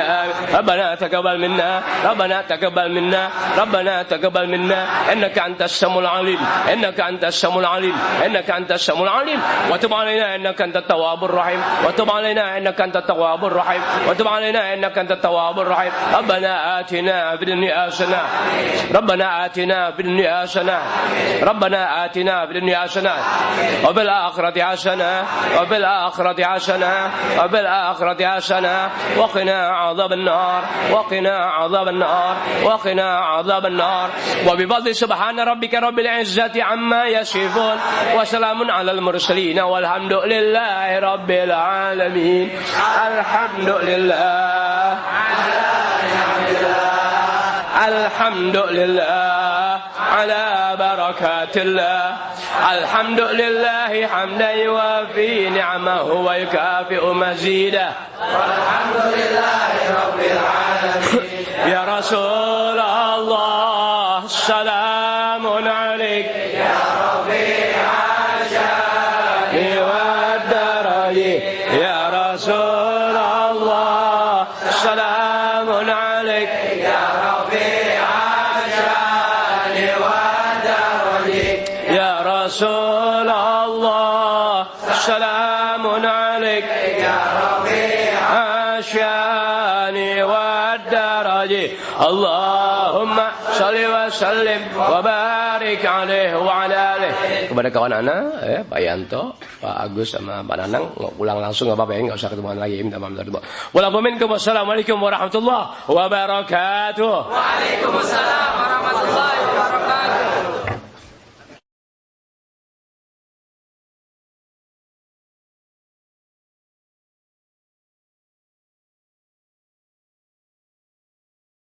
ربنا تقبل منا ربنا تقبل منا ربنا تقبل منا إنك أنت السميع العليم إنك أنت السميع العليم إنك أنت السميع العليم وتب علينا إنك أنت التواب الرحيم وتب علينا إنك أنت التواب الرحيم وتب علينا إنك أنت التواب الرحيم ربنا آتنا في الدنيا حسنة ربنا آتنا في الدنيا حسنة ربنا آتنا في الدنيا حسنة وفي الآخرة حسنة وفي الآخرة حسنة وفي الآخرة حسنة وقنا عذاب النار وقنا عذاب النار وقنا عذاب النار وبفضل سبحان ربك رب العزة عما يصفون وسلام على المرسلين والحمد لله رب العالمين الحمد لله الحمد لله على بركات الله الحمد لله حمدا يوافي نعمه ويكافئ مزيده والحمد لله رب العالمين يا رسول الله سلام عليك يا ربيع الشان والدرج يا رسول الله سلام عليك يا ربيع الشان والدرج يا رسول الله سلام عليك يا ربيع الشان والدرج اللهم صل وسلم وbarik alaihi wa ala alihi. Kepada kawan anak Pak Yanto, Pak Agus sama Pak Nanang pulang langsung enggak apa-apa ya, enggak usah ketemuan lagi, minta maaf. Wassalamualaikum warahmatullahi wabarakatuh. Waalaikumsalam warahmatullahi wabarakatuh.